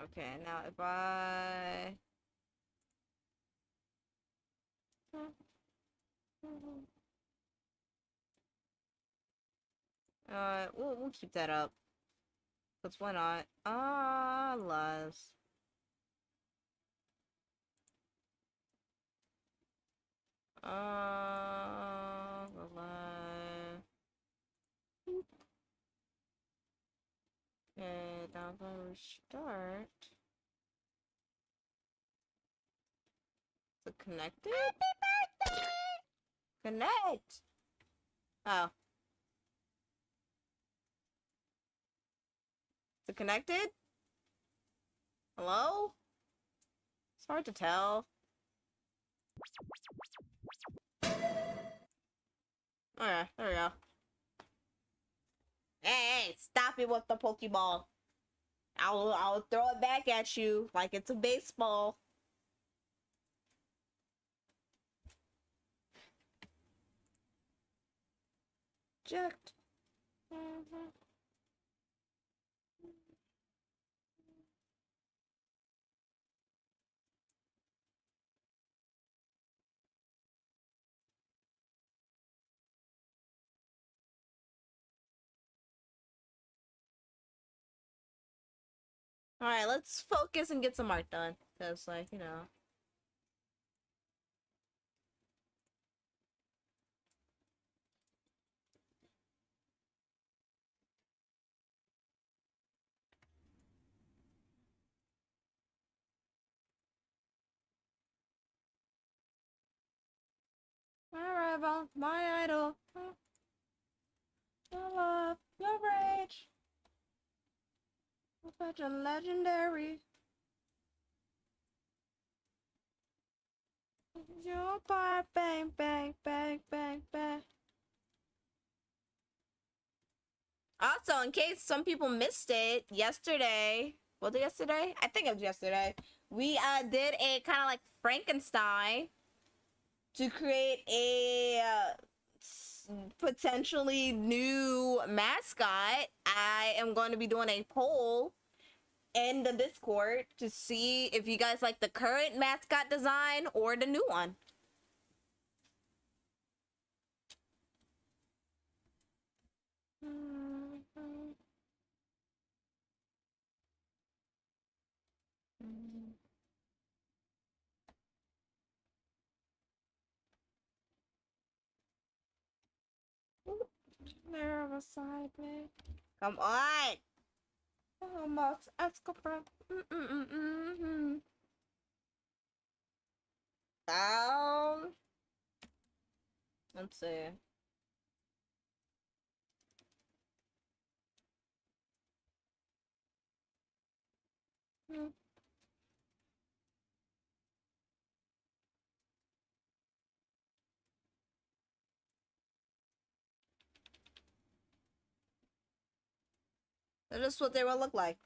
Okay, now if I... we'll keep that up. Cause why not? Ah, lies. Lies. Okay, now if I restart... Is it connected? Happy birthday! Connect! Oh. Is it connected? Hello? It's hard to tell. Oh yeah, there we go. Hey, stop it with the Pokeball. I'll throw it back at you like it's a baseball. Eject. Alright, let's focus and get some art done. Cause like, you know. My rival, my idol. Your love, your rage. Such a legendary. Your bar, bang, bang, bang, bang, bang. Also, in case some people missed it, yesterday, was it yesterday? I think it was yesterday. We did a kind of like Frankenstein to create a potentially new mascot. I am going to be doing a poll in the Discord to see if you guys like the current mascot design or the new one. There beside me. Come on. Almost Escapra. Down. Let's see. That's just what they will look like.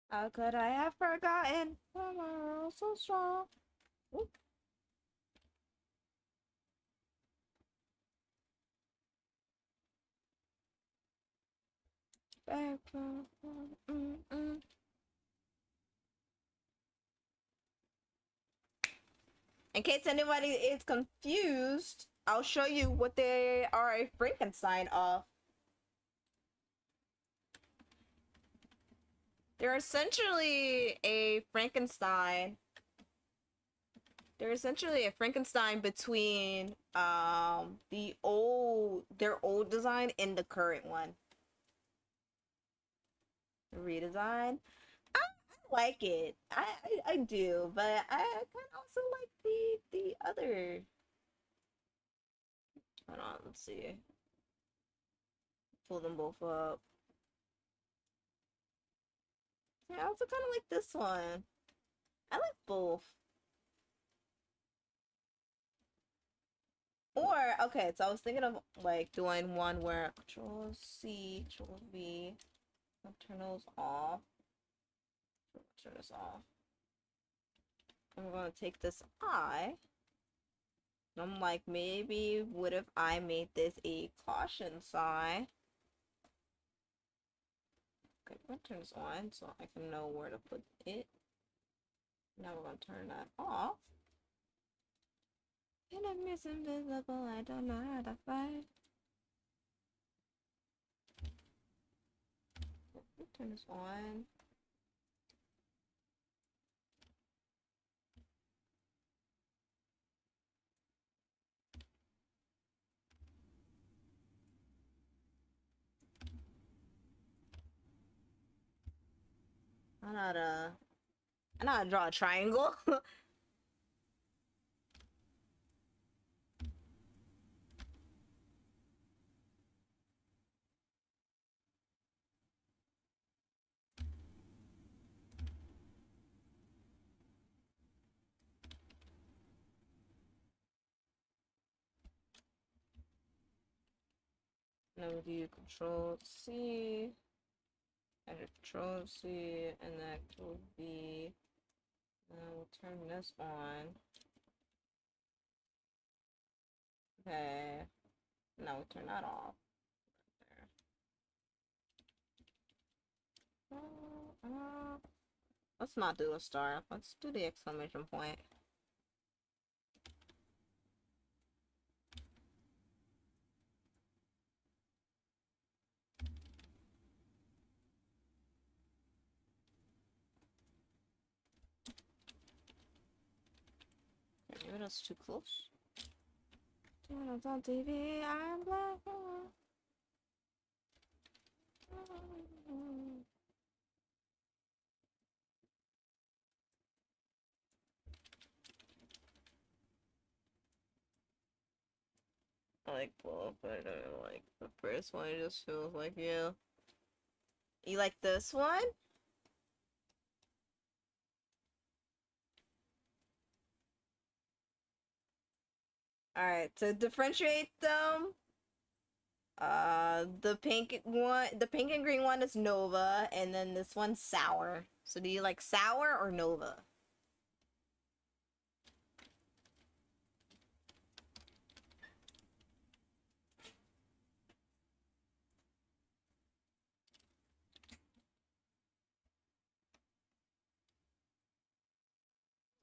How could I have forgotten? Tomorrow so strong. Ooh. In case anybody is confused, I'll show you what they are a Frankenstein of. They're essentially a Frankenstein. They're essentially a Frankenstein between their old design and the current one. The redesign. I like it. I do, but I kind of also like the other. Hold on, let's see. Pull them both up. Yeah, I also kind of like this one. I like both. Or okay, so I was thinking of like doing one where Control C, Control V, I'll turn those off. Turn this off. And we're gonna take this eye. And I'm like, maybe what if I made this a caution sign? Okay, I'm gonna turn this on so I can know where to put it. Now we're gonna turn that off. Enemies invisible, I don't know how to fight. Turn this on. I know how to draw a triangle. Now we do Control C, and Control C, and then Control V. Now we'll turn this on. Okay. Now we turn that off. There. Let's not do a star. Let's do the exclamation point. Maybe that's too close. Channels on TV, I'm black. I like both, but I don't like the first one. It just feels like you. You like this one? Alright, to differentiate them, the pink and green one is Nova, and then this one's Sour. So do you like Sour or Nova?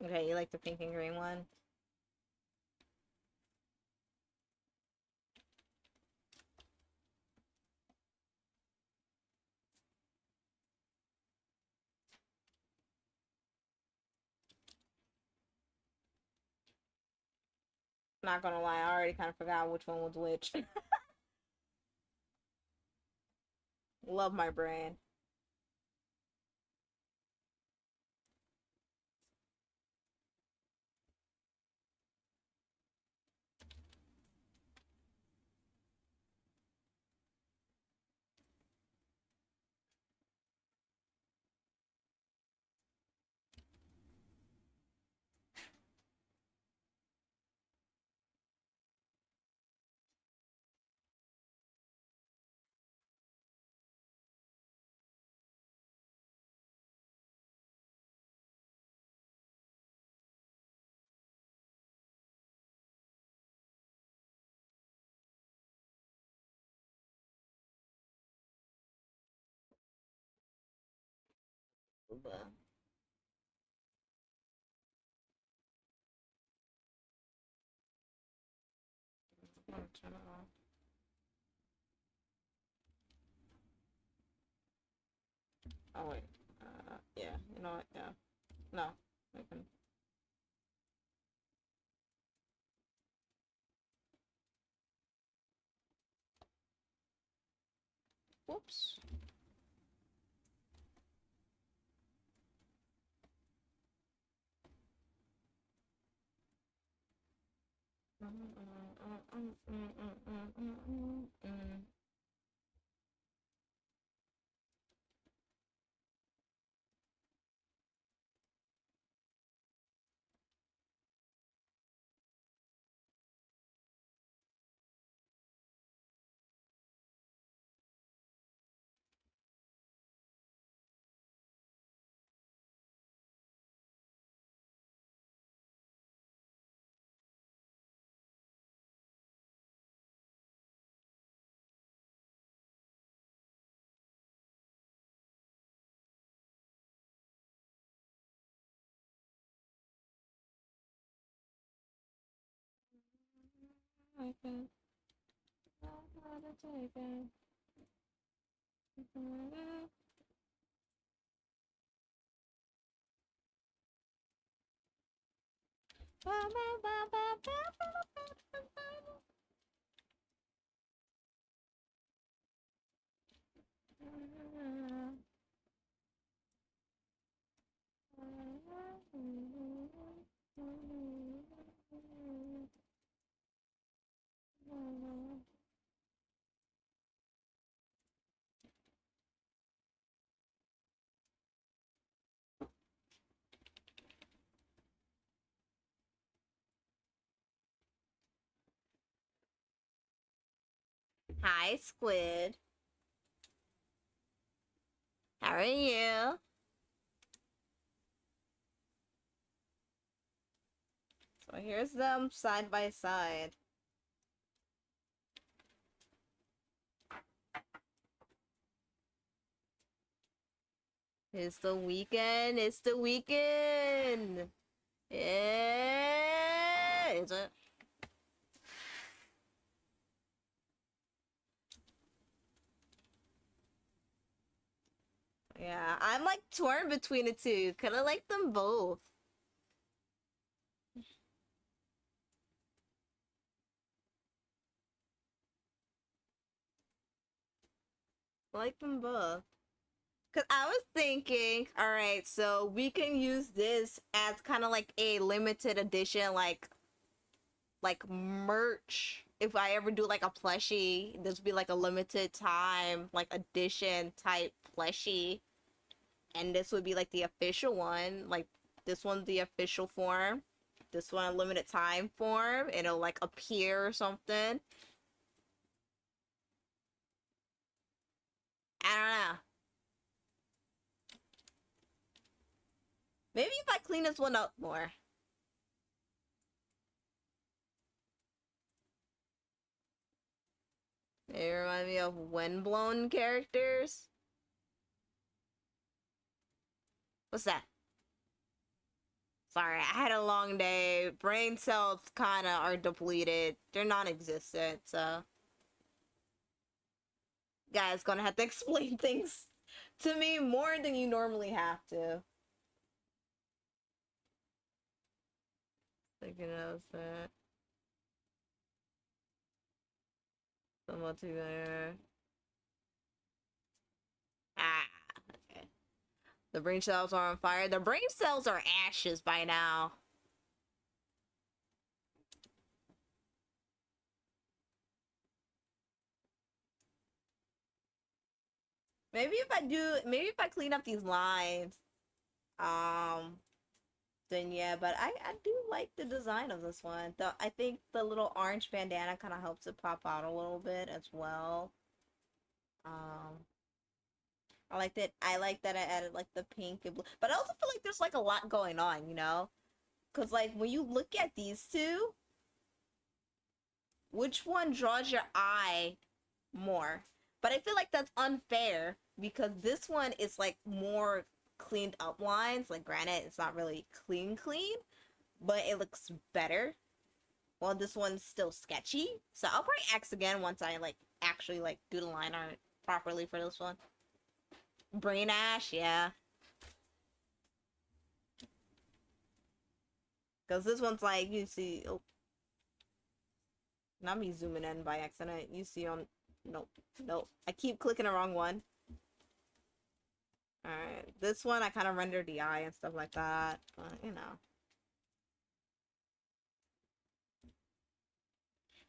Okay, you like the pink and green one? Not gonna lie, I already kind of forgot which one was which. Love my brain. But I'm gonna turn it off. Oh wait. Yeah. You know what? Yeah. No. I can. Whoops. Hi, Squid. How are you? So here's them side by side. It's the weekend. It's the weekend. Yeah. Is it? Yeah, I'm like torn between the two. Kind of like them both. Like them both. Cause I was thinking, all right, so we can use this as kind of like a limited edition, like merch. If I ever do like a plushie, this would be like a limited time, like edition type plushie, and this would be like the official one. Like this one's the official form, this one limited time form, and it'll like appear or something. I don't know. Maybe if I clean this one up more. They remind me of Windblown characters. What's that? Sorry, I had a long day. Brain cells kinda are depleted. They're non-existent, so guys gonna have to explain things to me more than you normally have to. Thinking of that. The multiplayer. Ah, okay. The brain cells are on fire. The brain cells are ashes by now. Maybe if I clean up these lines, um, then yeah. But I do like the design of this one. I think the little orange bandana kind of helps it pop out a little bit as well. Um, I like that. I like that I added like the pink and blue, but I also feel like there's like a lot going on, you know? Because like when you look at these two, which one draws your eye more? But I feel like that's unfair because this one is like more cleaned up lines. Like, granted, it's not really clean, but it looks better. Well, this one's still sketchy, so I'll probably axe again once I like actually like do the line art properly for this one. Brain ash, yeah. Because this one's like, you see, oh, not me zooming in by accident. You see on, nope, nope. I keep clicking the wrong one. Alright, this one I kind of rendered the eye and stuff like that, but you know.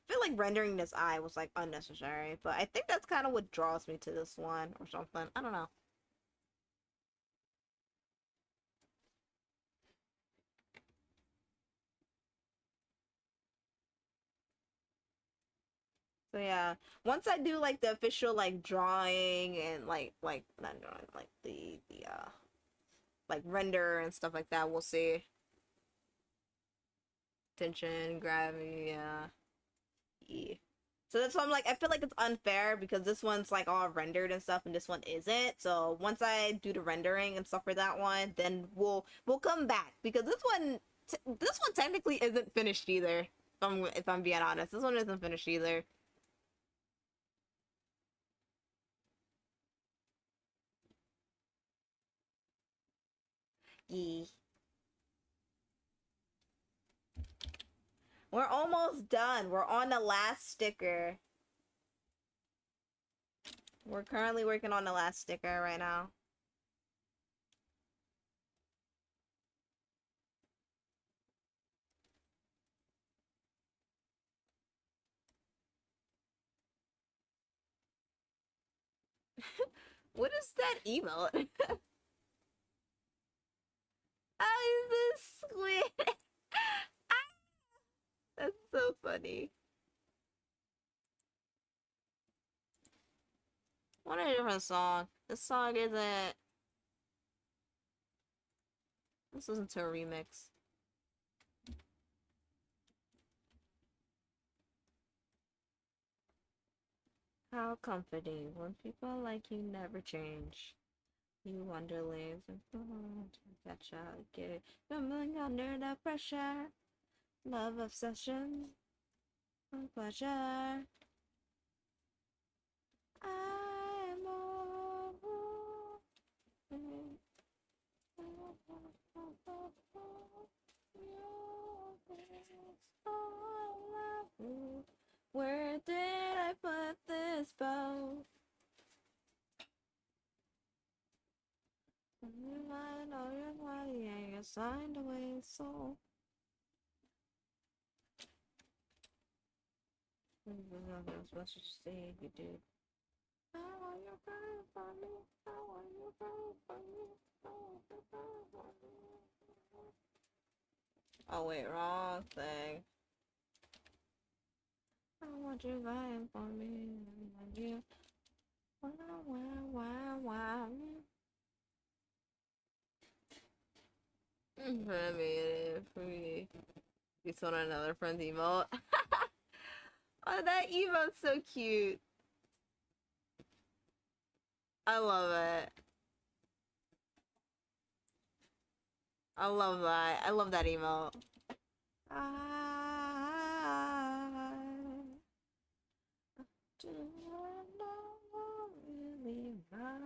I feel like rendering this eye was like unnecessary, but I think that's kind of what draws me to this one or something. I don't know. So yeah, once I do like the official like drawing and like not drawing like the like render and stuff like that, we'll see. Tension, gravity, yeah. So that's why I'm like, I feel like it's unfair because this one's like all rendered and stuff, and this one isn't. So once I do the rendering and stuff for that one, then we'll come back because this one technically isn't finished either. If If I'm being honest, this one isn't finished either. Yee. We're almost done. We're on the last sticker. We're currently working on the last sticker right now. What is that emote? Oh, is this squid? That's so funny. What a different song. This song isn't. Let's listen to a remix. How comforting when people like you never change. You wonderlings and catch out, get it. Fumbling under the pressure. Love obsession. Pleasure. I'm all. Where did I put this bow? I know your body and your signed away soul. What should you say you did? How are you crying for me? How are you crying for me? How are you crying for me? Oh wait, wrong thing. I want you crying for me. I want you. Why? I made it for me. You saw another friend's emote. Oh, that emote's so cute. I love it. I love that. I love that emote. I do not really mind.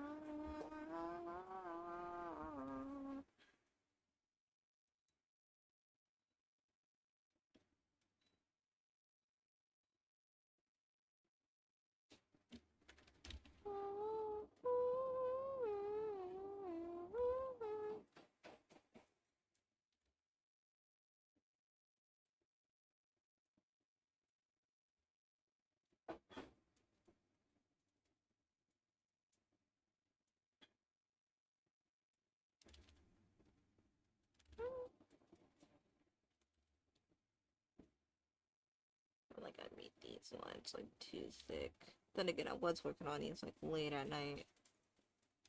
Like I made these lines like too thick. Then again, I was working on these like late at night,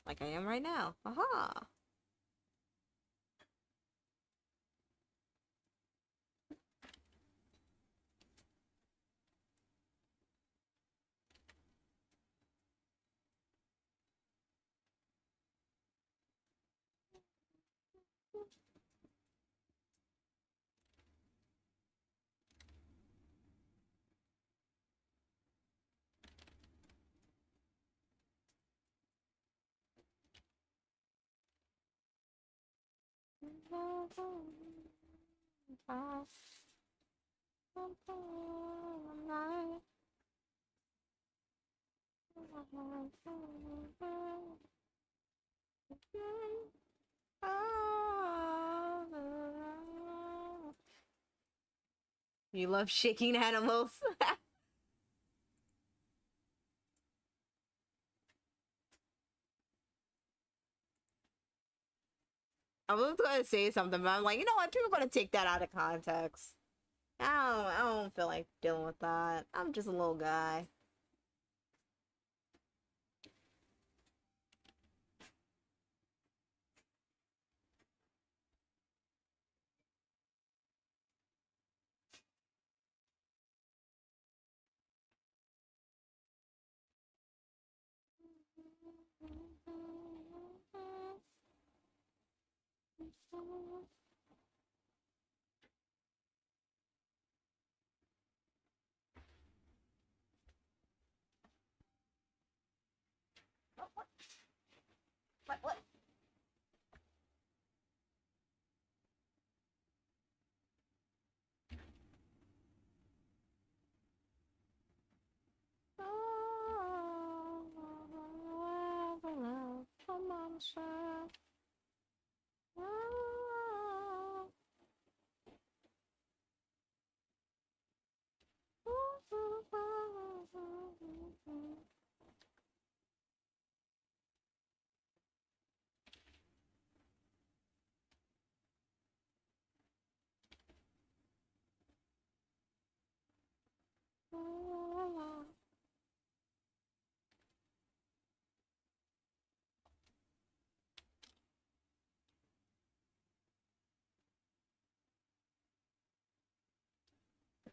like I am right now. Aha! You love shaking animals. I was gonna say something, but I'm like, you know what? People are gonna take that out of context. I don't feel like dealing with that. I'm just a little guy.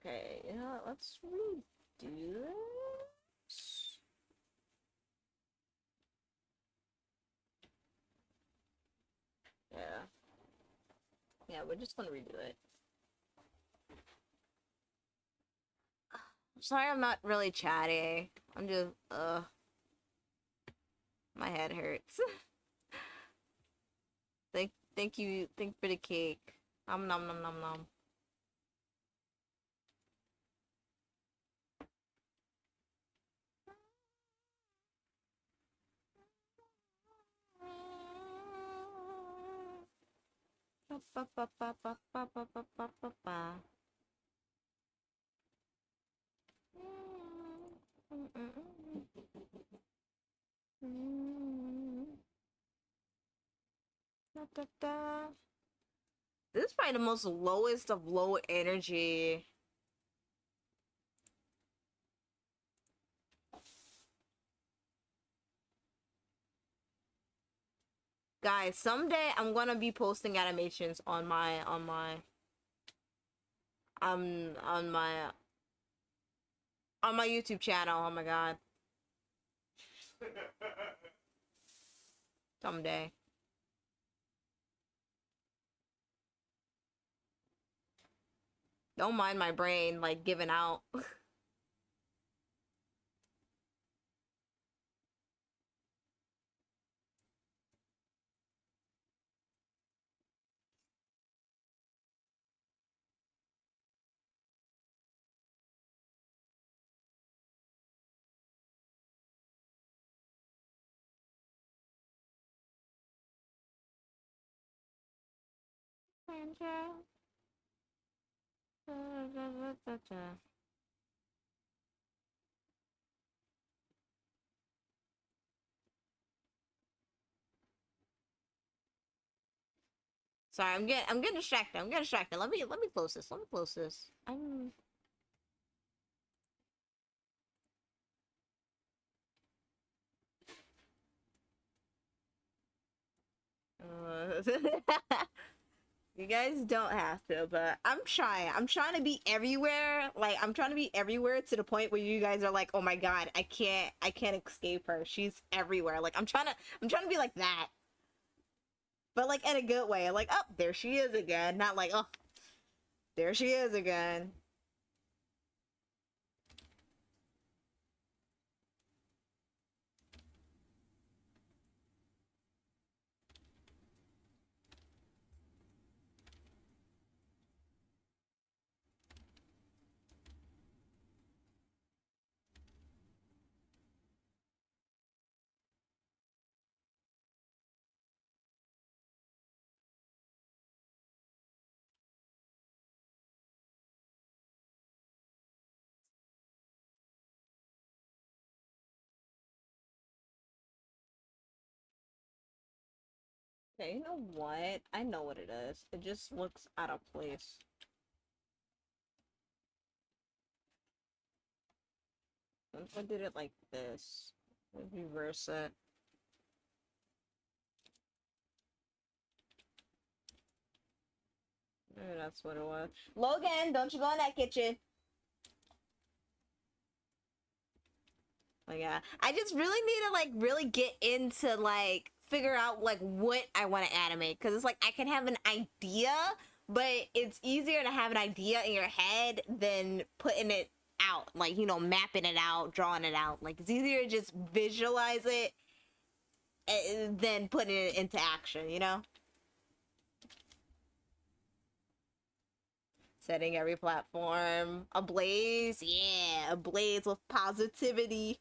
Okay, you know what? Let's redo this. Yeah. Yeah, we're just gonna redo it. Sorry I'm not really chatty. I'm just, my head hurts. Thank you, thank for the cake. Nom nom nom nom nom. Ba ba ba ba ba ba ba ba ba ba ba. Da, da, da. This is probably the most lowest of low energy. Guys, someday I'm gonna be posting animations on my on my YouTube channel. Oh my god. Someday. Don't mind my brain like giving out. Sorry, I'm getting distracted. I'm getting distracted. Let me close this. Let me close this. I'm You guys don't have to, but I'm trying. I'm trying to be everywhere. Like I'm trying to be everywhere to the point where you guys are like, "Oh my god, I can't escape her. She's everywhere." Like I'm trying to be like that. But like in a good way. Like, "Oh, there she is again." Not like, "Oh, there she is again." Okay, you know what? I know what it is. It just looks out of place. What if I did it like this? Reverse it. Maybe that's what it was. Logan, don't you go in that kitchen. Like, yeah, I just really need to like really get into like figure out like what I want to animate because it's like I can have an idea, but it's easier to have an idea in your head than putting it out, like mapping it out, drawing it out. Like it's easier to just visualize it than putting it into action. Setting every platform ablaze, yeah, ablaze with positivity.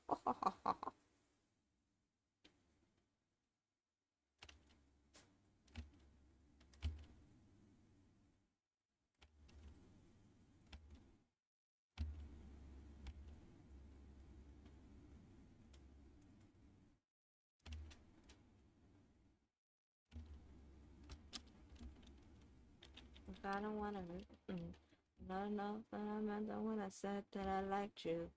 I don't wanna not enough that I meant that when I said that I liked you.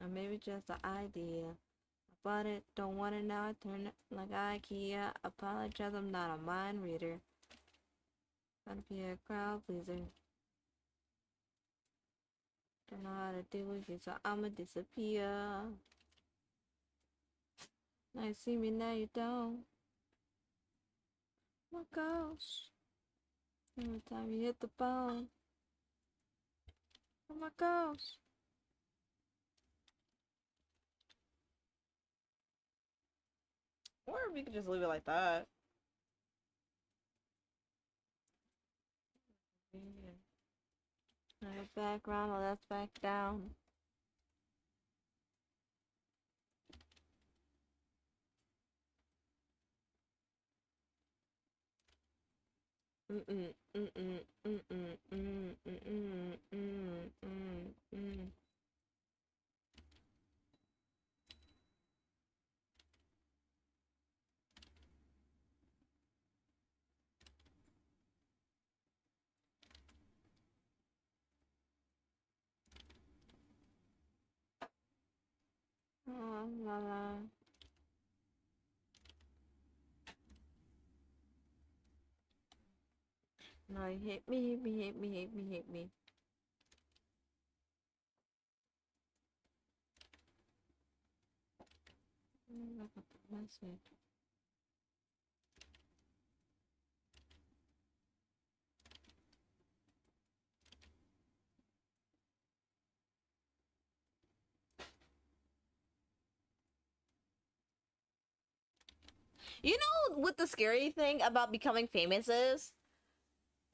Or maybe just the idea. I bought it, don't want it now, I turn it like IKEA. Apologize, I'm not a mind reader. Gotta be a crowd pleaser. Don't know how to deal with you, so I'ma disappear. Now you see me, now you don't. Oh my gosh. Every time you hit the bone. Oh my gosh. Or we could just leave it like that. Yeah. Alright, back around, well, that's back down. Mm-mm, mm-mm, mm-mm, mm-mm, mm-mm, mm-mm, mm-mm. Oh, la la. No, you hit me, hit me, hit me, hit me, hit me. Message. You know what the scary thing about becoming famous is?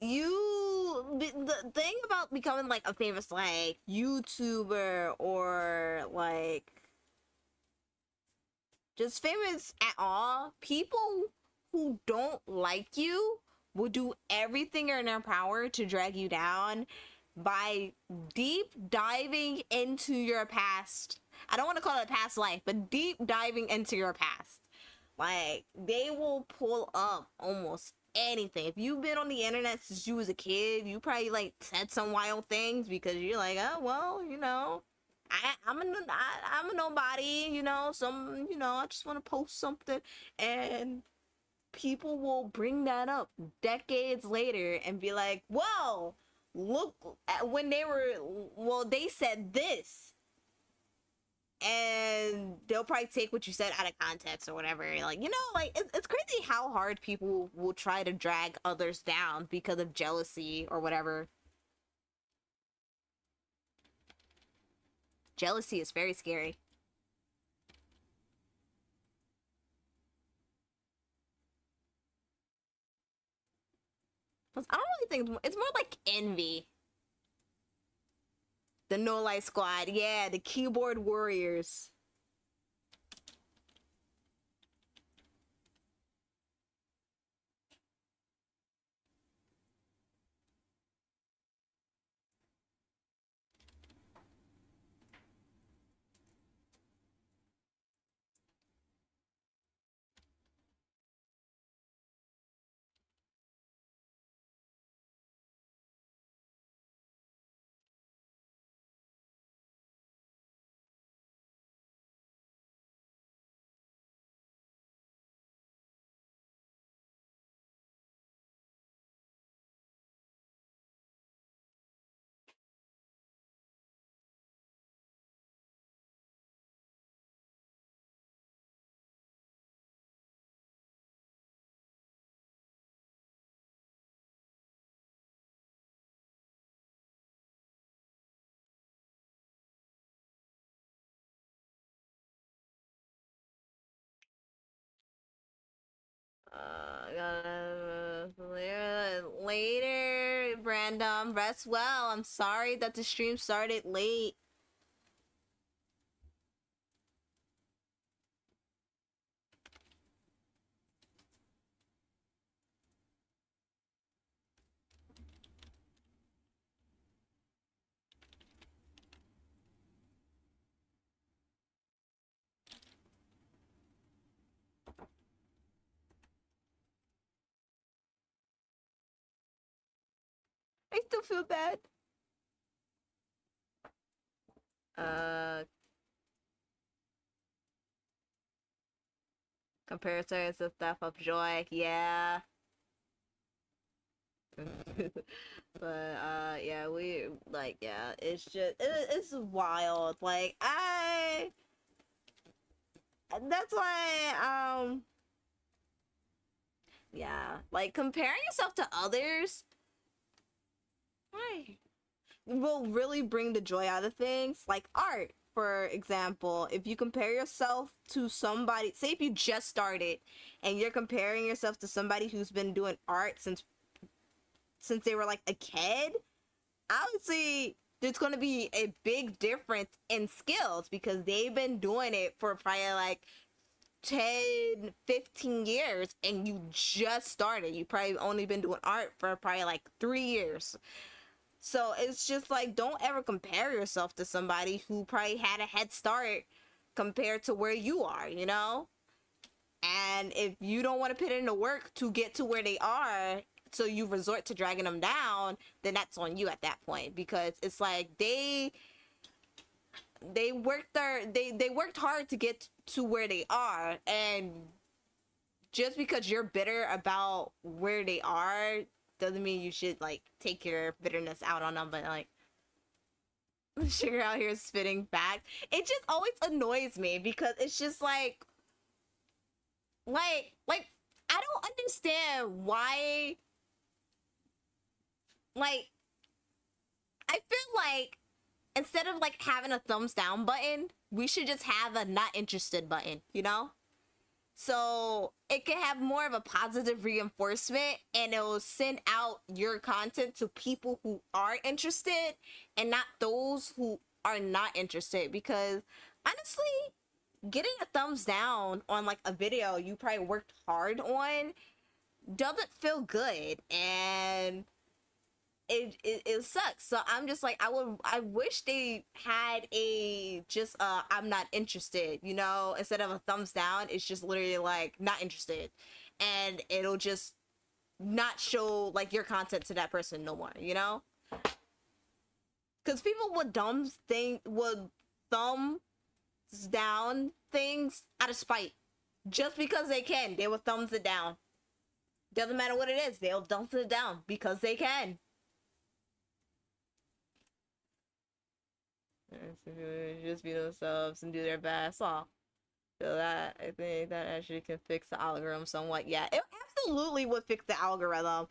The thing about becoming like a famous like YouTuber or like just famous at all, people who don't like you will do everything in their power to drag you down by deep diving into your past. I don't want to call it past life, but deep diving into your past. Like, they will pull up almost anything. If you've been on the internet since you was a kid, you probably like said some wild things because you're like, oh well, you know, I'm a nobody, you know. I just want to post something, and people will bring that up decades later and be like, whoa, look at when they were, well, they said this, and they'll probably take what you said out of context or whatever. Like, like it's crazy how hard people will try to drag others down because of jealousy or whatever. Jealousy is very scary. Plus, I don't really think it's more like envy. The No Light Squad, yeah, the keyboard warriors. Later, Brandon. Rest well. I'm sorry that the stream started late. I still feel bad. Uh, Comparison is the stuff of joy. Yeah. But yeah, we like, yeah, it's just it's wild. Like that's why yeah, like comparing yourself to others, right, will really bring the joy out of things. Like art, for example, if you compare yourself to somebody, say if you just started and you're comparing yourself to somebody who's been doing art since they were like a kid, obviously there's going to be a big difference in skills because they've been doing it for probably like 10, 15 years, and you just started. You probably only been doing art for probably like 3 years. So it's just like, don't ever compare yourself to somebody who probably had a head start compared to where you are, you know? And if you don't want to put in the work to get to where they are, so you resort to dragging them down, then that's on you at that point, because it's like they worked hard to get to where they are, and just because you're bitter about where they are doesn't mean you should like take your bitterness out on them. But like, Sugar out here spitting back, it just always annoys me because it's just like I don't understand why. Like, I feel like instead of like having a thumbs down button, we should just have a not interested button, you know? So it can have more of a positive reinforcement, and it will send out your content to people who are interested and not those who are not interested. Because honestly, getting a thumbs down on like a video you probably worked hard on doesn't feel good, and it sucks. So I'm just like, I wish they had a just I'm not interested, you know, instead of a thumbs down. It's just literally like not interested, and it'll just not show like your content to that person no more, you know? Because people would thumbs down things out of spite. Just because they can, they will thumbs it down. Doesn't matter what it is, they'll thumbs it down because they can. Just be themselves and do their best. So that, I think that actually can fix the algorithm somewhat. Yeah, it absolutely would fix the algorithm.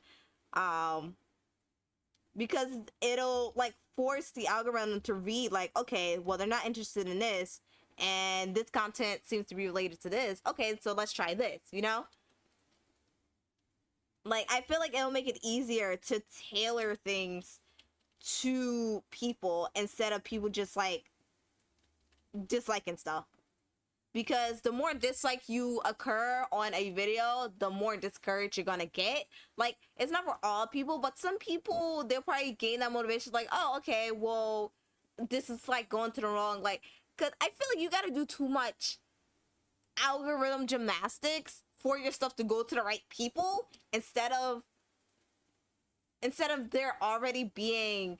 Because it'll like force the algorithm to read like, okay, well, they're not interested in this, and this content seems to be related to this. Okay, so let's try this, you know? Like, I feel like it'll make it easier to tailor things to people instead of people just like disliking stuff. Because the more dislike you occur on a video, the more discouraged you're gonna get. Like, it's not for all people, but some people, they'll probably gain that motivation like, oh, okay, well, this is like going to the wrong, like, because I feel like you gotta do too much algorithm gymnastics for your stuff to go to the right people instead of there already being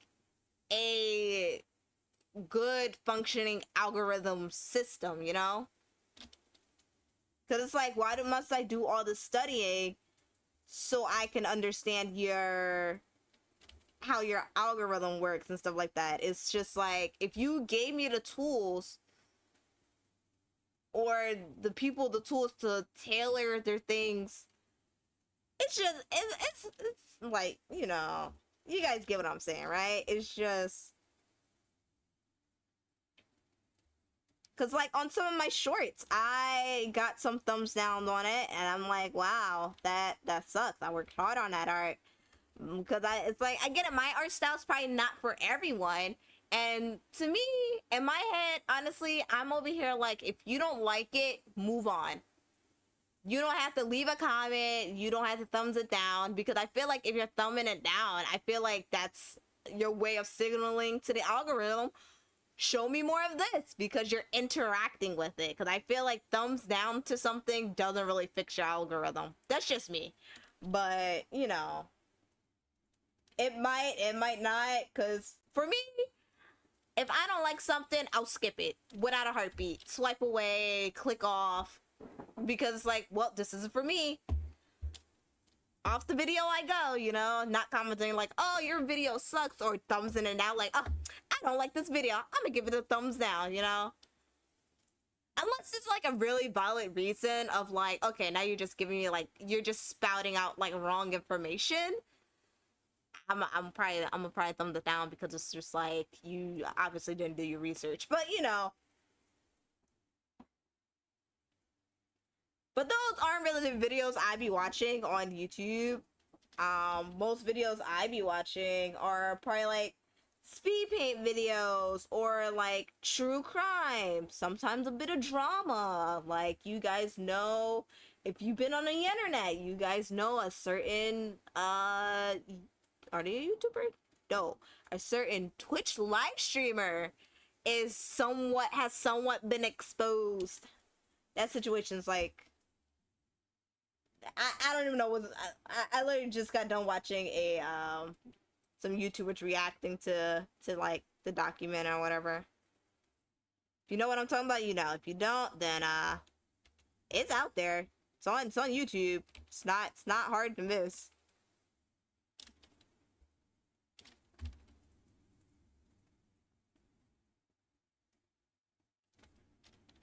a good functioning algorithm system, you know? Because it's like, why must I do all this studying so I can understand how your algorithm works and stuff like that? It's just like, if you gave me the tools or the people the tools to tailor their things, it's just it's like, you know, you guys get what I'm saying, right? It's just because like on some of my shorts I got some thumbs down on it, and I'm like, wow, that sucks. I worked hard on that art. Because it's like, I get it, my art style's probably not for everyone, and to me, in my head, honestly, I'm over here like, if you don't like it, move on. You don't have to leave a comment, you don't have to thumbs it down, because I feel like if you're thumbing it down, I feel like that's your way of signaling to the algorithm, show me more of this, because you're interacting with it. Because I feel like thumbs down to something doesn't really fix your algorithm. That's just me. But, you know, it might not, because for me, if I don't like something, I'll skip it without a heartbeat. Swipe away, click off, because it's like, well, this isn't for me. off the video I go, you know, not commenting like, oh, your video sucks, or thumbs in and out like, oh, I don't like this video, I'm gonna give it a thumbs down, you know. Unless it's like a really valid reason of like, okay, now you're just giving me like, you're just spouting out like wrong information. I'm gonna probably thumb it down, because it's just like, you obviously didn't do your research. But you know, but those aren't really the videos I be watching on YouTube. Most videos I be watching are probably like speed paint videos, or like true crime, sometimes a bit of drama. Like, you guys know, if you've been on the internet, you guys know a certain are they a YouTuber? No, a certain Twitch live streamer has somewhat been exposed. That situation's like, I don't even know what I literally just got done watching a some YouTubers reacting to like the document or whatever. If you know what I'm talking about, you know. If you don't, then it's out there. It's on YouTube. It's not hard to miss.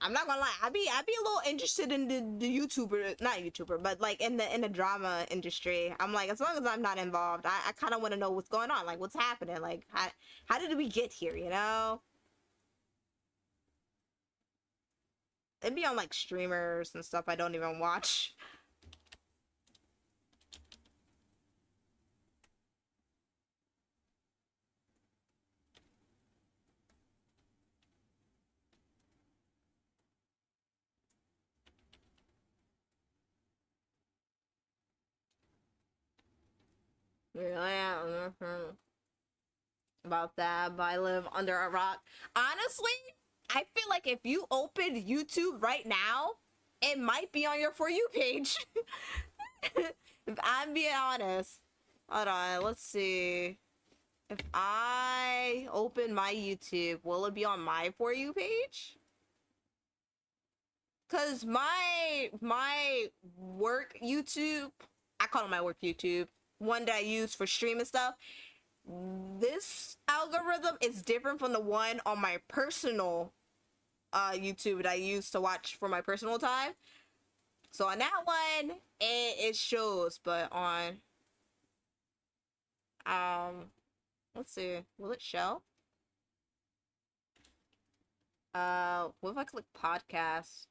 I'm not gonna lie, I'd be a little interested in the YouTuber, not YouTuber, but like in the drama industry. I'm like, as long as I'm not involved, I kind of want to know what's going on, like what's happening, like how did we get here, you know? It'd be on like streamers and stuff I don't even watch. Yeah, about that, but I live under a rock. Honestly, I feel like if you open YouTube right now, it might be on your For You page. If I'm being honest. Hold on, let's see. If I open my YouTube, will it be on my For You page? Cause my work YouTube, I call it my work YouTube, one that I use for streaming stuff, this algorithm is different from the one on my personal YouTube that I use to watch for my personal time. So on that one, it shows, but on let's see, will it show? What if I click podcast?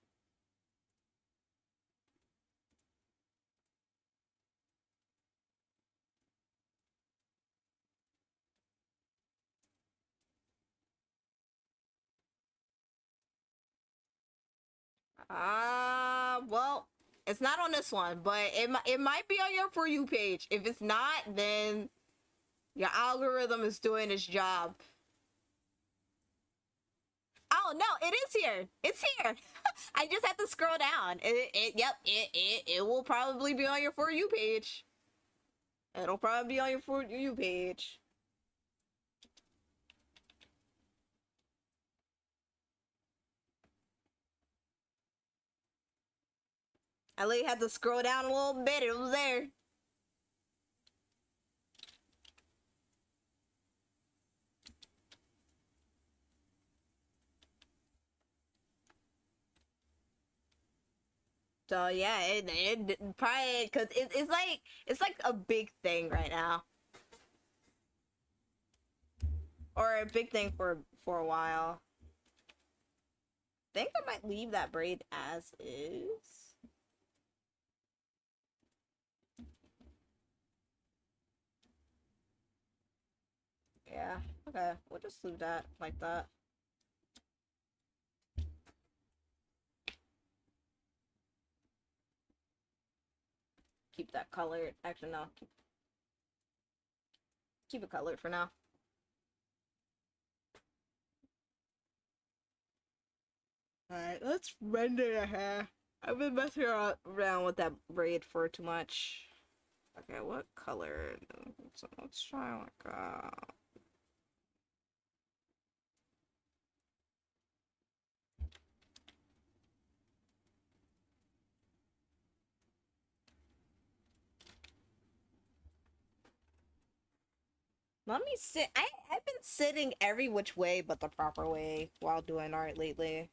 Well, it's not on this one, but it might be on your For You page. If it's not, then your algorithm is doing its job. Oh no, it is here. It's here. I just have to scroll down. It will probably be on your For You page. It'll probably be on your For You page. I literally had to scroll down a little bit. It was there. So yeah, it probably, because it's like a big thing right now, or a big thing for a while. I think I might leave that braid as is. Yeah, okay, we'll just leave that like that. Keep that colored. Actually, no, keep it colored for now. Alright, let's render the hair. I've been messing around with that braid for too much. Okay, what color? So let's try like Let me sit. I've been sitting every which way but the proper way while doing art lately.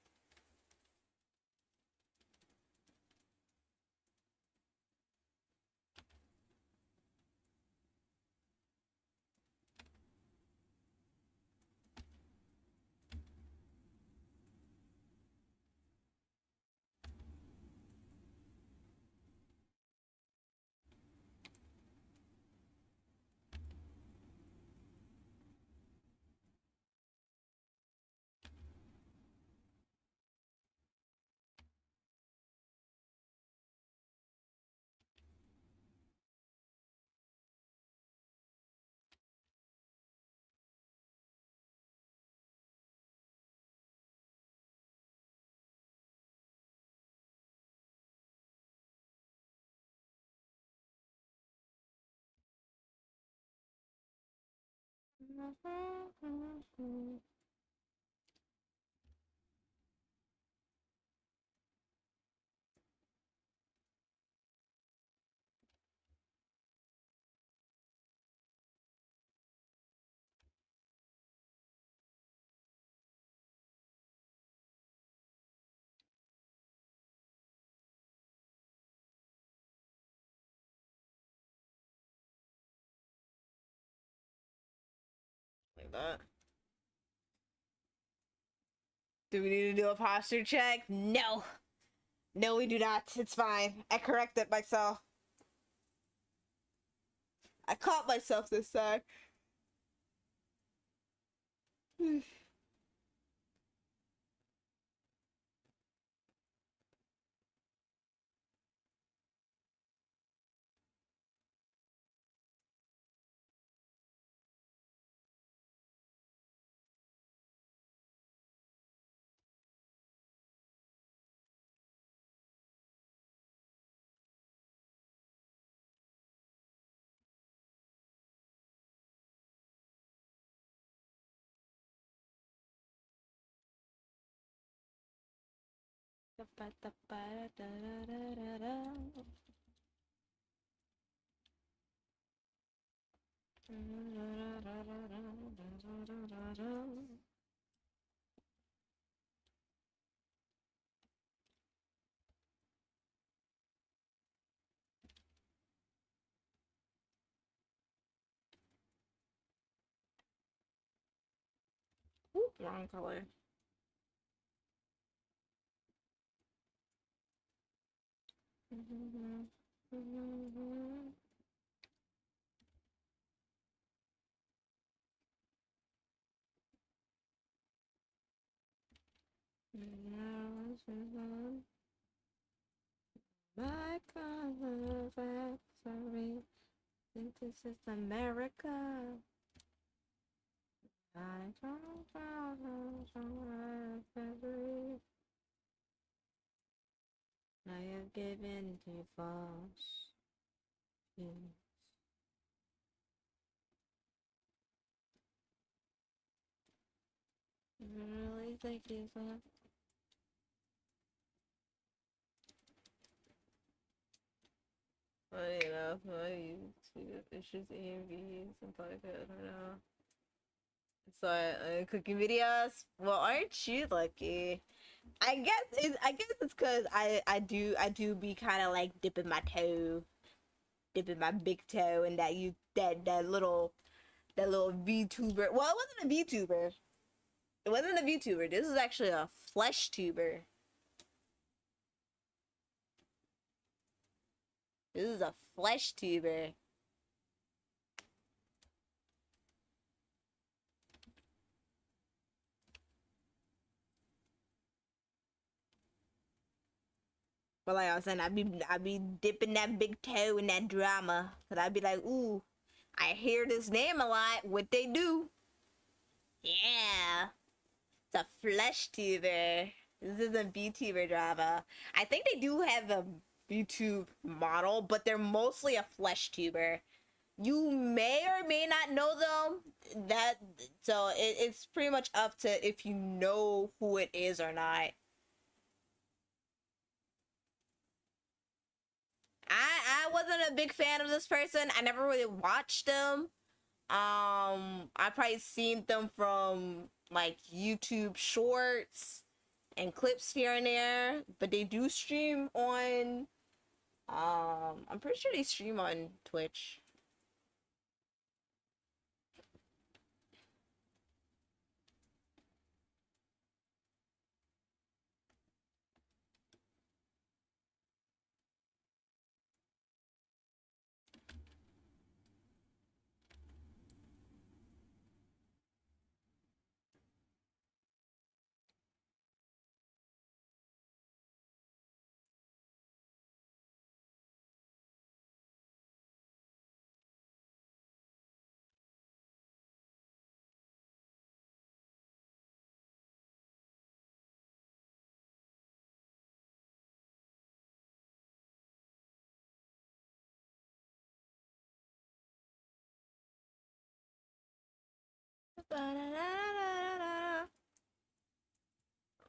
Like that. Do we need to do a posture check? No. No, we do not. It's fine. I corrected myself. I caught myself this time. Ooh, wrong color. My color factory. Think this is America. I don't know. I have given to false. Really think he's a... Well, you know, it's just AMVs and like I don't know. So, cooking videos. Well, aren't you lucky? I guess it's because I do be kind of like dipping my big toe in that little VTuber. Well, it wasn't a VTuber. It wasn't a VTuber. This is actually a flesh tuber. This is a flesh tuber. But like I was saying, I be dipping that big toe in that drama. Cause I'd be like, ooh, I hear this name a lot. What they do? Yeah. It's a flesh tuber. This is a VTuber drama. I think they do have a YouTube model, but they're mostly a flesh tuber. You may or may not know them. It's pretty much up to if you know who it is or not. I wasn't a big fan of this person. I never really watched them, I probably seen them from like YouTube shorts and clips here and there, but they do stream on I'm pretty sure they stream on Twitch.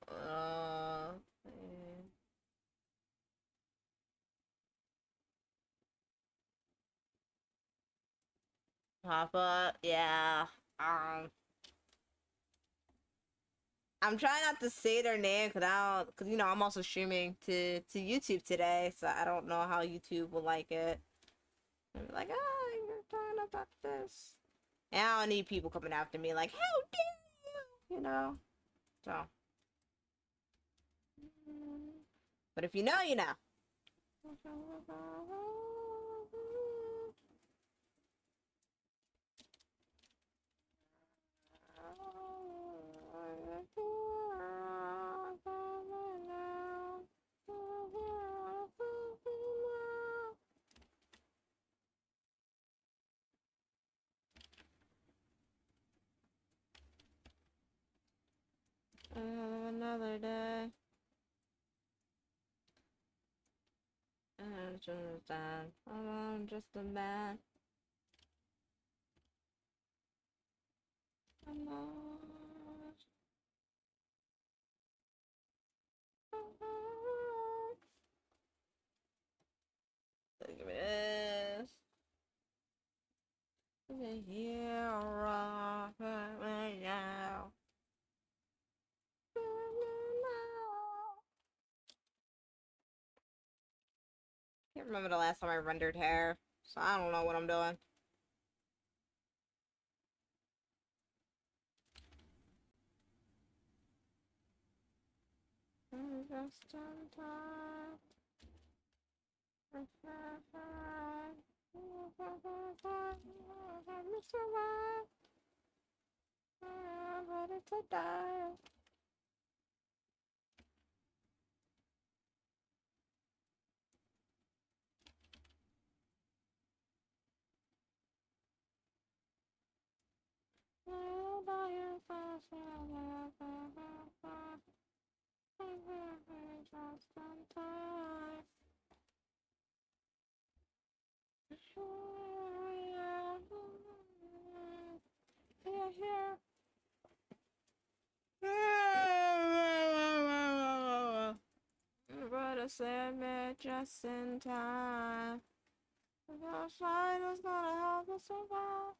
Uh, Papa, yeah. Um, I'm trying not to say their name because I don't, because I'm also streaming to YouTube today, so I don't know how YouTube will like it. I'm like, oh, you're talking about this. And I don't need people coming after me like, how dare you, So, but if you know, you know. Another day. I'm just a man. I'm lost. Look at this. The hero right now. Can't remember the last time I rendered hair, so I don't know what I'm doing. Just in time. I'm ready to die. Just in time. But I said it just in time. The shine is gonna help us survive.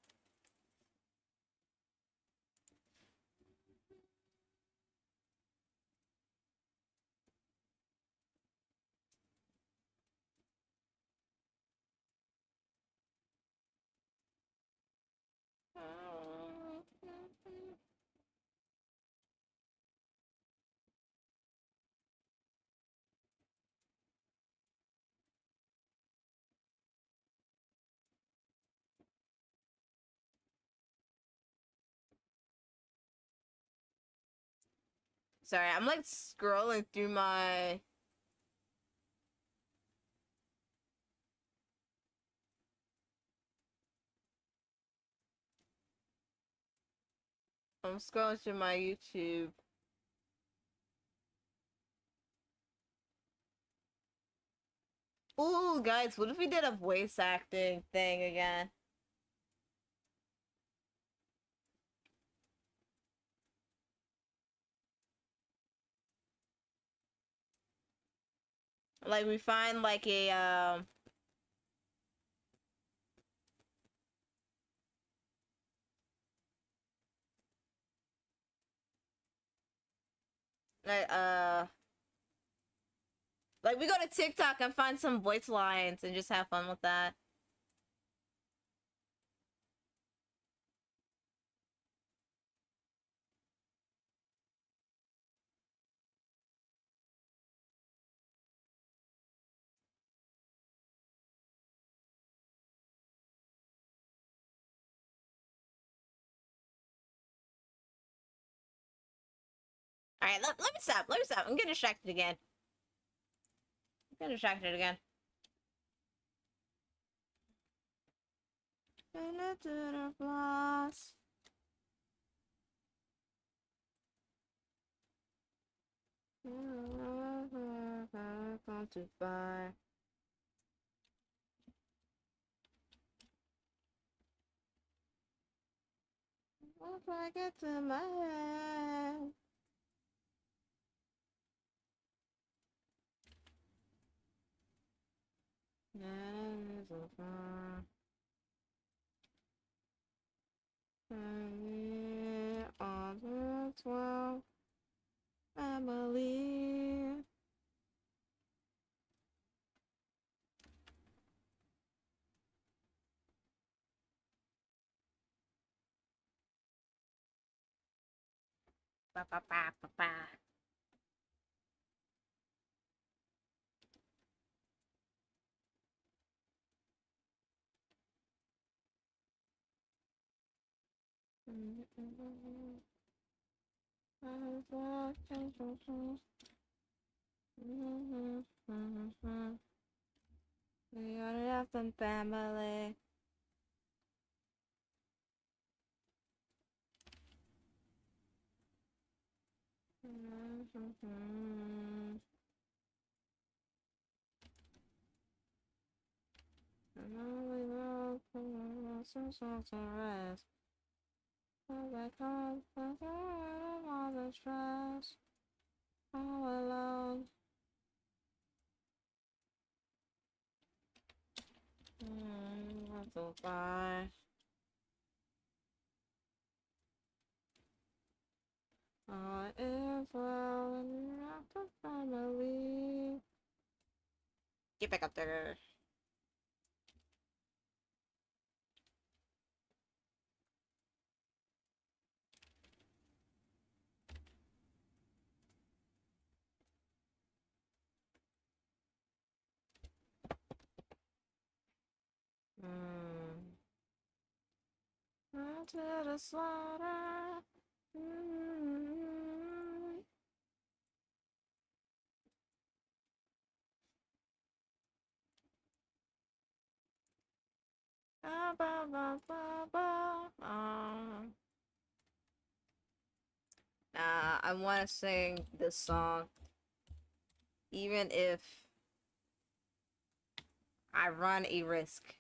Sorry, I'm like scrolling through my. I'm scrolling through my YouTube. Ooh, guys, what if we did a voice acting thing again? Like we find like a Like, like we go to TikTok and find some voice lines and just have fun with that. All right, let me stop. Let me stop. I'm getting distracted again. I'm getting distracted again. Floss. Gone too far. Once I get to my head. That is so far. All the 12 family. Ba, ba, ba, ba, ba. We gotta have some family. Rest. All the all the stress. All alone. That's so far. All is well and not the family. Get back up there. To the slaughter. I want to sing this song, even if I run a risk.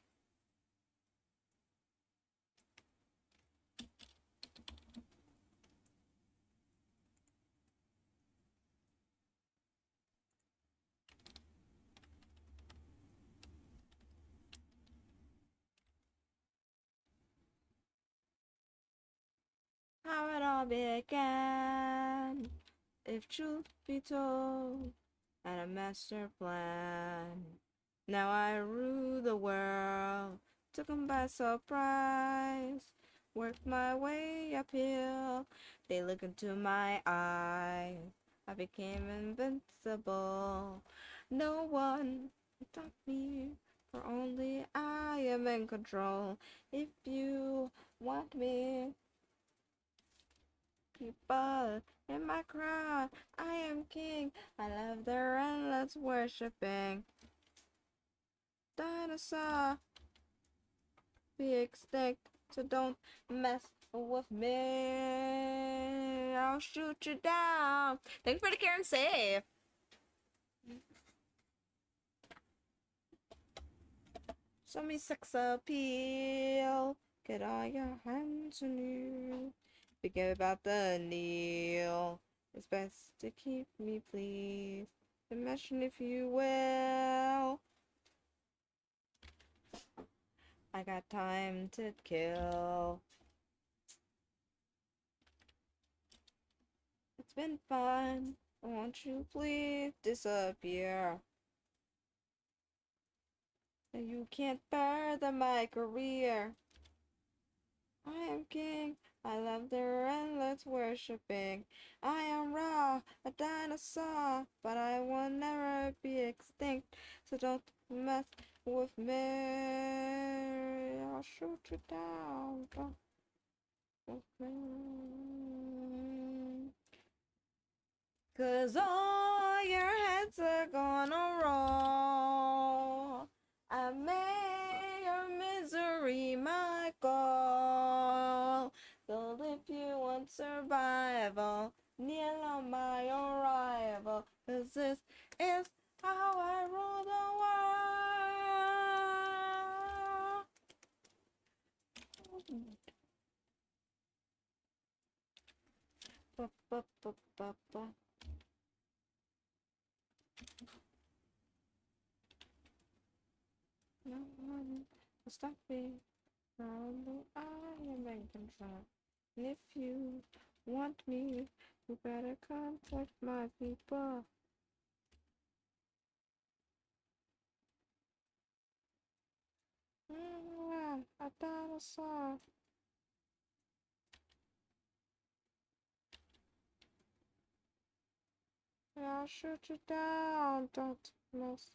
How it all began, if truth be told, and a master plan. Now I rule the world, took 'em by surprise, worked my way uphill, they look into my eyes, I became invincible. No one taught me, for only I am in control. If you want me, people in my crowd, I am king. I love their endless worshipping. Dinosaur, be extinct, so don't mess with me. I'll shoot you down. Thanks for the care and save. Show me sex appeal. Get all your hands on you. Forget about the kneel. It's best to keep me, please. Imagine if you will. I got time to kill. It's been fun Won't you please disappear? You can't burden my career. I am king. I love their endless worshipping. I am Ra, a dinosaur, but I will never be extinct. So don't mess with me. I'll shoot you down. Don't mess with me. 'Cause all your heads are gonna roll. I made your misery my goal. So if you want survival, kneel on my arrival. 'Cause this is how I rule the world. Ba, ba, ba, ba, ba. No one will stop me. Although I am in control. And if you want me, you better contact my people. A dinosaur. I'll shoot you down. Don't mess.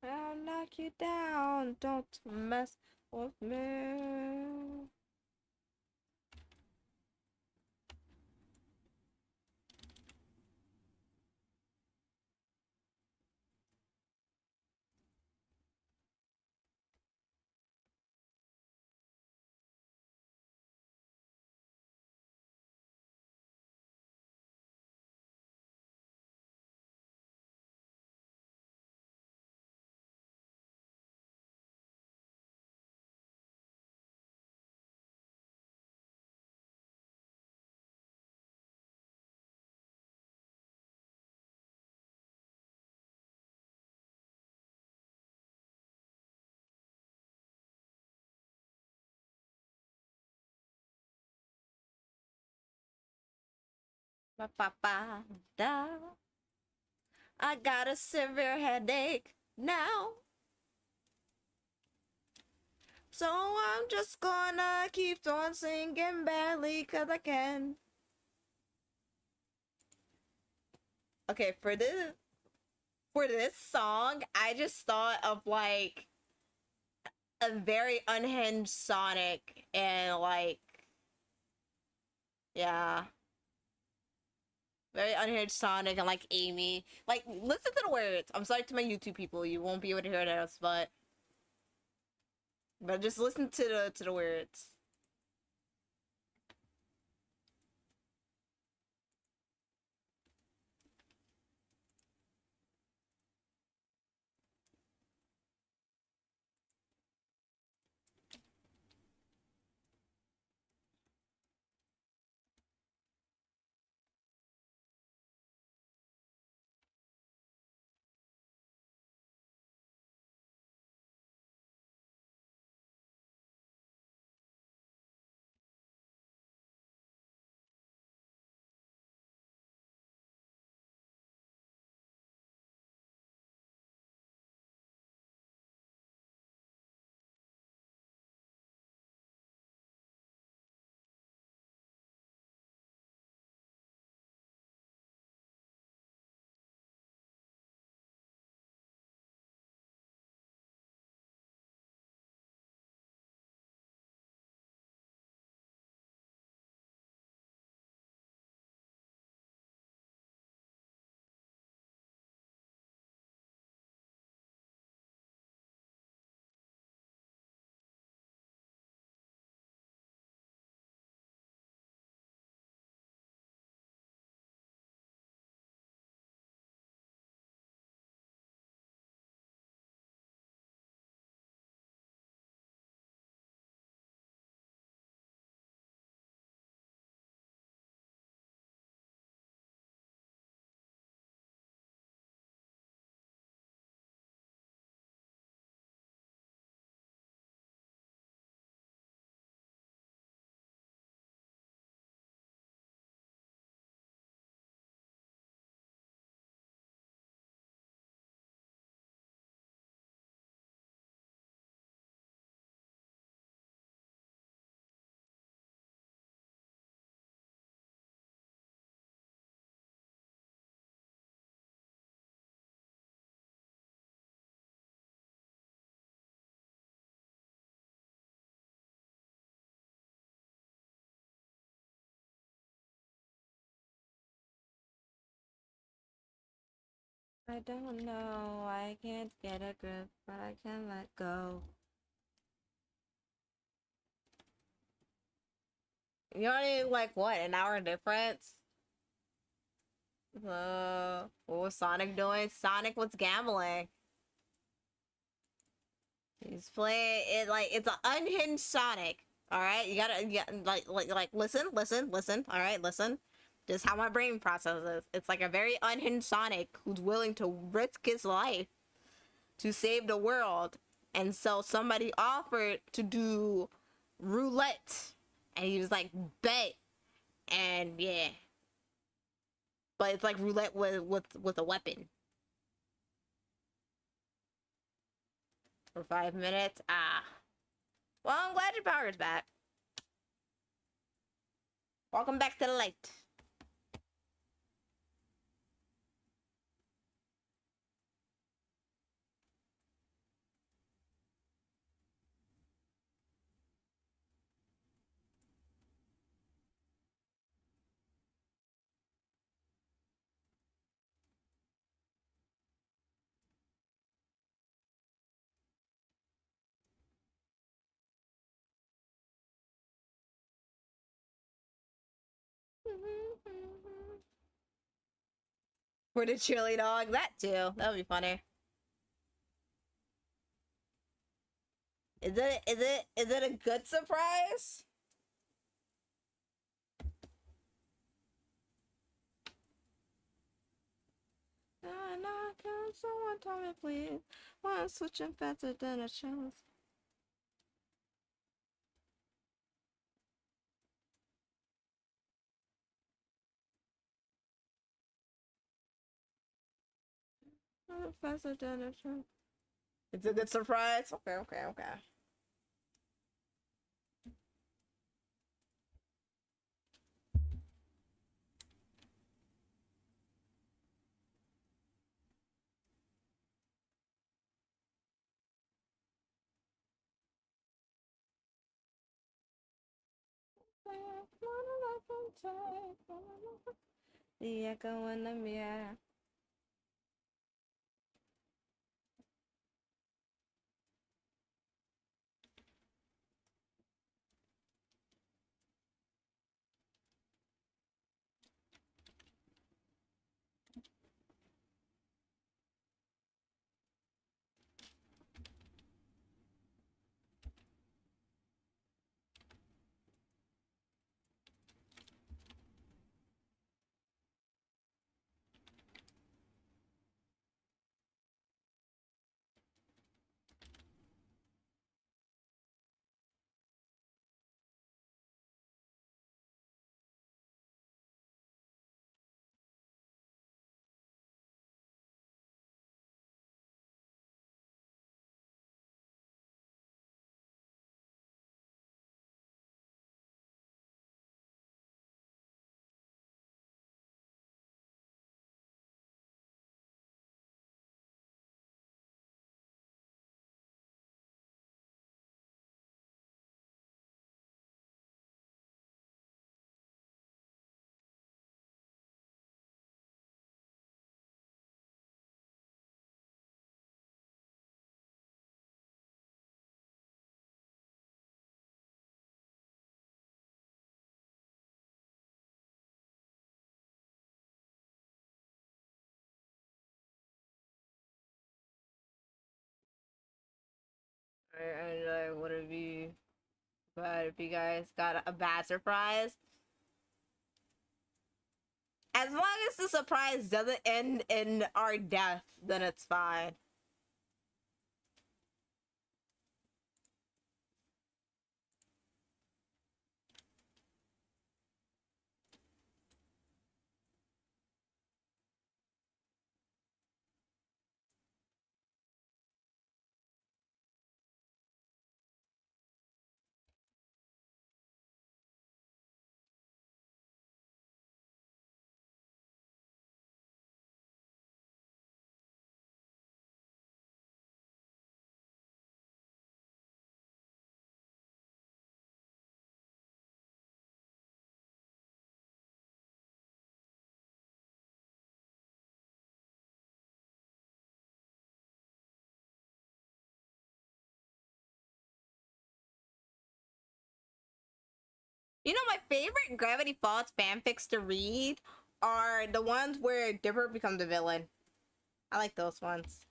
I'll knock you down. Don't mess with me. Ba ba ba da. I got a severe headache now. So I'm just gonna keep on singing badly 'cause I can. Okay, for this song, I just thought of like a very unhinged Sonic and like yeah, very unhinged Sonic and like Amy. Like listen to the words. I'm sorry to my YouTube people, you won't be able to hear this, but just listen to the words. I don't know. I can't get a grip, but I can let go. You only like what, an hour difference? What was Sonic doing? Sonic was gambling. He's playing it like it's an unhinged Sonic. All right, you gotta listen. All right, listen. Just how my brain processes. It's like a very unhinged Sonic who's willing to risk his life to save the world, and so somebody offered to do roulette, and he was like, bet, and yeah, but it's like roulette with a weapon for 5 minutes. Ah, well, I'm glad your power's back. Welcome back to the light. For the chili dog, that too. That would be funny. Is it a good surprise? No, can someone tell me please? Why I'm switching faster than a chose. Faster than a chose. It's a good surprise. Okay. The echo in the mirror. And like, would it be bad if you guys got a bad surprise? As long as the surprise doesn't end in our death, then it's fine. You know, my favorite Gravity Falls fanfics to read are the ones where Dipper becomes a villain. I like those ones.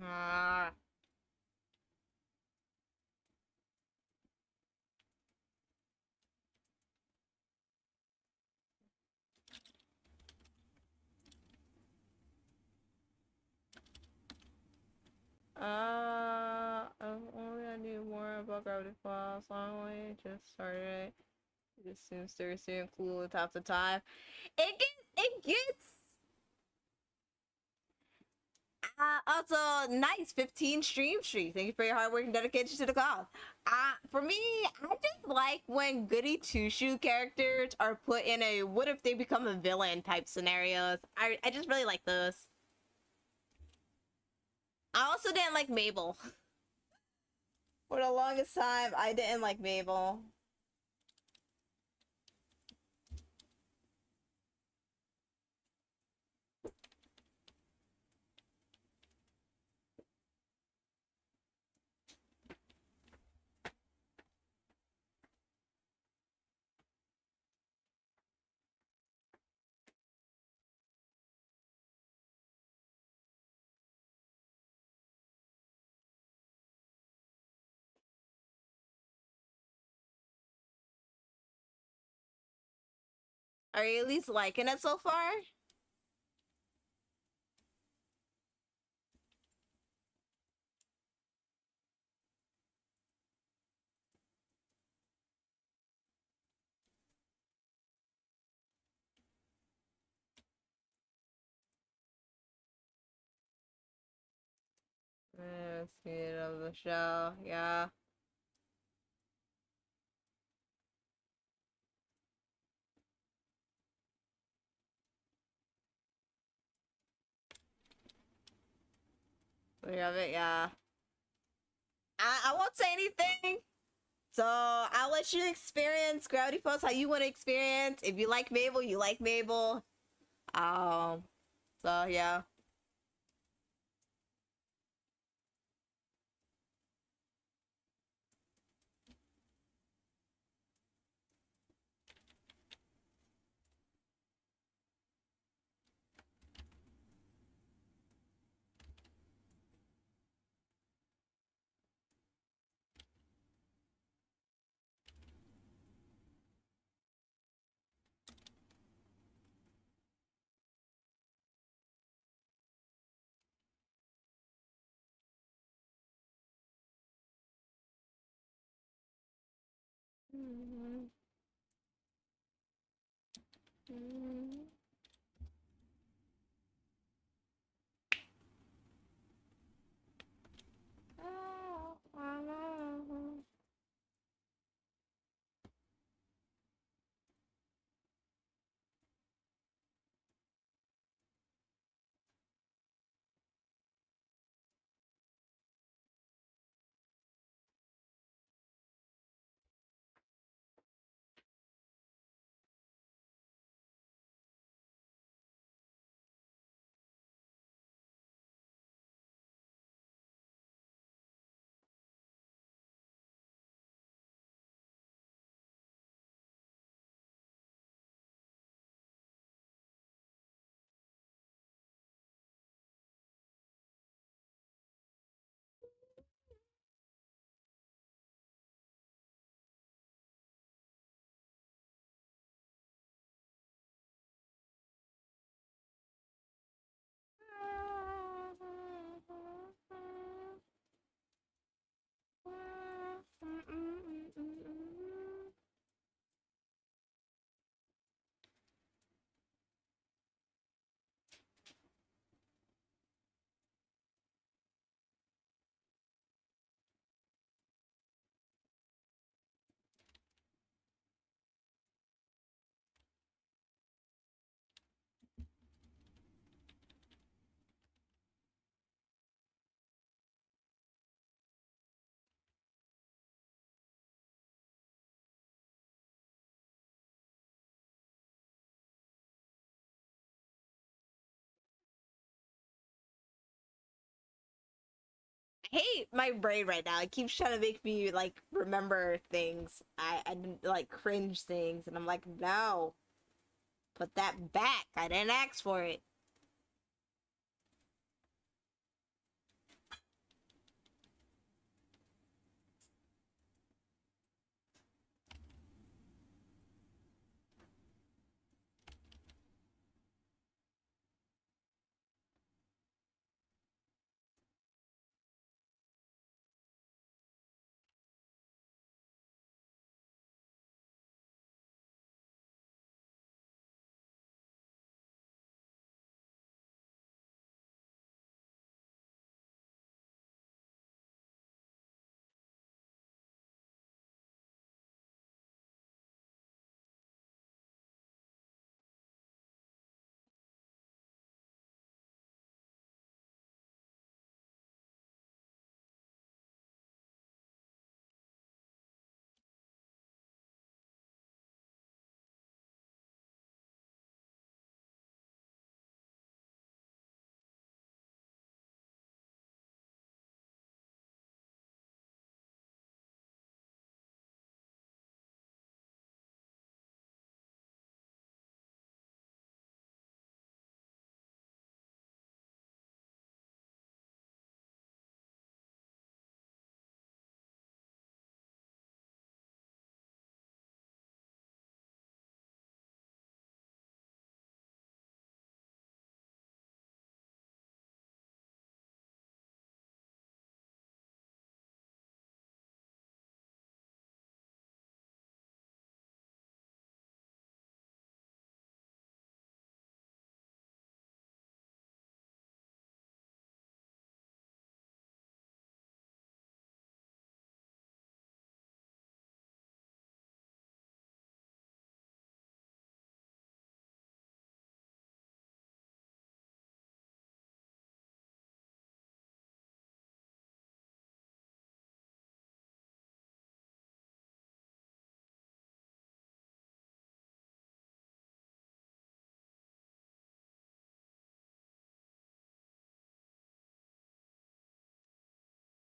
Ah. Only I knew more about Gravity Falls. Long just started. It just seems seriously and cool at top to time. It gets also nice 15 streak. Thank you for your hard work and dedication to the cause. For me, I just like when goody two shoe characters are put in a what if they become a villain type scenarios. I just really like those. I also didn't like Mabel. For the longest time, I didn't like Mabel. Are you at least liking it so far? Speed of the show, yeah. We have it, yeah. I won't say anything. So I'll let you experience Gravity Falls how you want to experience. If you like Mabel, you like Mabel. Um, so yeah. Mm-hmm. Mm-hmm. Oh, hate my brain right now. It keeps trying to make me like remember things. I didn't like cringe things, and I'm like, no, put that back. I didn't ask for it.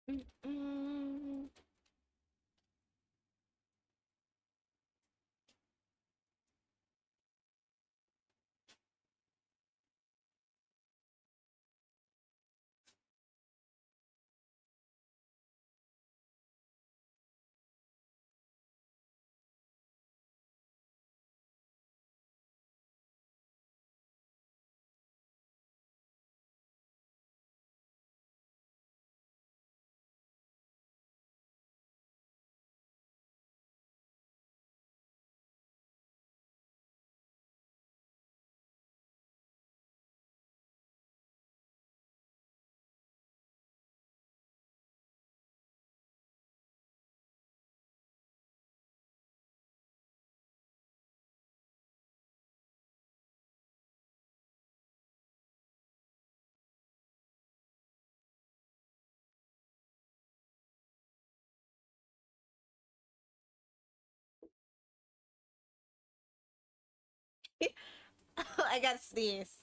Mm-mm. I got sneeze.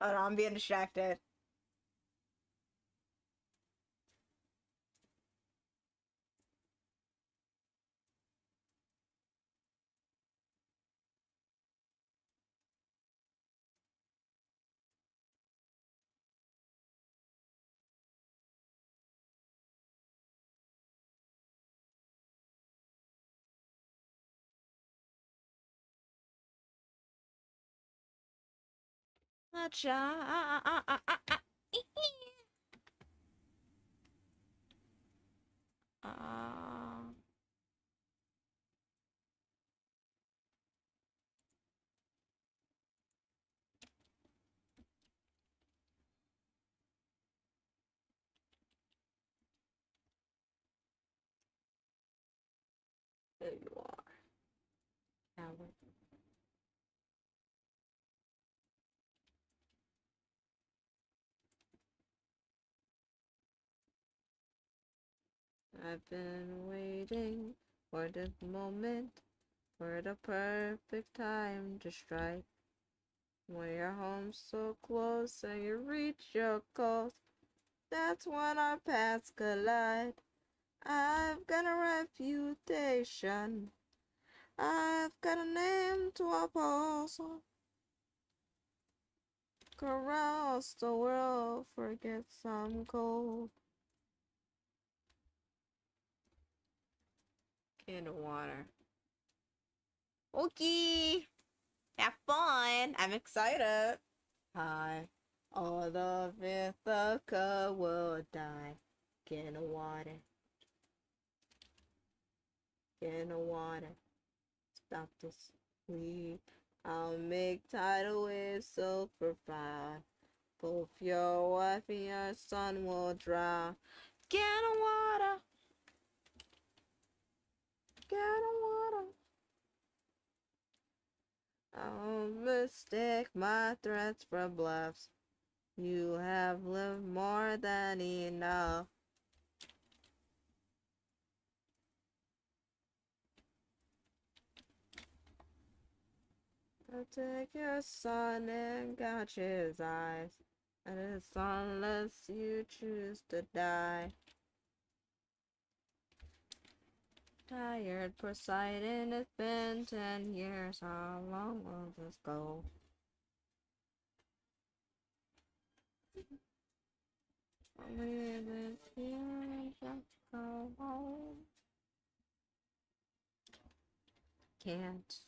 Hold on, I'm being distracted. Uh, water. I've been waiting for this moment, for the perfect time to strike. When you're home so close and you reach your goals, that's when our paths collide. I've got a reputation, I've got a name to uphold. Across the world, forget some cold. In the water. Okay, have fun. I'm excited. Hi, all of Ithaca will die. Get in the water. Get in the water. Stop this weed. I'll make tidal waves so profound. Both your wife and your son will drown. Get in the water. Get in the water. I'll mistake my threats for bluffs. You have lived more than enough. I take your son and gouge his eyes, and it's unless you choose to die. Tired Poseidon, it's been 10 years, how long will this go? Only this year and just go home. Can't.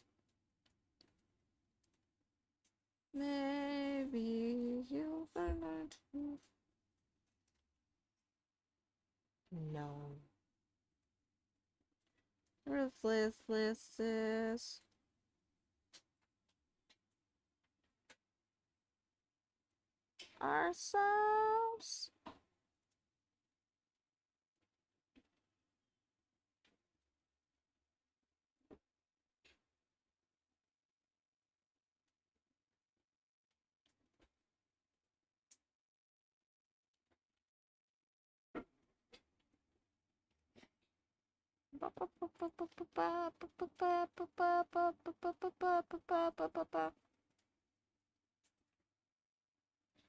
Maybe you'll learn to know. Ruthlessness. Ourselves.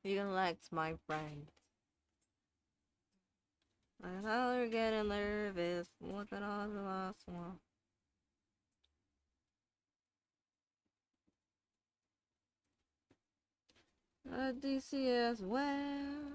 You can like my friend. I thought we were getting nervous. Look at all the last one. DC as well.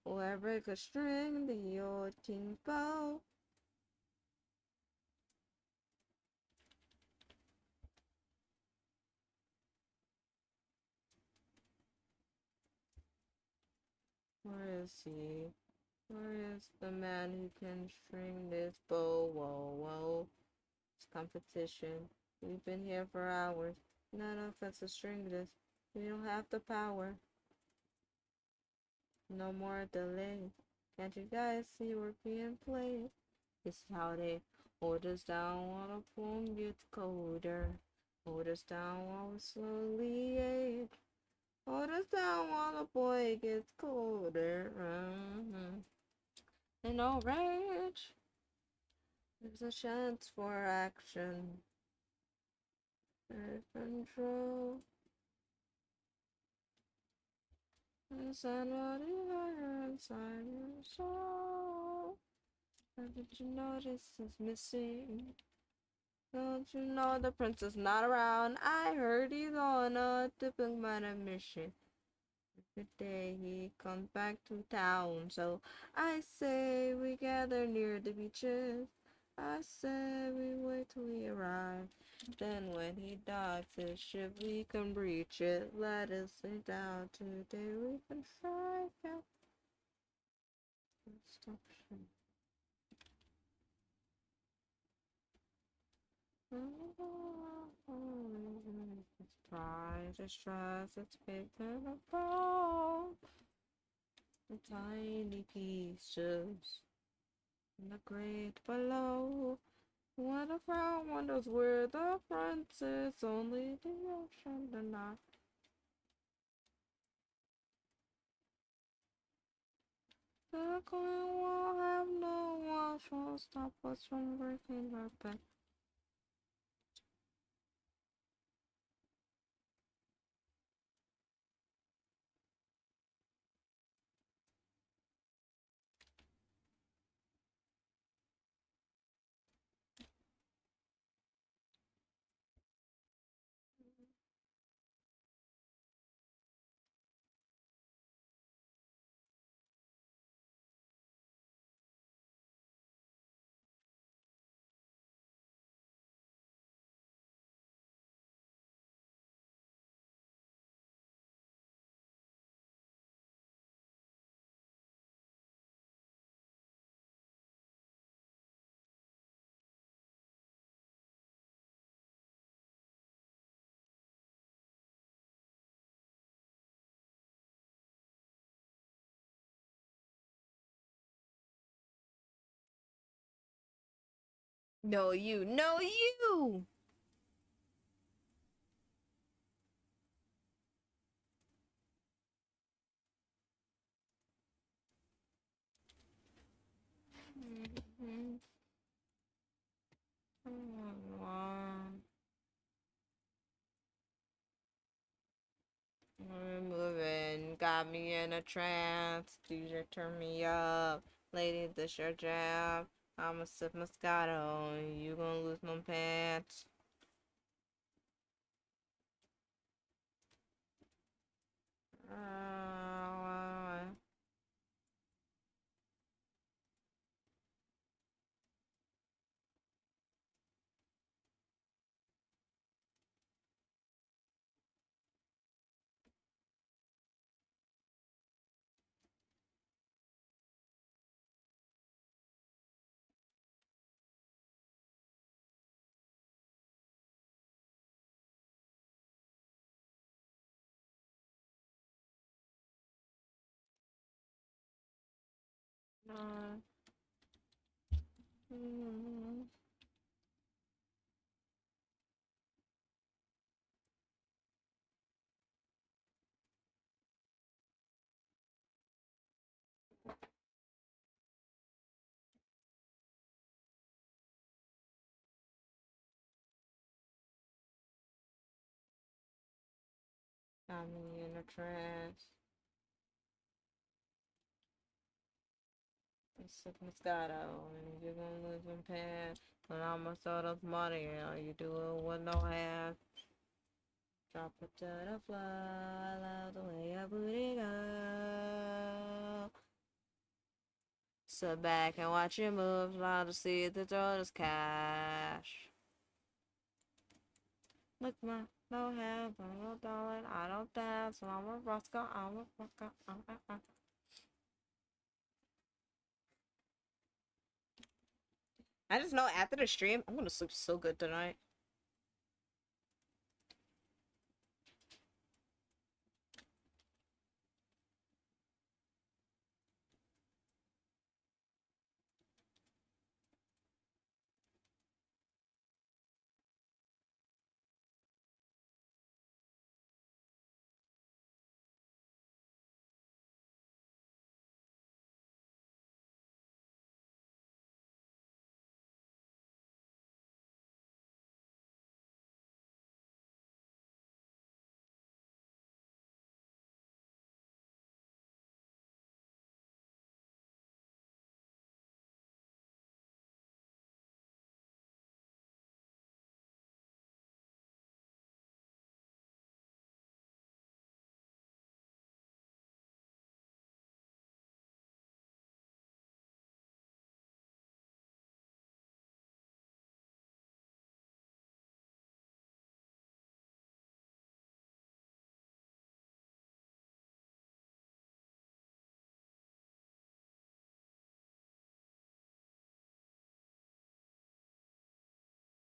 Or break a string, the old timbo. Where is he? Where is the man who can string this bow? Whoa, whoa. It's competition. We've been here for hours. None of us to string this. We don't have the power. No more delay. Can't you guys see we're being played? This is how they hold us down while the poem gets colder. Hold us down while we slowly age. Hold us down while the boy gets colder. In no rage, there's a chance for action. There's control. Inside what is higher inside your soul. Haven't you noticed it's missing? Don't you know the prince is not around? I heard he's on a diplomatic mission. Every day he comes back to town, so I say we gather near the beaches. I say we wait till he arrives. Then when he docks his ship, we can breach it. Let us lay down today. We can strike out. Stop. It's pride, it's stress, it's faith and a fall. The tiny pieces in the great below. What a frown wonders where the front is, only the ocean the night. The queen will have no watch, won't stop us from breaking her back. No, you. No, you! We're moving, got me in a trance. DJ, turn me up. Lady, this your jam. I'ma sip Moscato. You gonna lose my pants. Got me in a trance. Sickness got out, and you're gonna lose your pants. When I'm gonna throw this money, you do it with no hands. Drop it to the floor. I love the way your booty go. Sit back and watch your moves while to see the throw this cash. Look, my no hands, no darling, I don't dance. I'm a Roscoe, I'm a Roscoe. I just know after the stream, I'm gonna sleep so good tonight.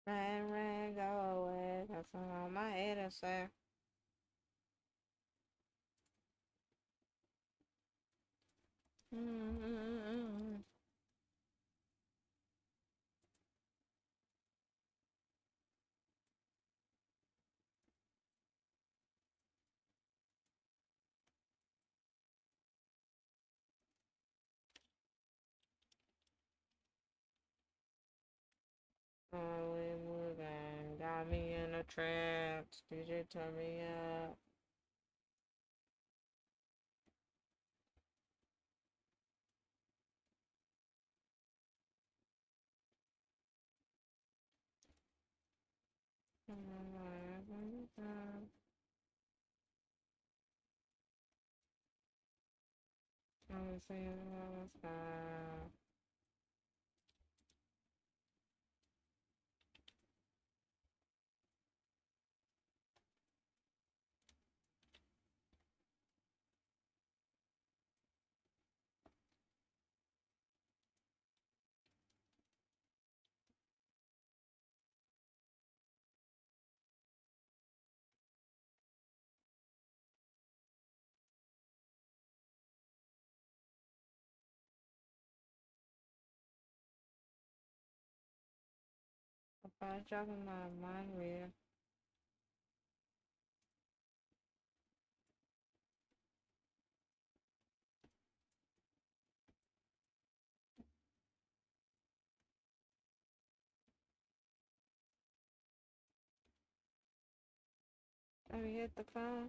Rain, rain, go away. Got some on my head and say. Mm-hmm. Only moving, got me in a trance. DJ, turn me up. I'm seeing the sky. If I drop in my mind reader. Let me hit the phone.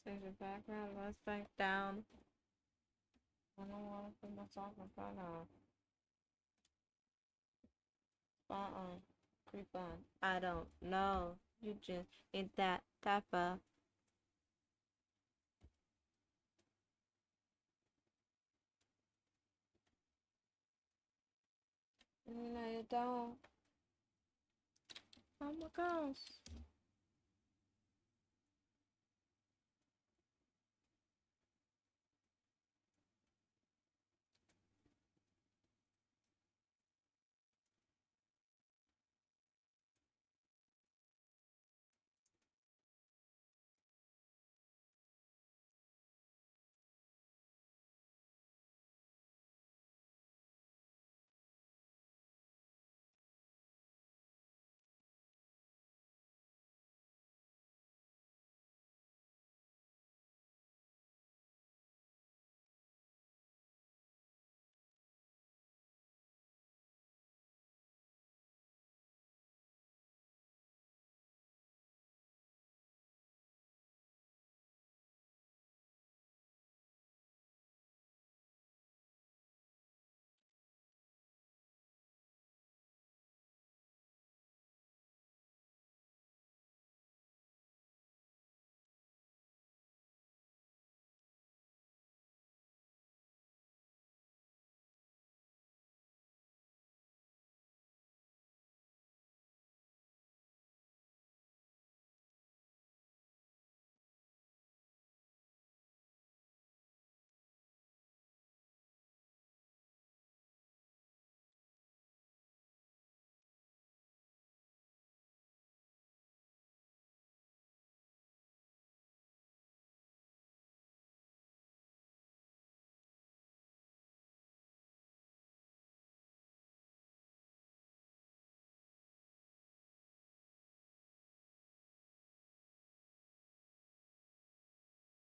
Change the background. Let's back down. I don't want to put myself in front of. Spot on. Creep on. I don't know. You just ain't that type of. No, you don't. Oh my gosh.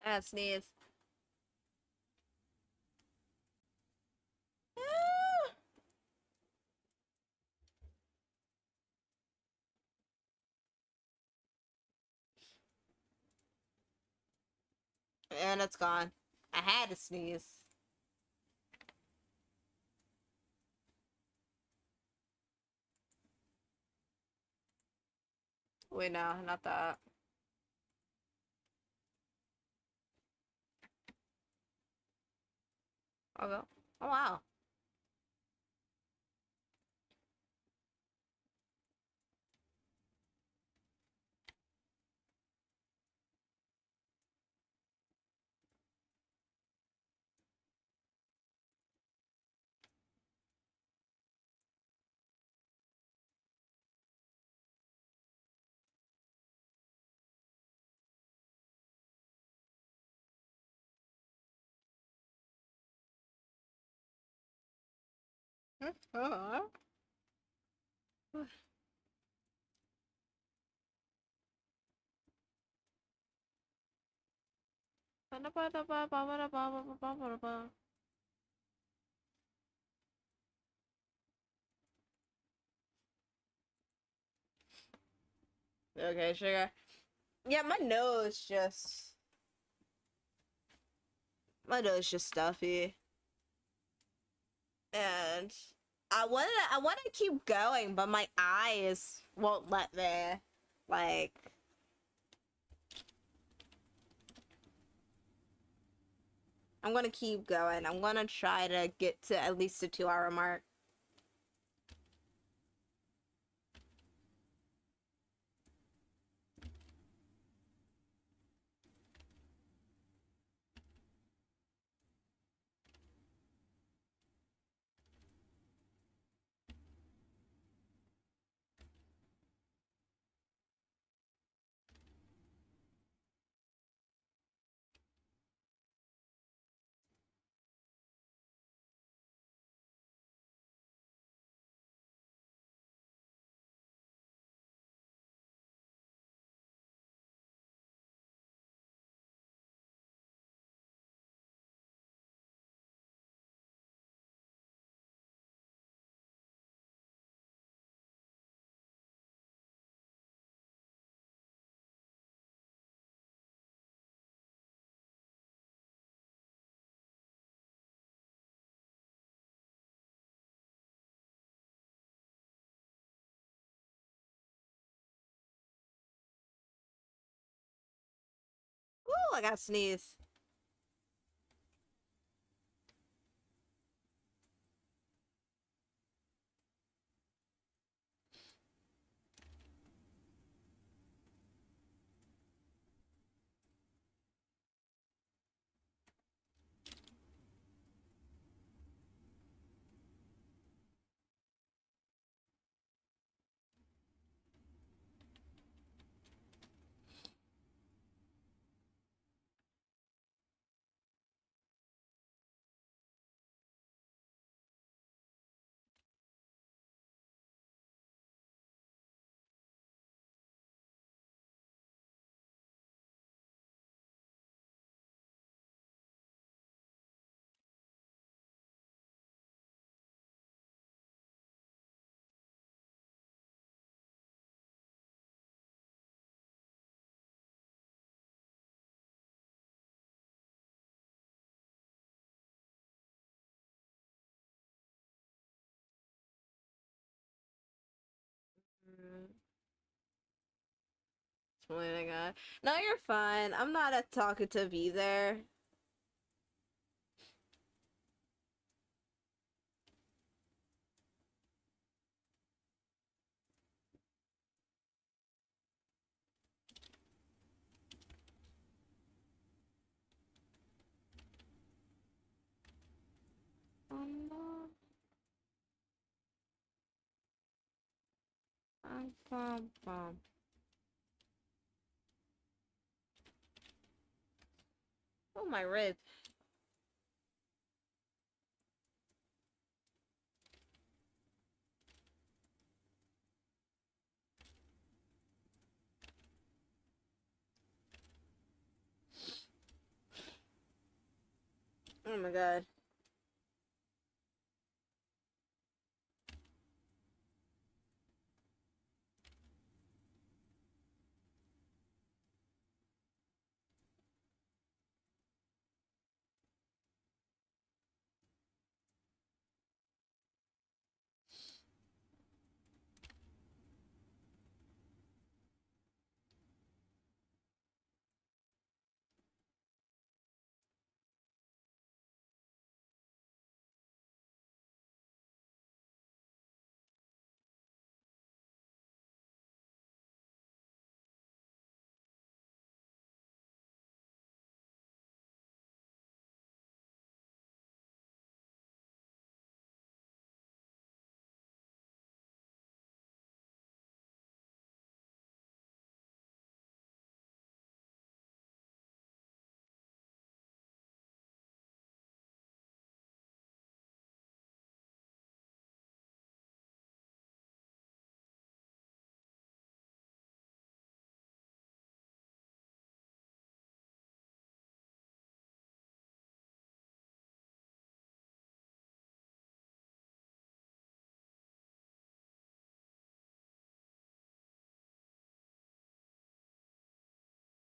I sneeze. And it's gone. I had to sneeze. Wait, no, not that. I'll go. Oh, wow. Okay, sugar. Yeah, my nose just stuffy. And I wanna keep going, but my eyes won't let me. Like, I'm gonna keep going. I'm gonna try to get to at least the 2 hour mark. Ooh, I got sneeze. Mm, oh my god. No, you're fine. I'm not a talkative either. Oh no. Bum, bum. Oh, my rib. Oh my god.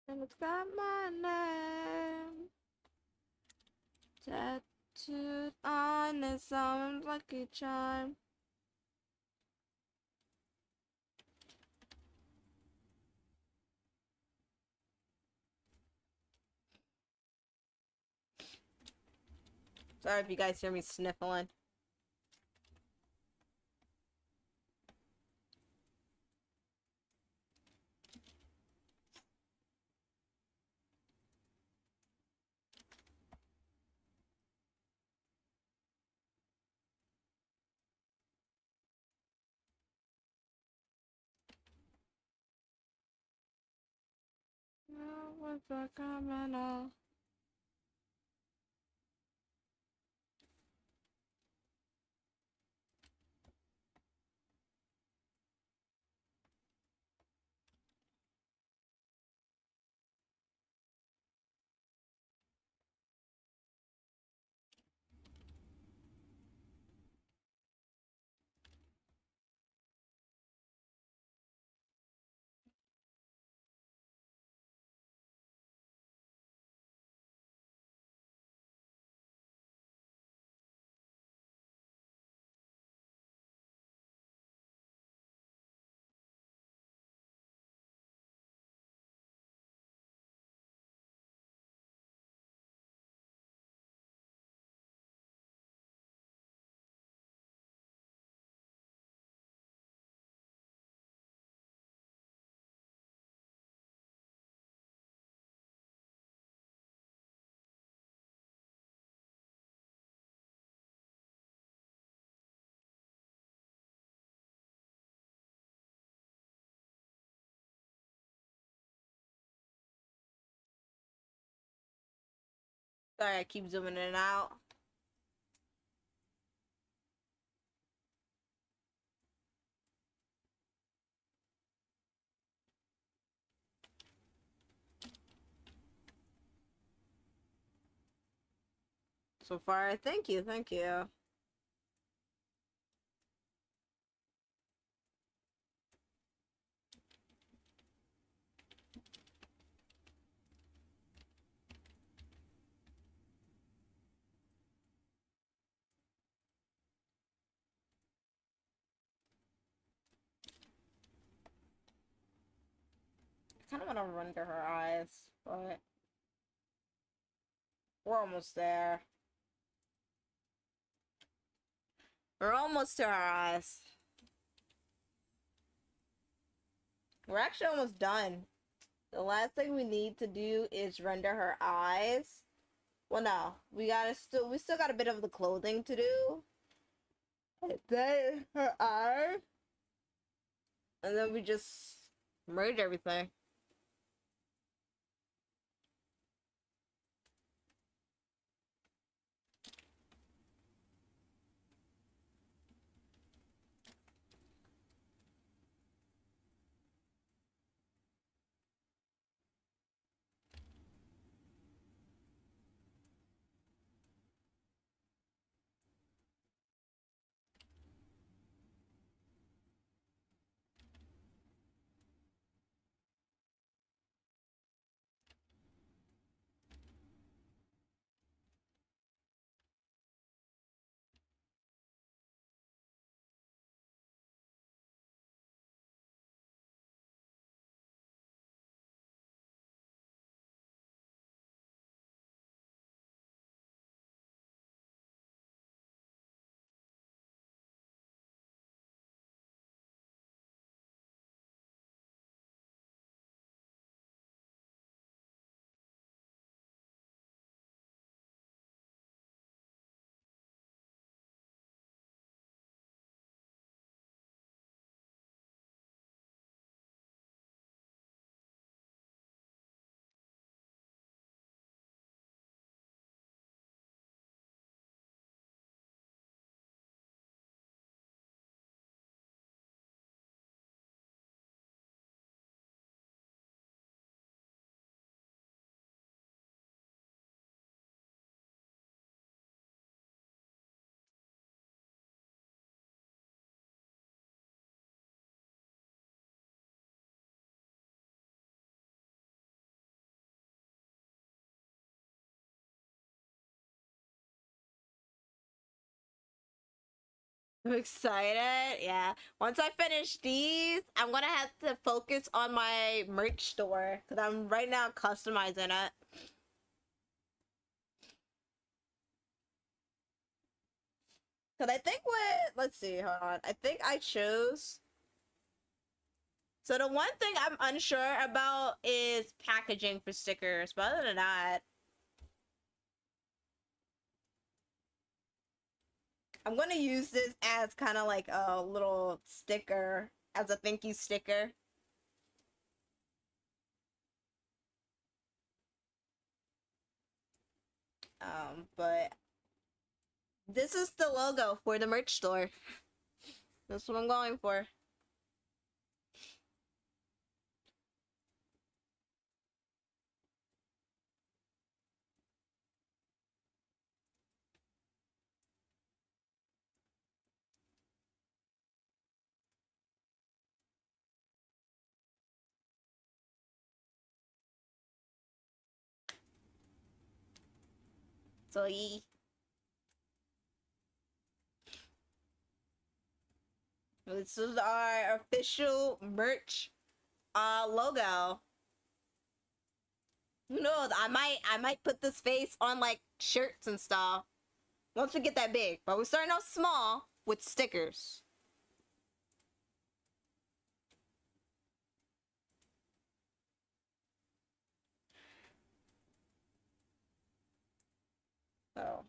And it's got my name tattooed on it, sounds like a chime. Sorry if you guys hear me sniffling. What's the criminal? Sorry, I keep zooming in and out. So far, thank you, thank you. I kind of want to run to her eyes, but we're almost there. We're almost to her eyes. We're actually almost done. The last thing we need to do is render her eyes. Well, no, we still got a bit of the clothing to do. And then her eye. And then we just merge everything. I'm excited. Yeah. Once I finish these, I'm gonna have to focus on my merch store because I'm right now customizing it. Because I think let's see, hold on. I think I chose. So the one thing I'm unsure about is packaging for stickers. But other than that, I'm gonna use this as kind of like a little sticker, as a thank you sticker. But this is the logo for the merch store. That's what I'm going for. So yeah. This is our official merch logo. Who knows? I might put this face on like shirts and stuff once we get that big. But we're starting out small with stickers. So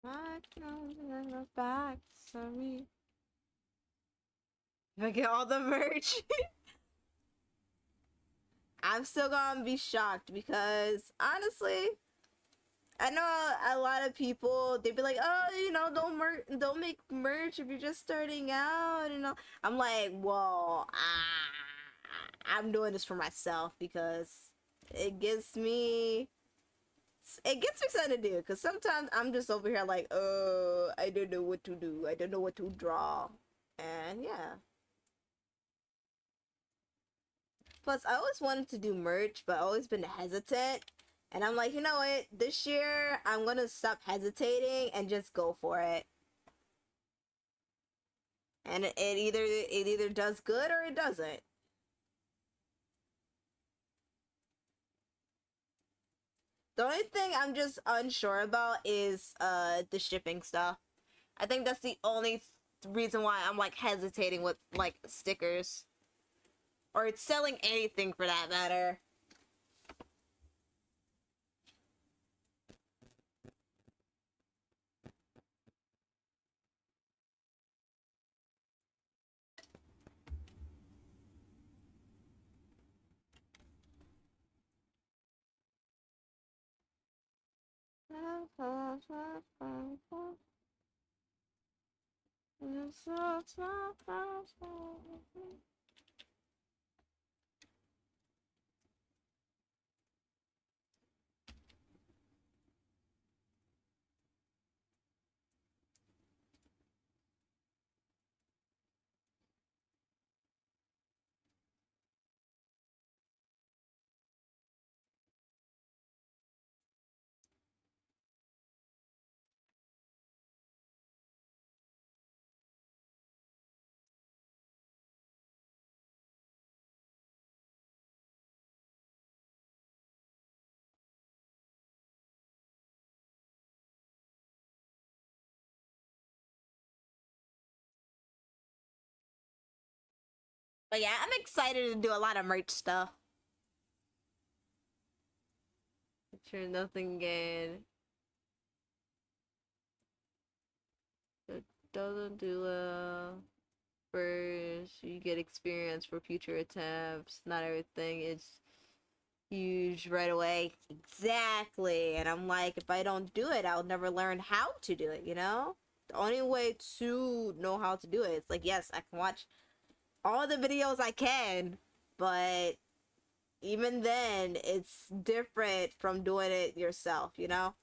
I can back, sorry. If I get all the merch, I'm still gonna be shocked because honestly, I know a lot of people they'd be like, oh, don't make merch if you're just starting out, I'm like, well, I'm doing this for myself because it gets me excited to do because sometimes I'm just over here like, oh, I don't know what to do. I don't know what to draw. And yeah. Plus, I always wanted to do merch, but I always been hesitant. And I'm like, you know what? This year, I'm gonna stop hesitating and just go for it. And it either does good or it doesn't. The only thing I'm just unsure about is the shipping stuff. I think that's the only reason why I'm like hesitating with like stickers or it's selling anything for that matter. But yeah, I'm excited to do a lot of merch stuff. Sure, nothing again. It doesn't do well. First, you get experience for future attempts. Not everything is huge right away. Exactly. And I'm like, if I don't do it, I'll never learn how to do it, you know? The only way to know how to do it, it's like, yes, I can watch all the videos I can, but even then, it's different from doing it yourself, you know?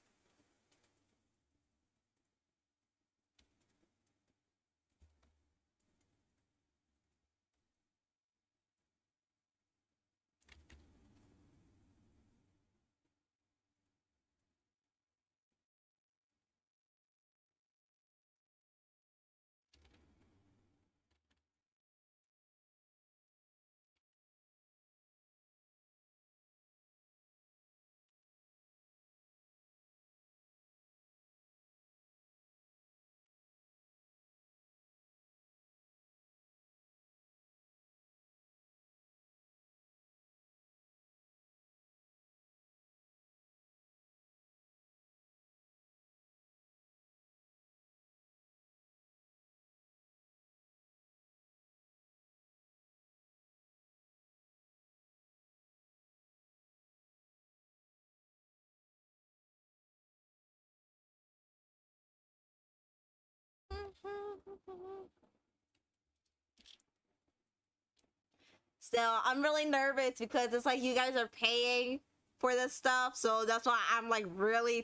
Still, I'm really nervous because it's like you guys are paying for this stuff, so that's why I'm like really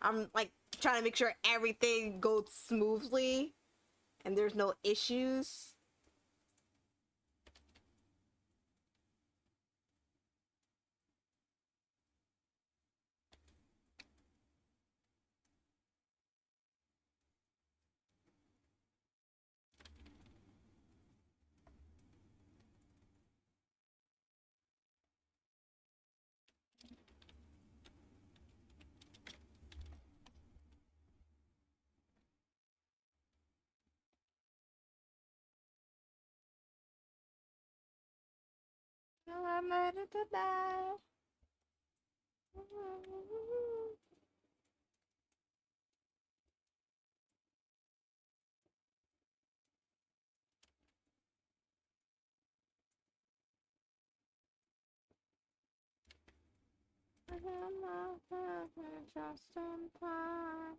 I'm like trying to make sure everything goes smoothly and there's no issues. I'm ready to die. Just in time.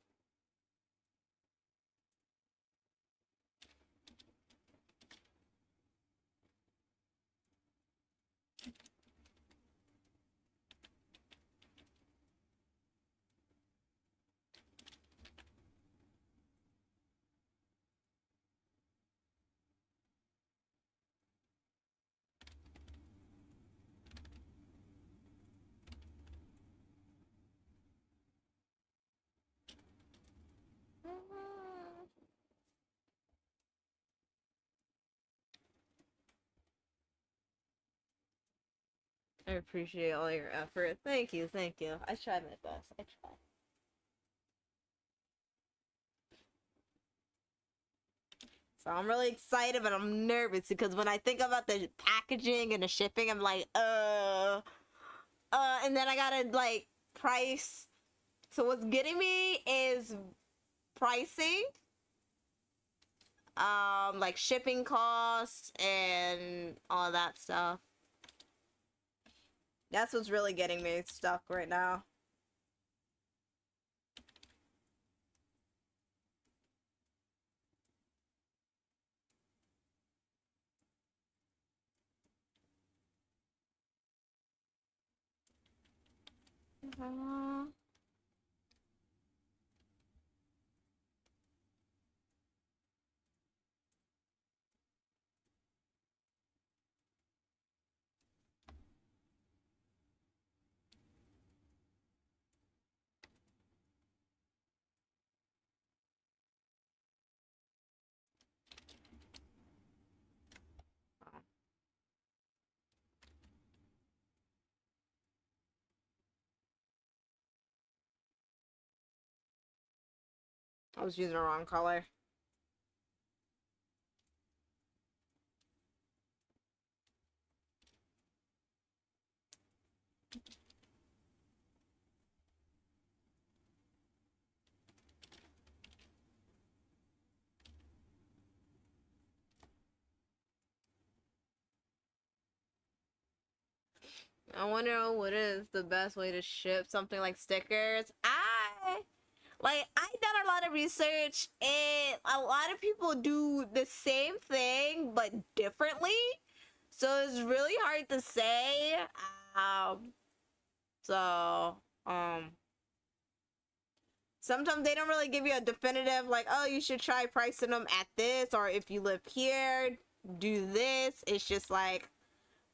I appreciate all your effort. Thank you, thank you. I tried my best. I tried. So I'm really excited, but I'm nervous because when I think about the packaging and the shipping, I'm like, and then I gotta like price. So what's getting me is pricing, like shipping costs and all that stuff. That's what's really getting me stuck right now. Uh, I was using the wrong color. I wonder what is the best way to ship something like stickers. I've done a lot of research and a lot of people do the same thing but differently. So it's really hard to say. Um so um sometimes they don't really give you a definitive like, oh, you should try pricing them at this, or if you live here, do this. It's just like,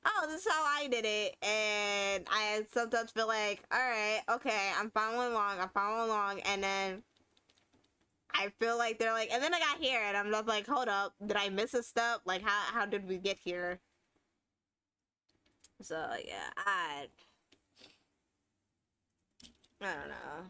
oh, this is how I did it. And I sometimes feel like, all right, okay, I'm following along. And then I feel like they're like, and then I got here and I'm just like, hold up, did I miss a step? Like, how did we get here? So, yeah, I don't know.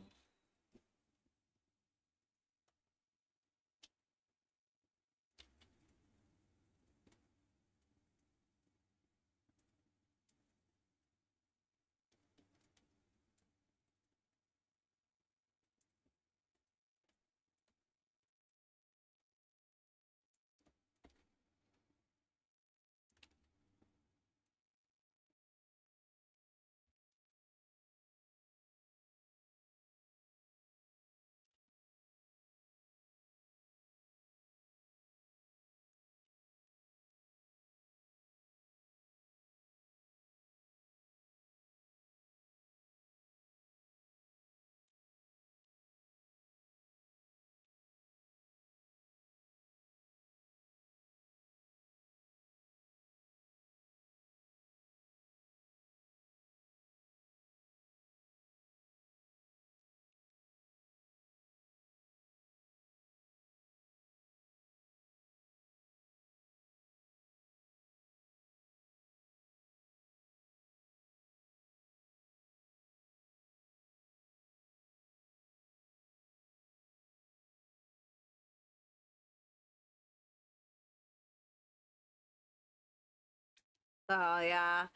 So, yeah.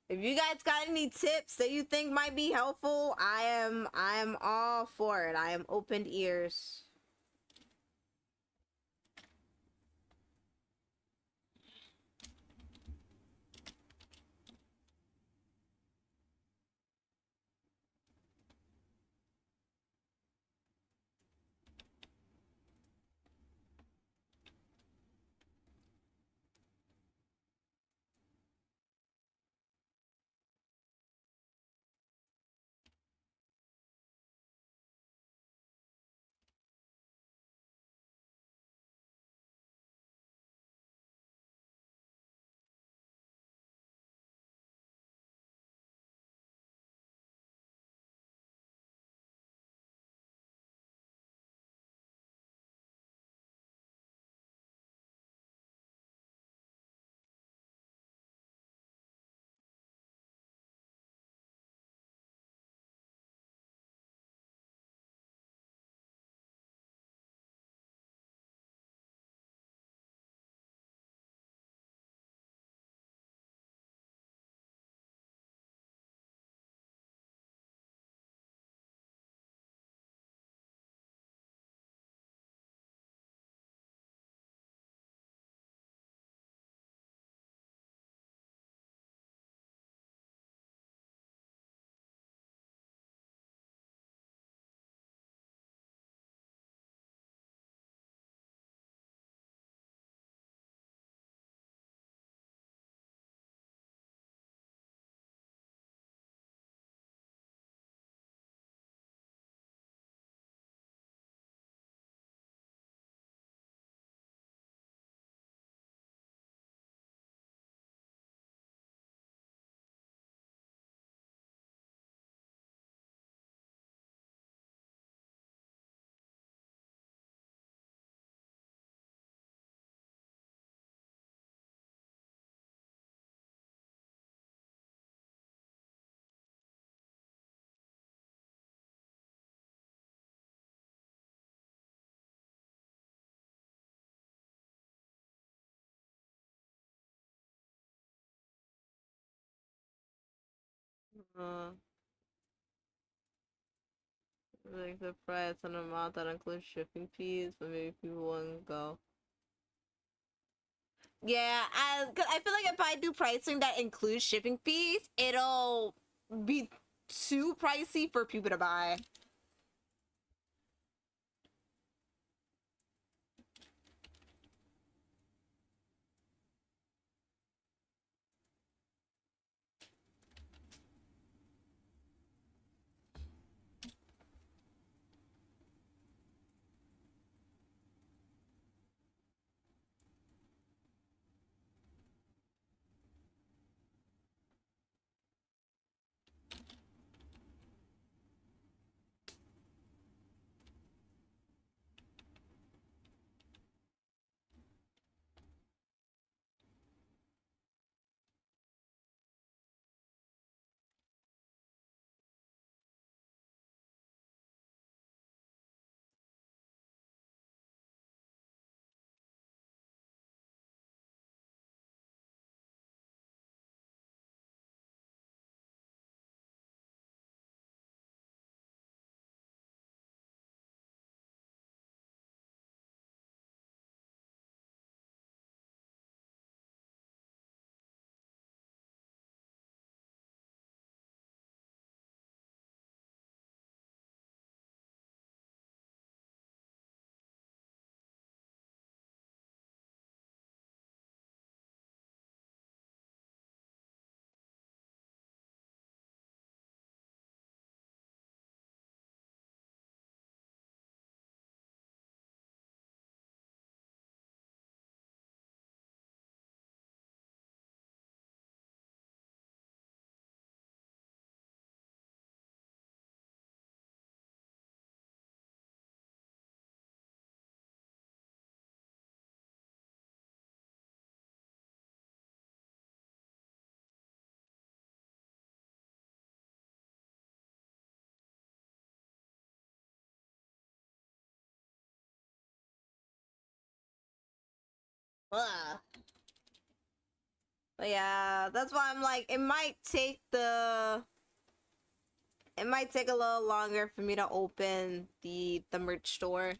If you guys got any tips that you think might be helpful, I am all for it. I am open ears. Uh, like the price and amount that includes shipping fees, but maybe people wouldn't go. Yeah, 'cause I feel like if I do pricing that includes shipping fees, it'll be too pricey for people to buy. Ugh. But yeah, that's why I'm like, it might take a little longer for me to open the merch store.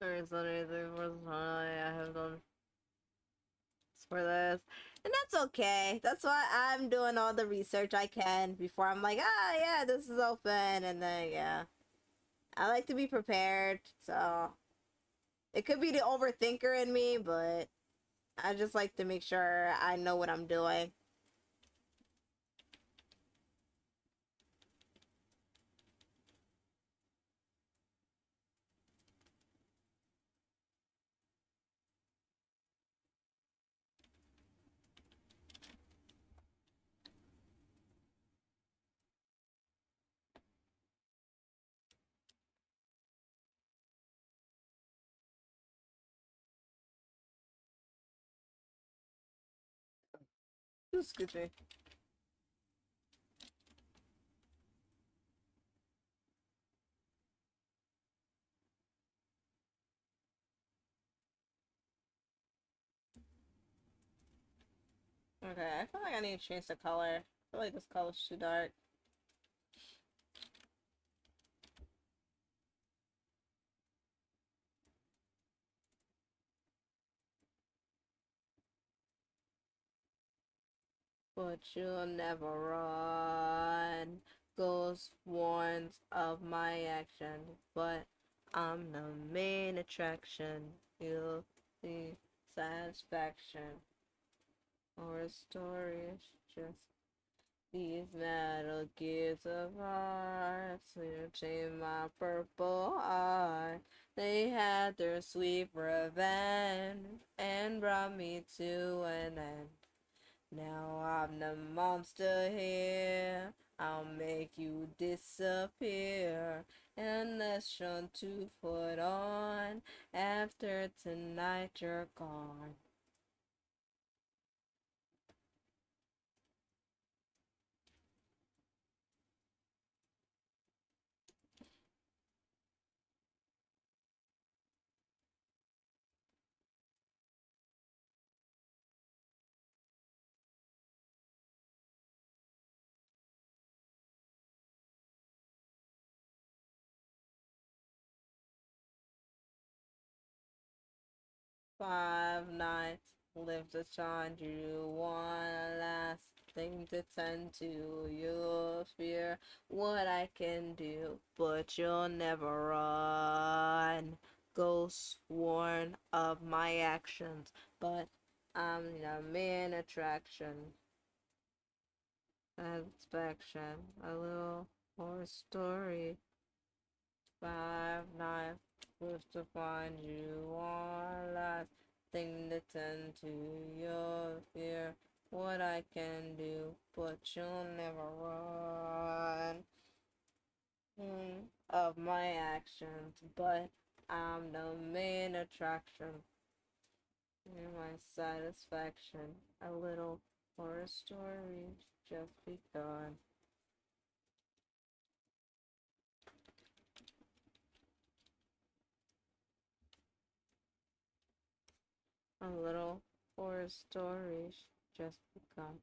There's literally I have done for this. And that's okay. That's why I'm doing all the research I can before I'm like, ah, yeah, this is open. And then, yeah. I like to be prepared. So it could be the overthinker in me, but I just like to make sure I know what I'm doing. Excuse me. Okay, I feel like I need to change the color. I feel like this color's too dark. But you'll never run. Ghost warns of my action, but I'm the main attraction. You'll see satisfaction. Or a story is just these metal gears of hearts, searching my purple eye. They had their sweet revenge and brought me to an end. Now I'm the monster here. I'll make you disappear unless you're 2 foot on. After tonight, you're gone. 5 nights live to charge you one last thing to tend to. You'll fear what I can do, but you'll never run. Ghosts warn of my actions, but I'm the main attraction. Satisfaction, a little more story. 5 nights was to find you one last thing to tend to. Your fear what I can do, but you'll never run of my actions. But I'm the main attraction. You're my satisfaction. A little horror story just begun. A little horror story just begun.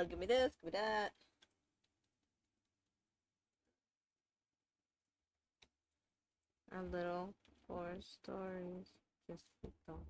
Give me this, give me that. A little horror stories just begun.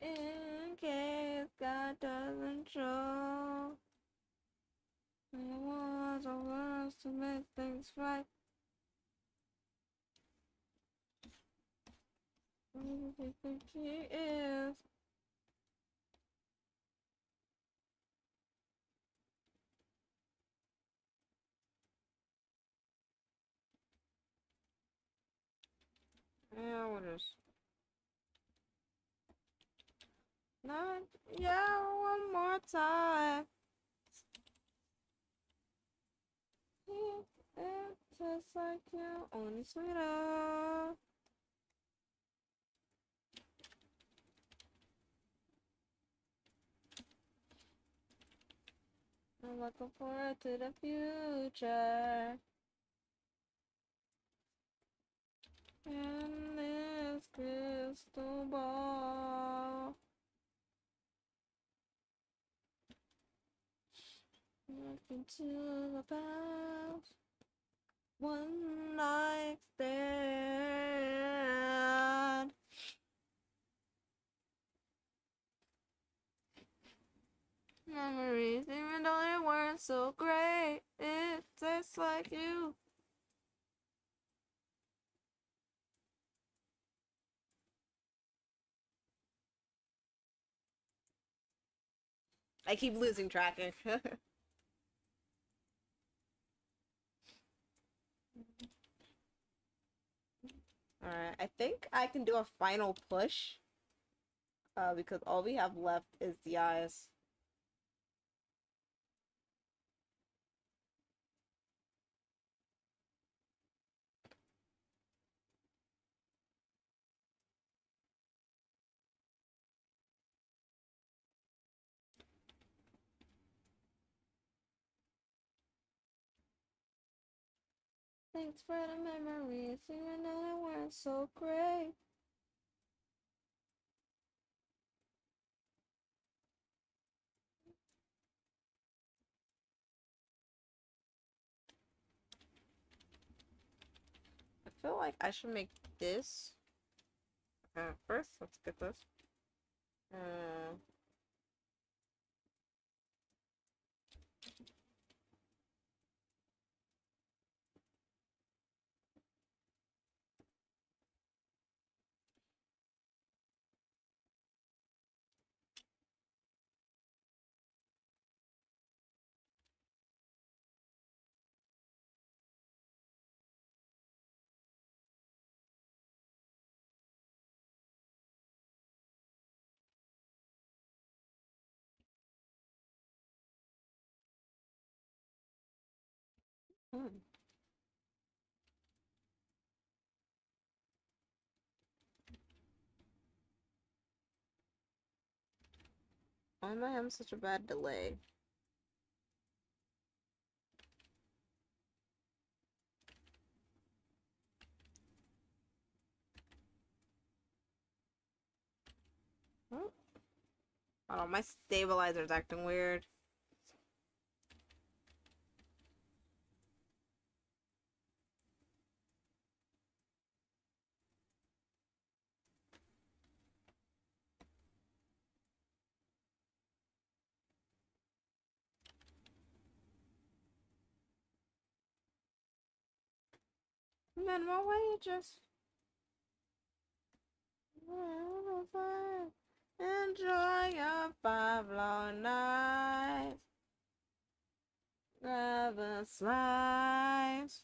In case God doesn't show, the ones are words to make things right. Who do you think she is? Yeah, we'll just not. Yeah, one more time. It tastes like you, only sweeter. I'm looking forward to the future. In this crystal ball. Looking to the past. One night stand. Memories, even though they weren't so great, it tastes like you. I keep losing track. Alright, I think I can do a final push. Because all we have left is the eyes. Thanks for the memories, even though they weren't so great. I feel like I should make this. First, let's get this. Uh, hmm. Why am I having such a bad delay? Oh, hold on, my stabilizer's acting weird. Minimum wages. Enjoy your 5 long nights. Grab a slice.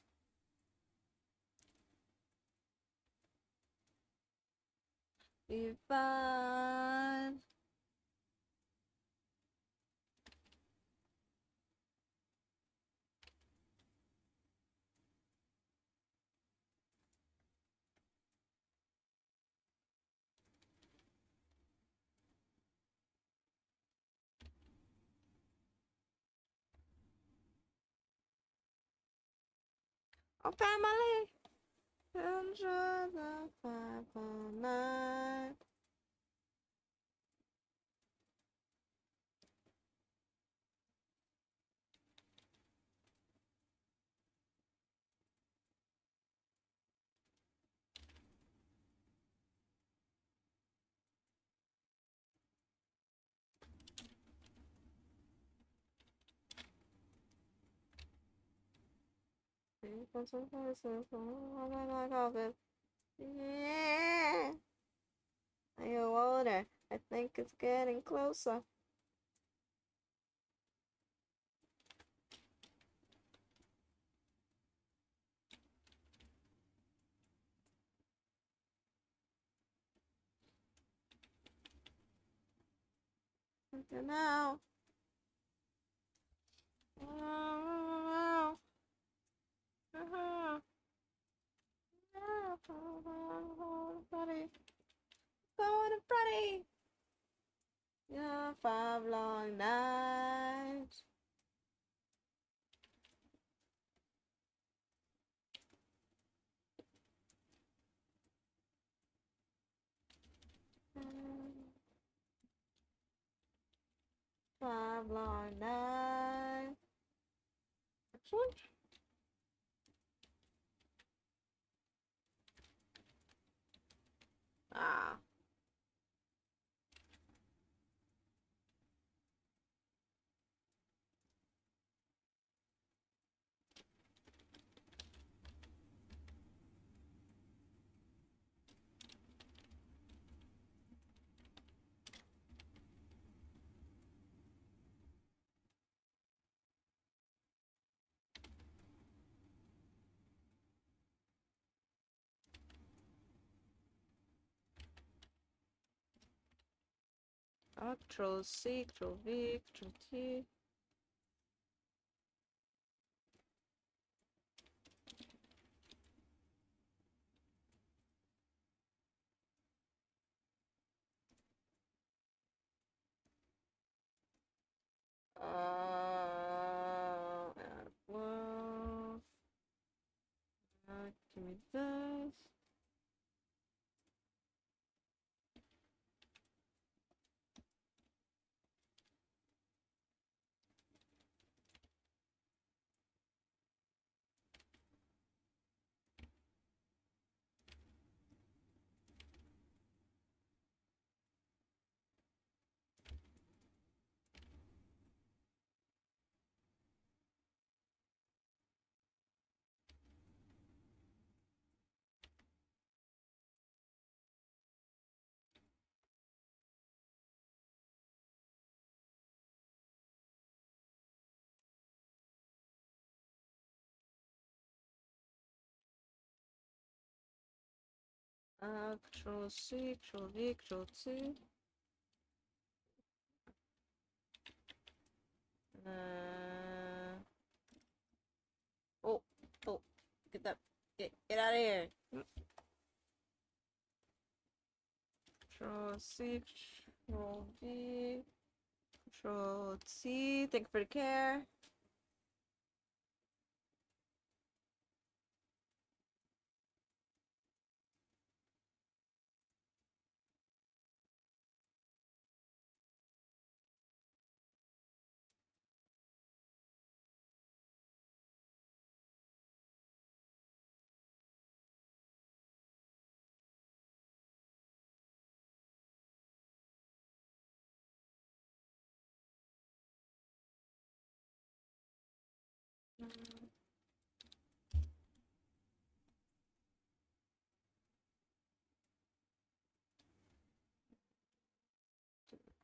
Be fun. Oh, family. Enjoy the 5 long night. Yeah. I get older. I think it's getting closer. Now. Buddy. Going to Freddy. Yeah, 5 long nights. Mm, 5 long nights. Actually, ah. Control C, Control V, Control T. Well, Give me this. Control C, Control V, Control T. Oh, oh, get that, get out of here. Control C, Control V, Control T. Thank you for the care.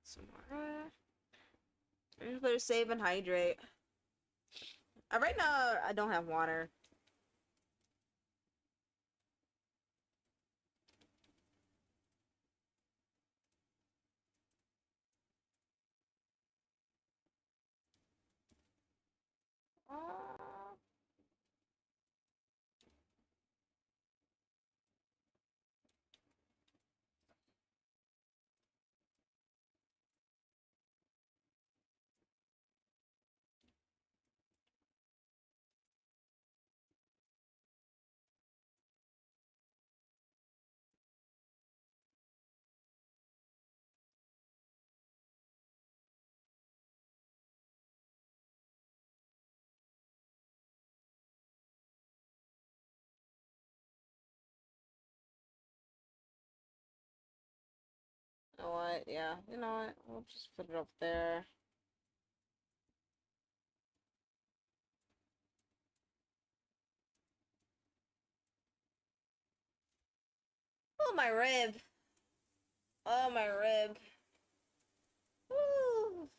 Some more. I just better save and hydrate. Right now, I don't have water. Uh, you know what? Yeah, you know what? We'll just put it up there. Oh, my rib. Oh, my rib. Woo.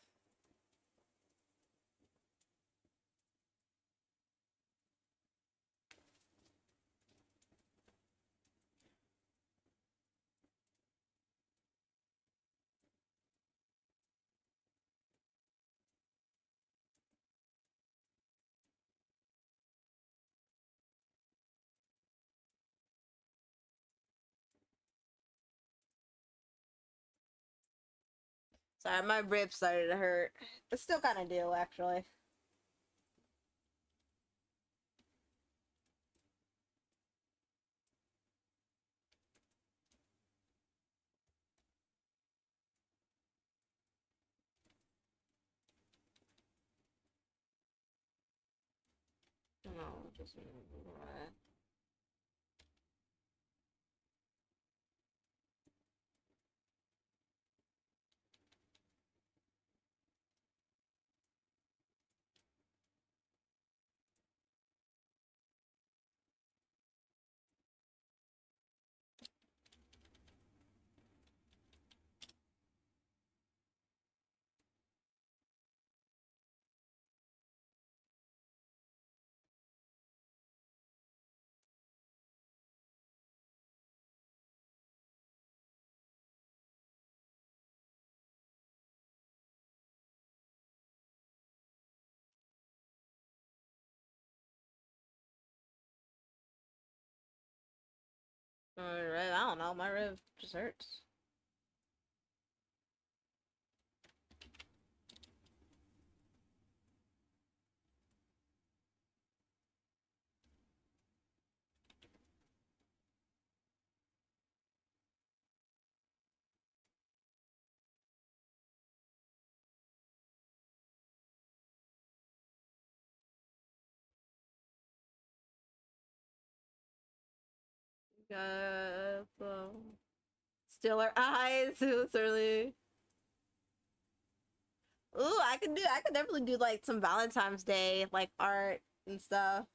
Sorry, my rib started to hurt. It still kind of do, actually. No, just I don't know. My rib just hurts. Got still our eyes. It's early. Ooh, I could definitely do like some Valentine's Day like art and stuff.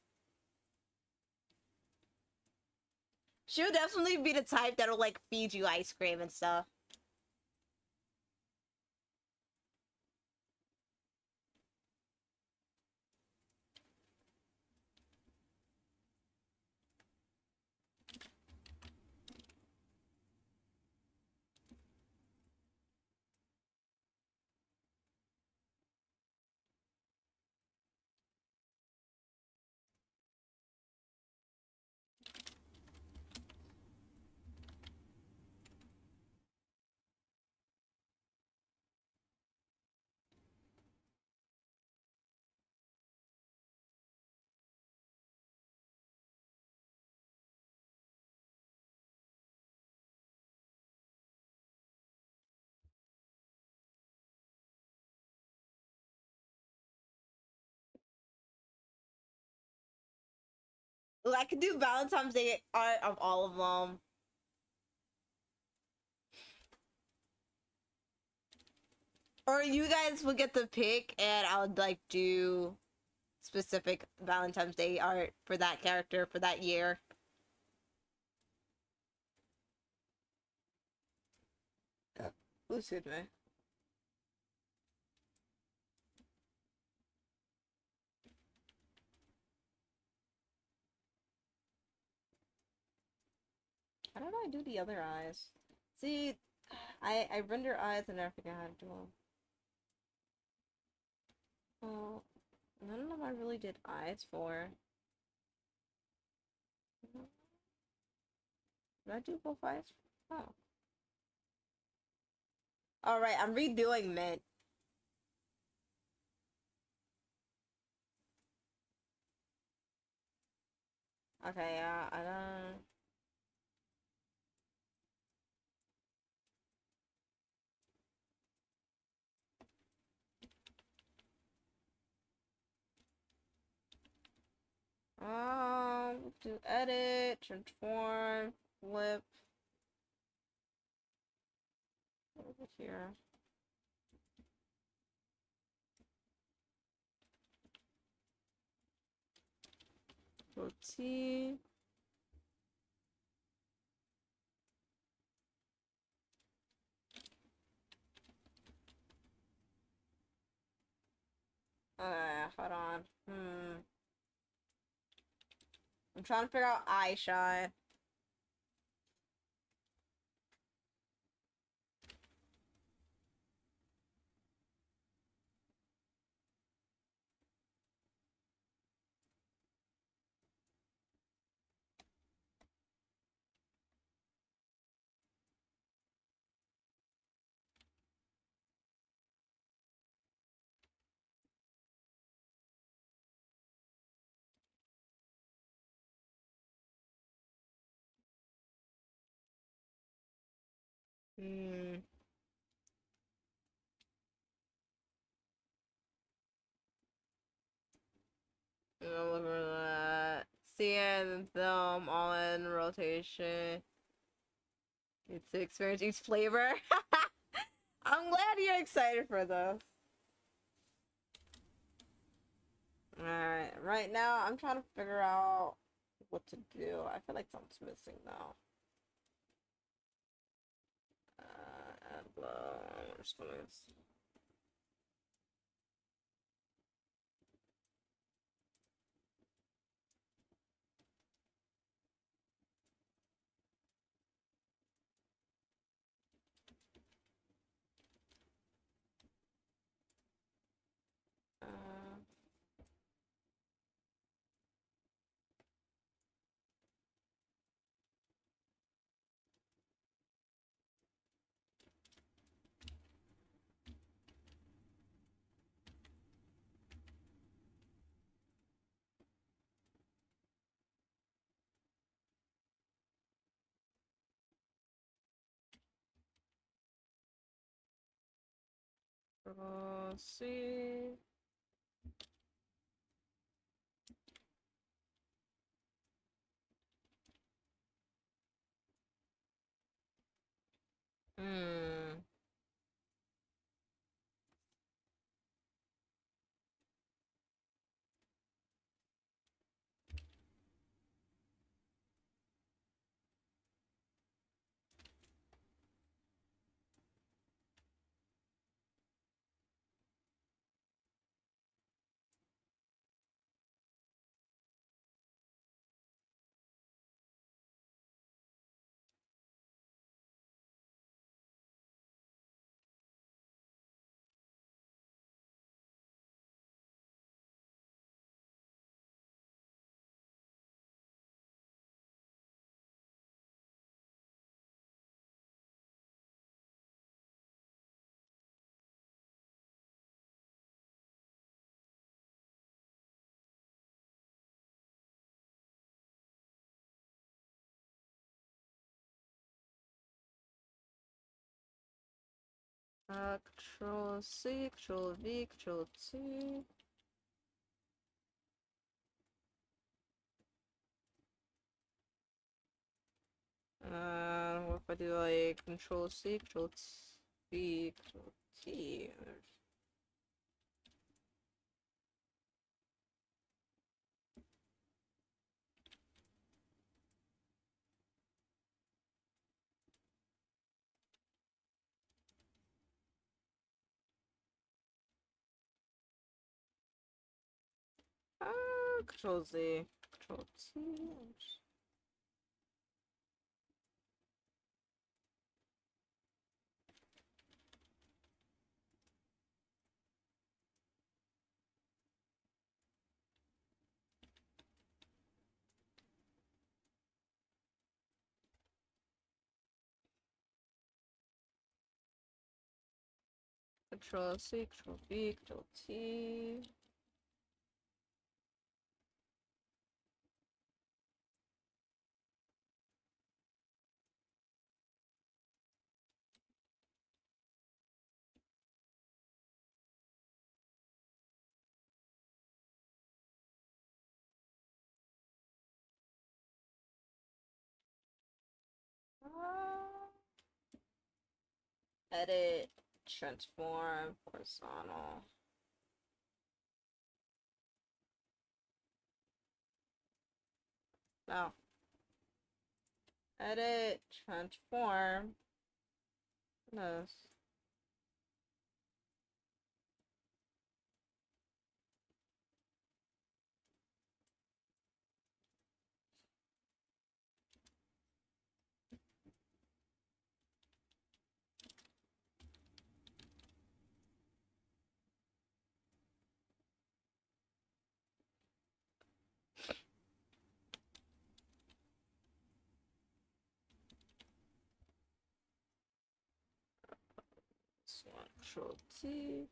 She would definitely be the type that'll like feed you ice cream and stuff. Ooh, I could do Valentine's Day art of all of them. Or you guys will get the pick and I would like do specific Valentine's Day art for that character for that year. Ooh, excuse me. How did I do the other eyes? See, I render eyes and I forgot how to do them. Oh, none of them I really did eyes for. Did I do both eyes? Oh. Alright, I'm redoing Mint. Okay, yeah, I don't... Do edit, transform, flip. Over here. Goatee. Hold on. I'm trying to figure out eye shine. Hmm. Look at that. Seeing them all in rotation. It's to experience each flavor. I'm glad you're excited for this. Alright, right now I'm trying to figure out what to do. I feel like something's missing now. And I'm just gonna... see. Control C, Control V, Control T. What if I do like Control C, Control V, Control T? Control Z, Control T. Control C, Control V, Control T. Edit, transform, horizontal. No. Edit, transform. Goodness. This one, Control T.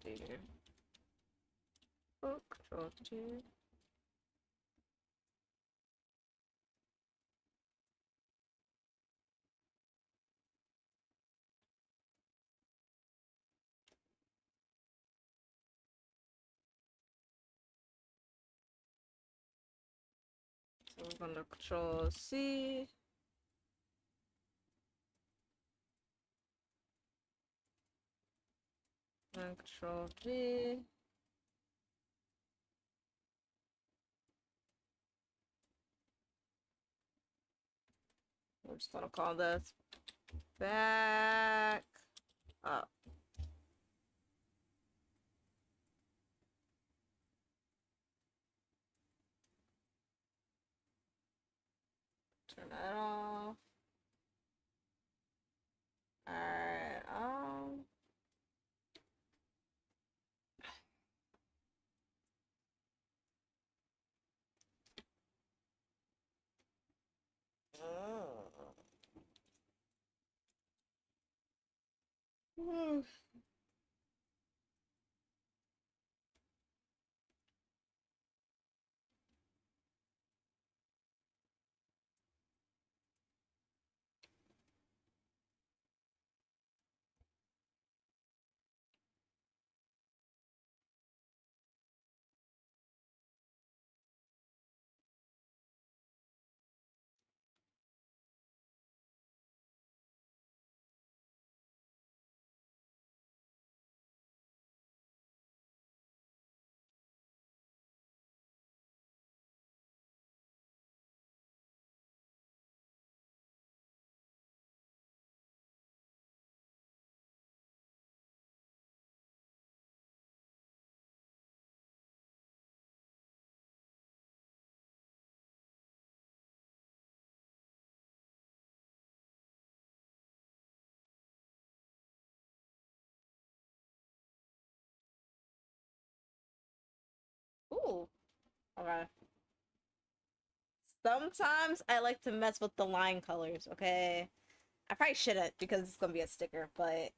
There. Oh, Control T. So we're gonna Control C. And Control V. We're just gonna call this back up. Turn that off. Alright, ooh. Okay. Sometimes I like to mess with the line colors, okay? I probably shouldn't because it's gonna be a sticker, but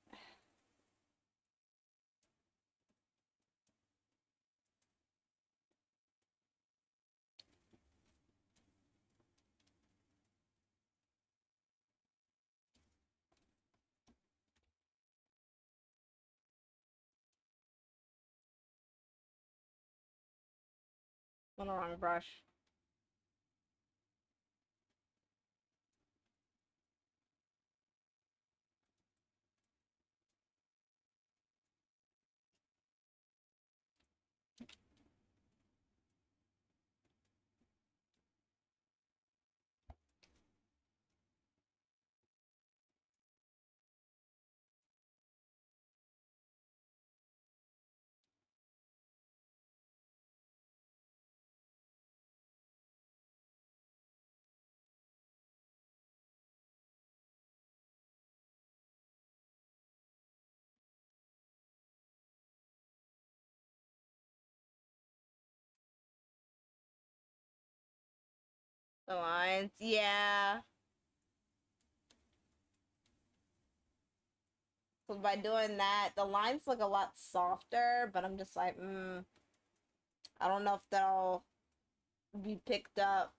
On the wrong brush. The lines, yeah. So by doing that, the lines look a lot softer, but I'm just like, I don't know if they'll be picked up.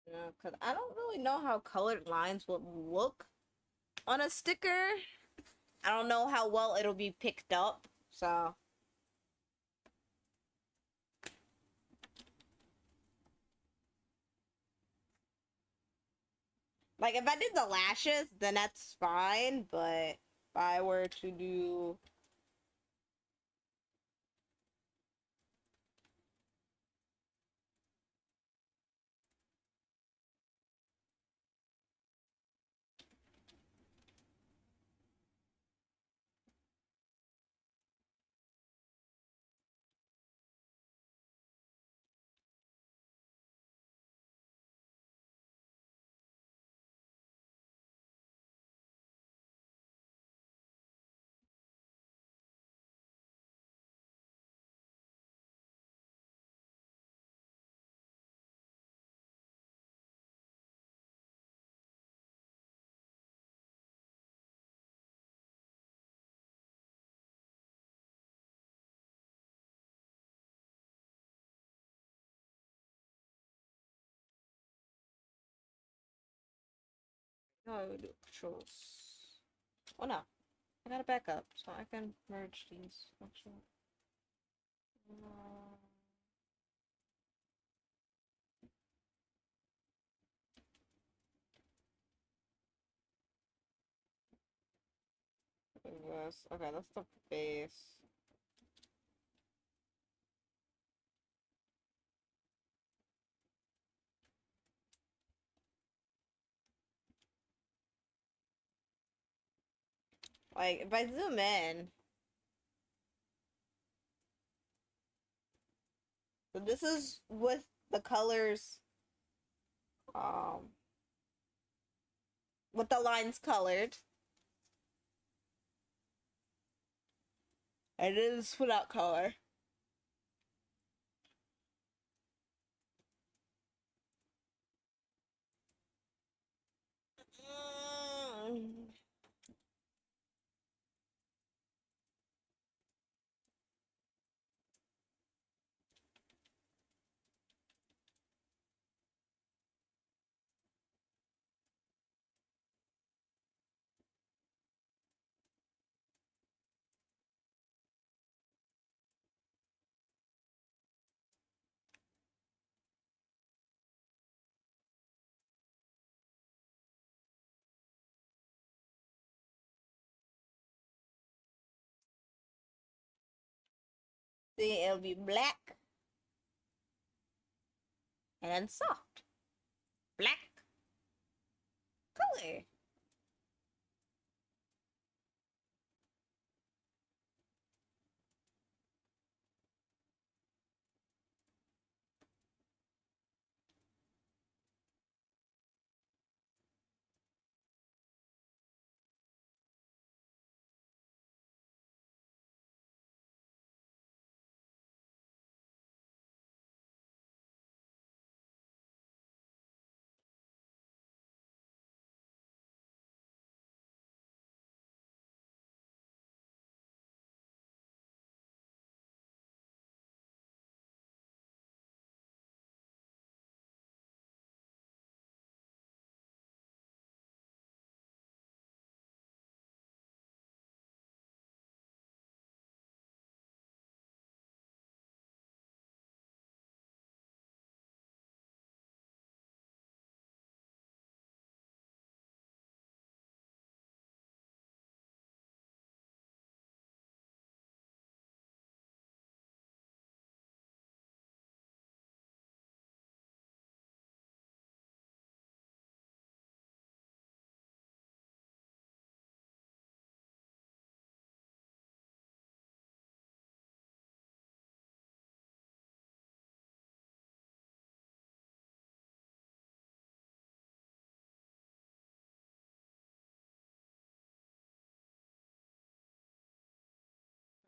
You know, because I don't really know how colored lines would look on a sticker. I don't know how well it'll be picked up, so. Like, if I did the lashes, then that's fine, but if I were to do... No, do controls. Oh no, I gotta back up so I can merge these. Actually. This. Okay, that's the base. Like, if I zoom in, so this is with the colors, um, with the lines colored. And it is without color. Mm. See, it'll be black and then soft. Black color.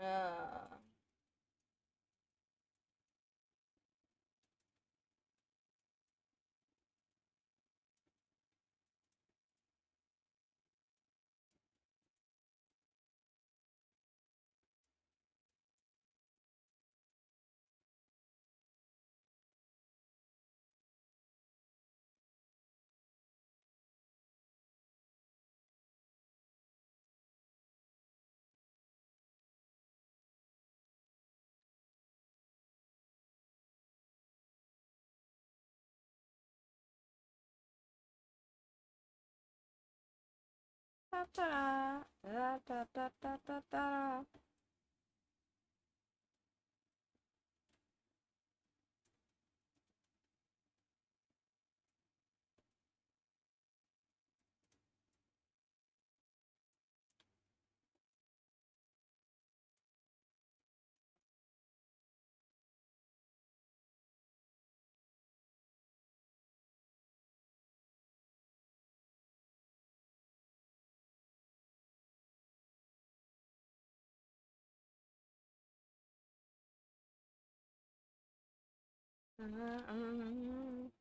Uh, da, da, da, da, da, da, da, da. Mhm.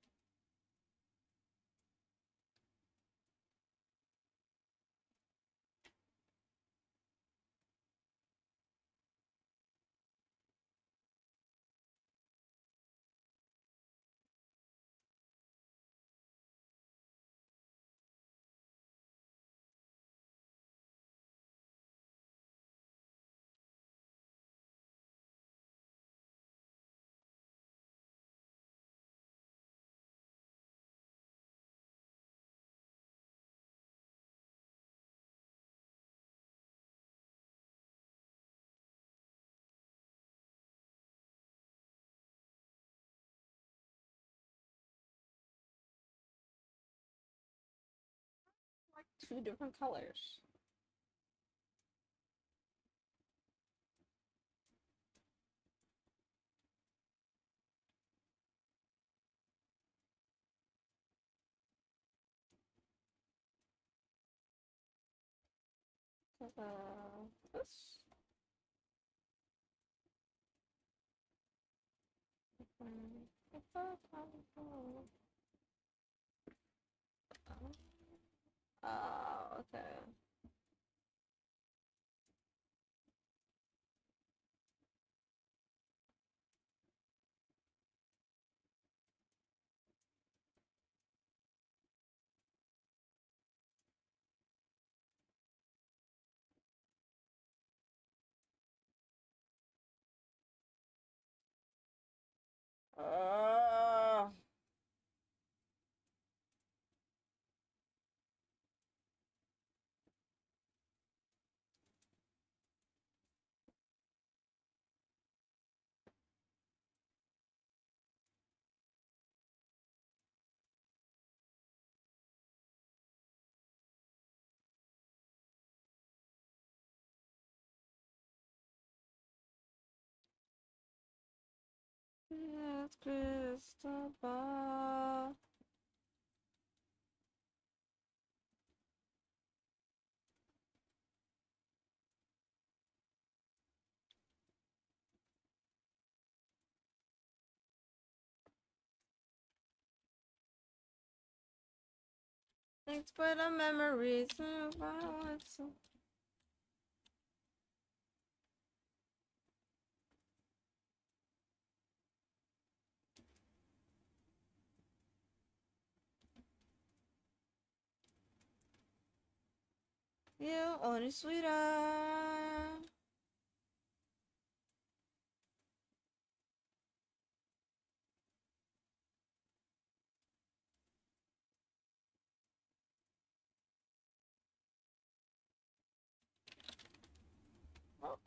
Like two different colors. This. Oh, okay. Uh, it's Cristobal. Thanks for the memories of violence. You only sweeter. Oh.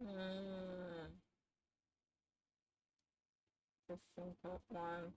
Hmm. 15.1.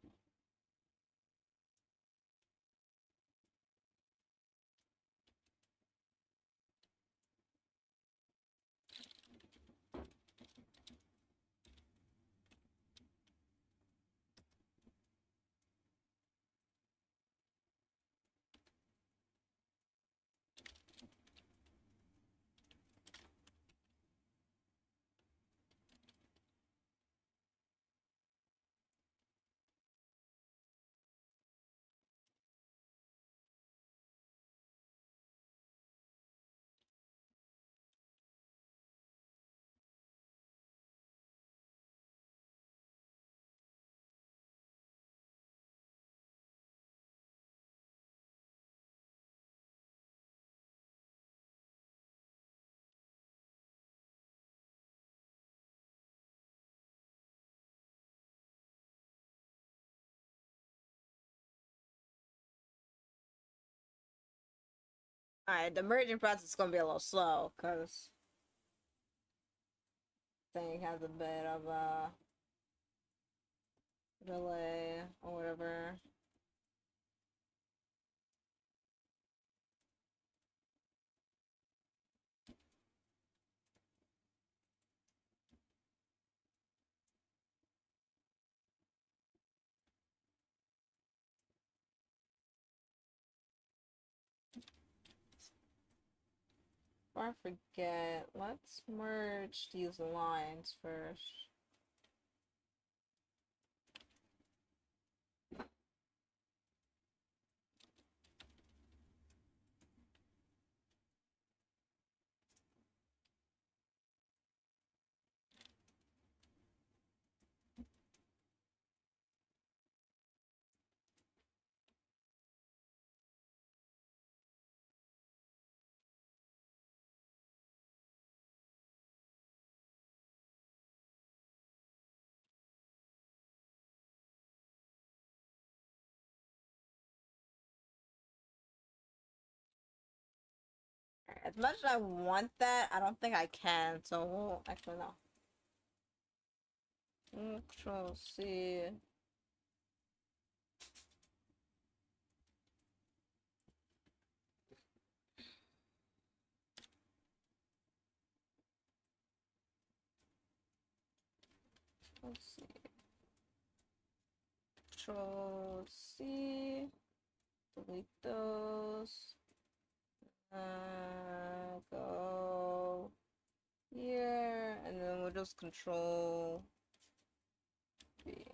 Alright, the merging process is gonna be a little slow because thing has a bit of a delay or whatever. Before I forget, let's merge these lines first. As much as I want that, I don't think I can, so we'll actually no. Control C. Let's see. Control C. Delete those. Go here, and then we'll just control B.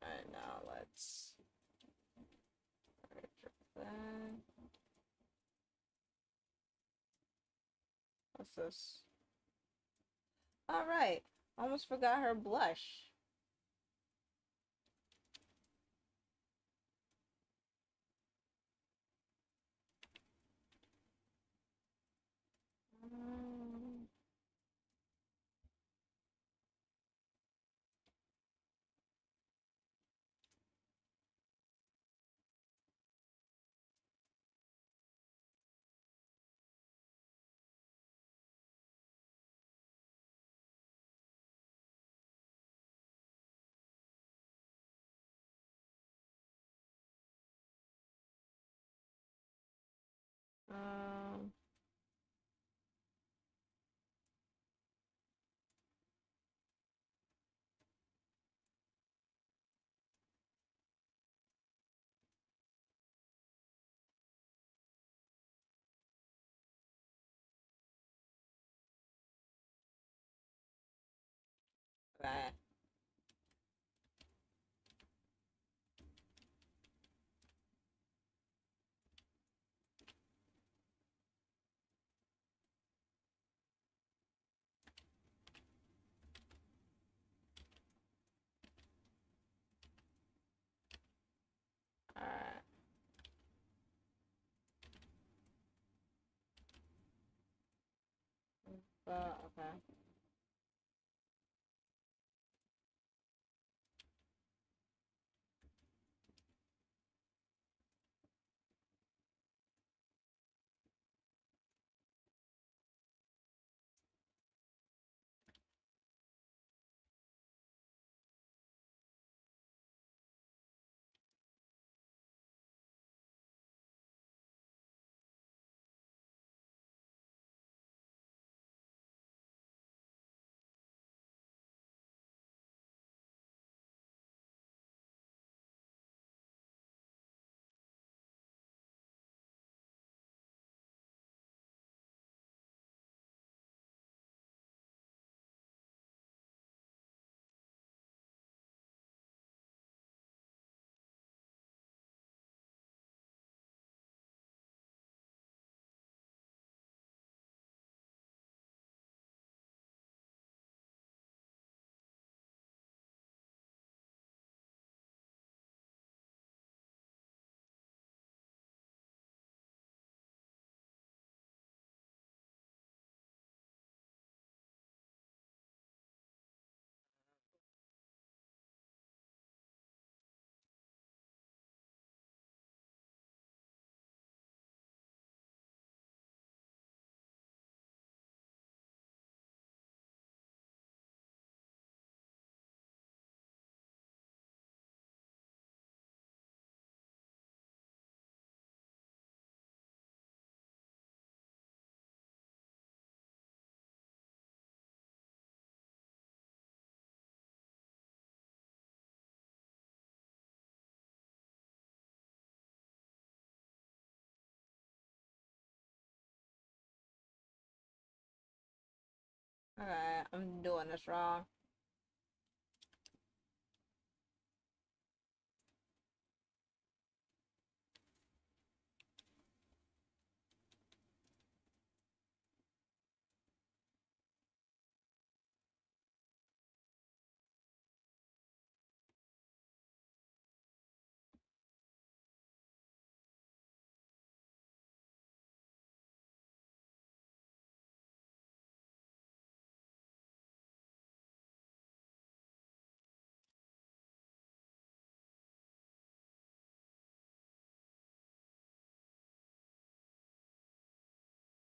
Alright, now let's that. What's this? Alright, almost forgot her blush. Um, um, okay. Alright. Okay. Alright, I'm doing this wrong.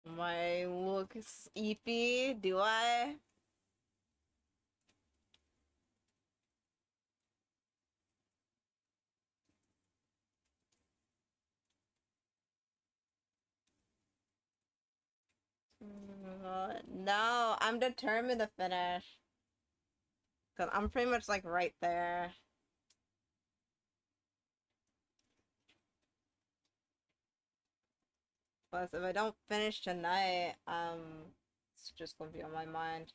My look is iffy. Do I? No, I'm determined to finish. Cause I'm pretty much like right there. Plus, if I don't finish tonight, it's just gonna be on my mind.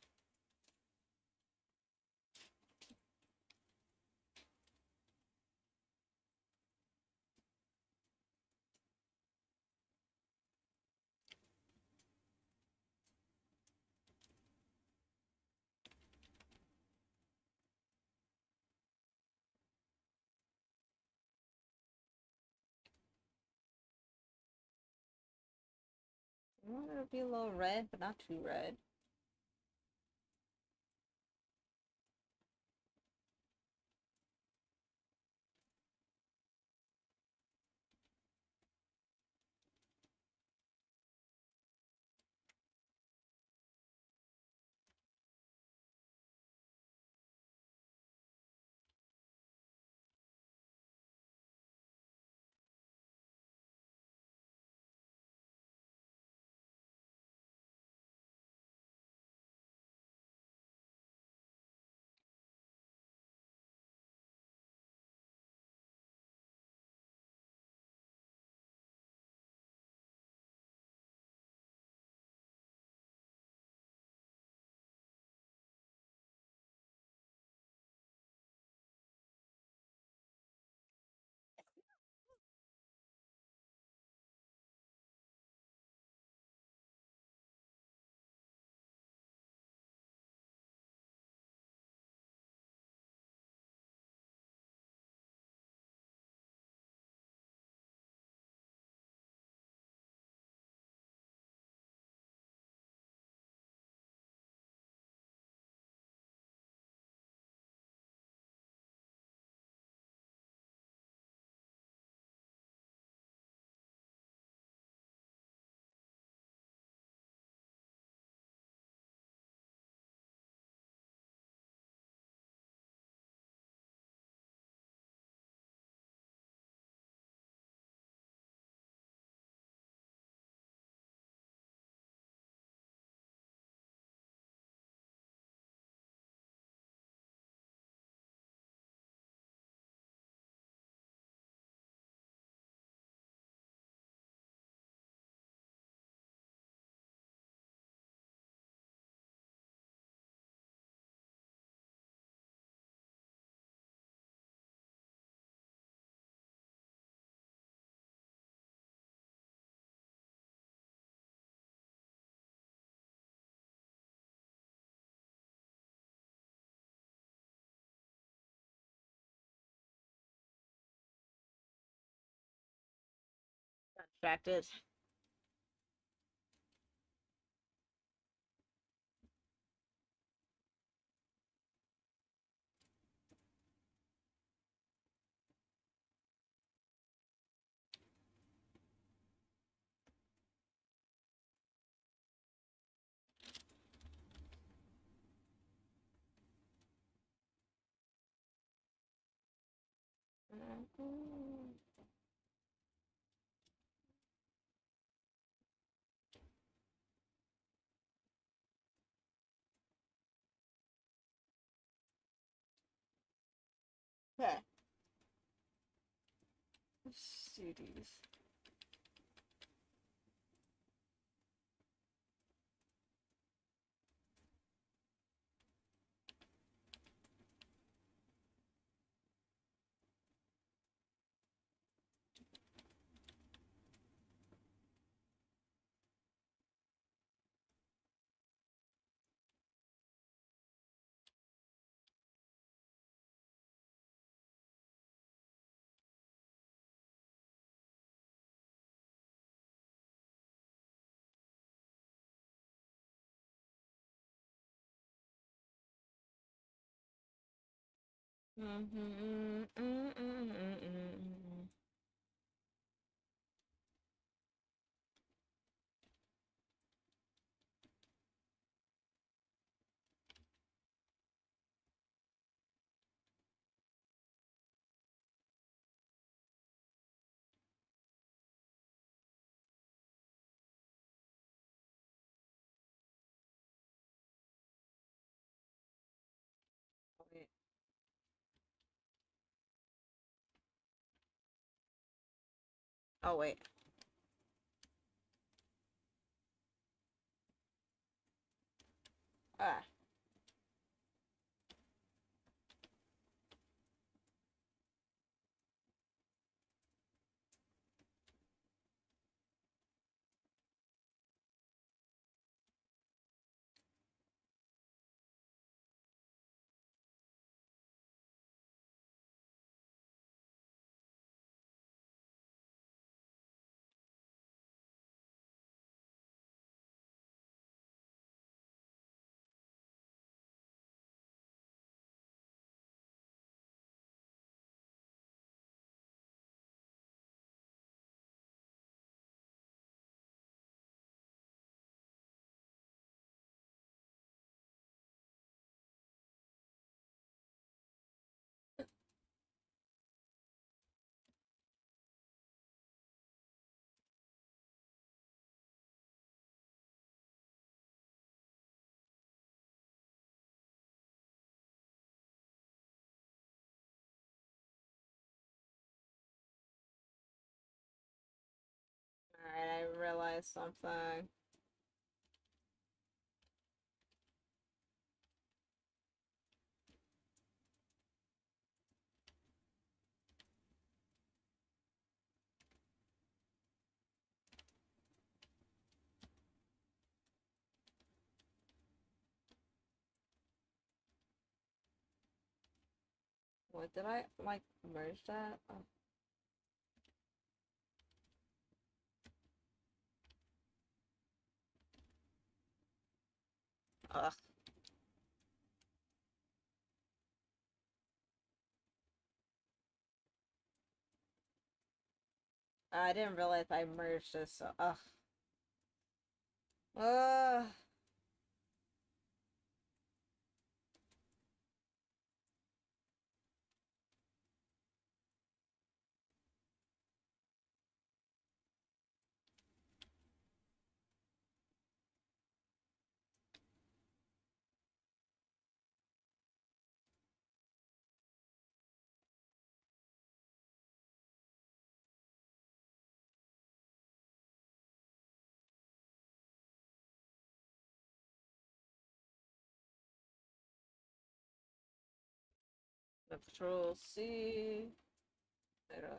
I want it to be a little red, but not too red. Distracted. Okay. Let's see these. Mm-hmm. Mm-mm-mm-mm-mm. Wait. Oh wait. Ah. Alright, I realized something. What did I like merge that? Oh. Ugh. I didn't realize I merged this. So, ugh. Ugh. Control C. I don't know.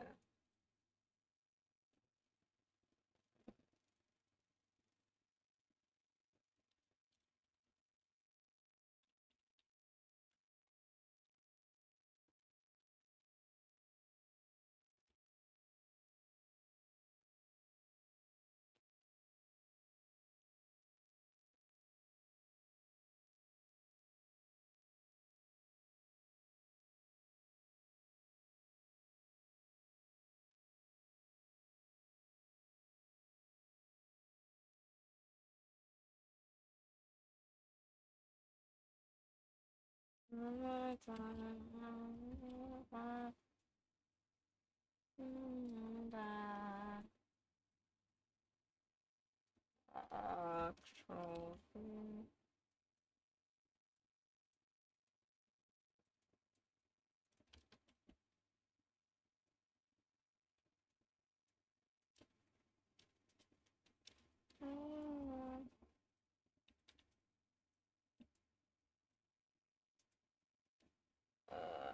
Control C.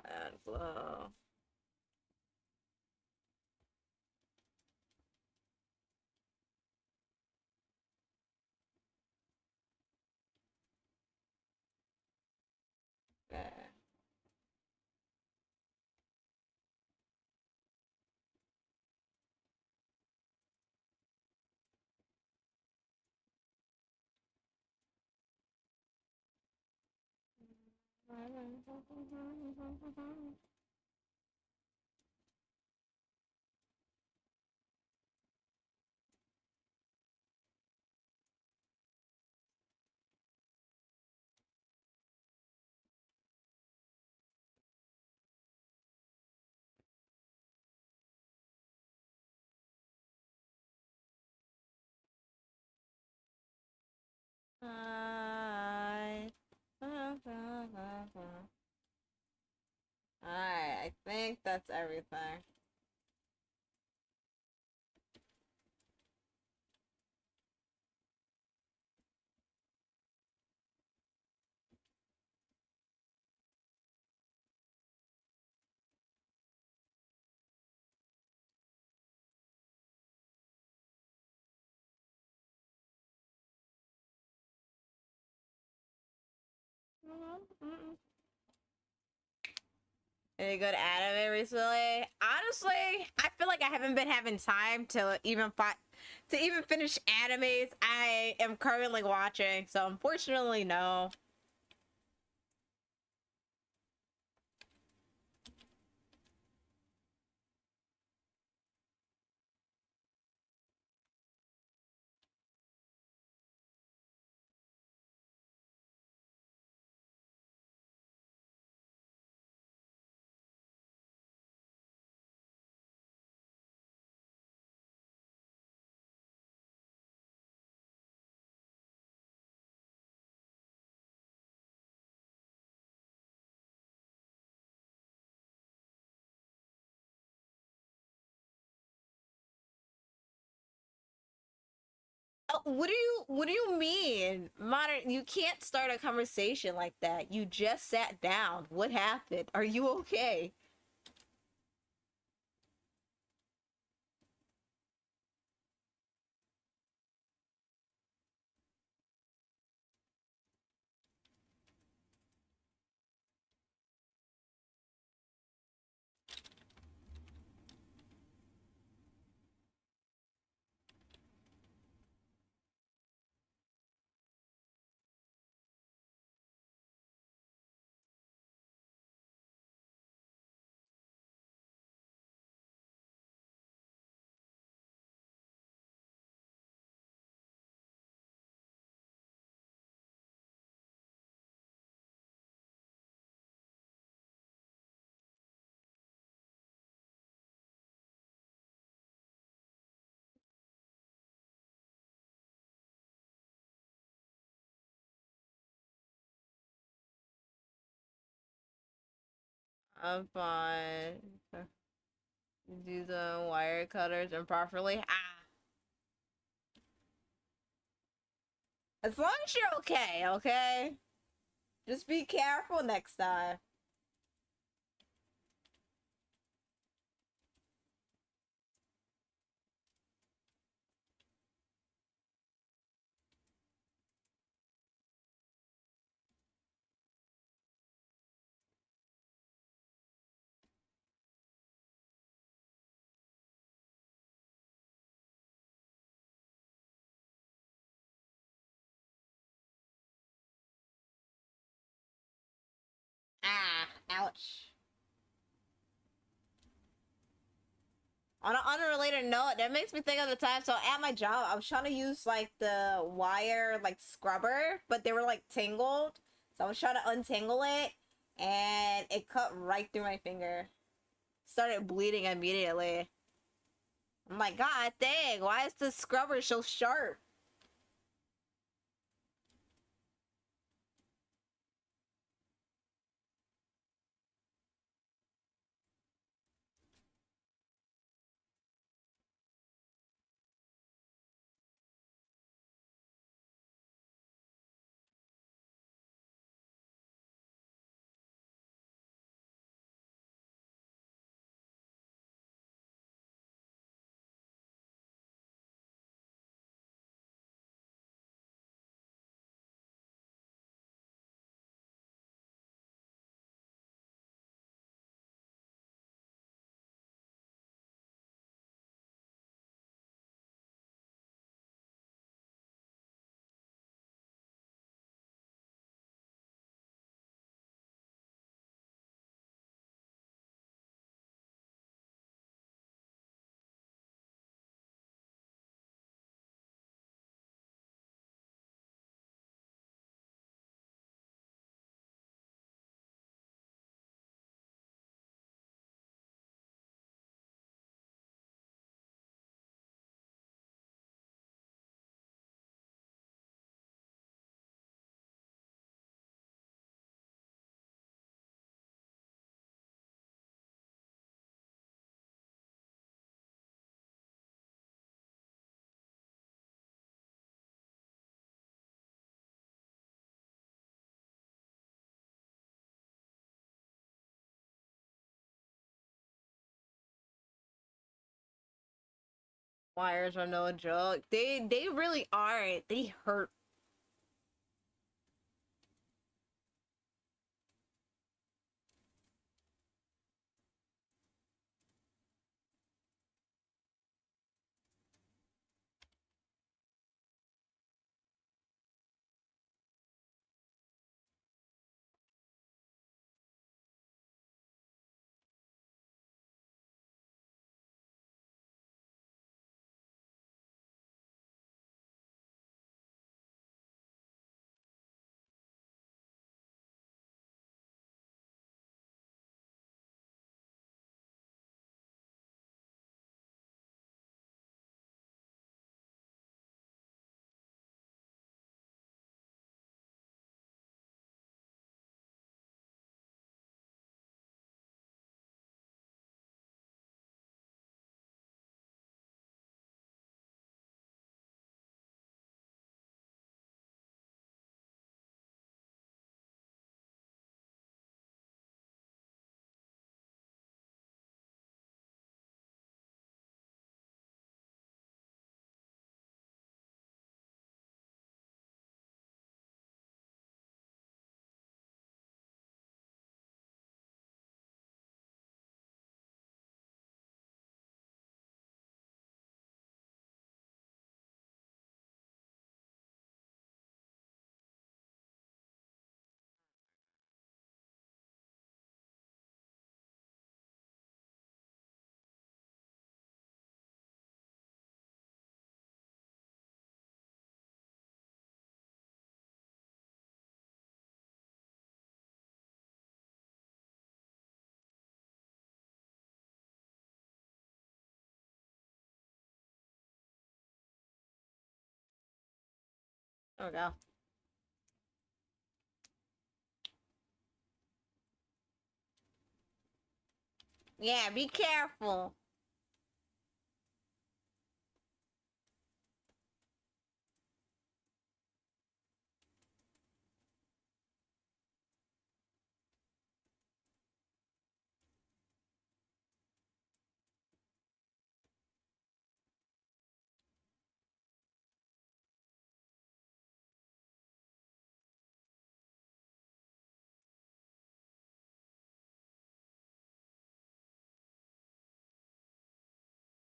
And flow. Okay. Alright, I think that's everything. Any good anime recently? Honestly, I feel like I haven't been having time to even finish animes I am currently watching. So unfortunately, no. What do you mean? Modern you can't start a conversation like that. You just sat down. What happened? Are you okay? I'm fine. Do the wire cutters improperly. Ah. As long as you're okay, okay? Just be careful next time. Ah, ouch. On an unrelated note, that makes me think of the time. So at my job, I was trying to use like the wire like scrubber, but they were like tangled. So I was trying to untangle it, and it cut right through my finger. Started bleeding immediately. I'm like, God dang, why is the scrubber so sharp? Wires are no joke. They really are. They hurt. There we go. Yeah, be careful.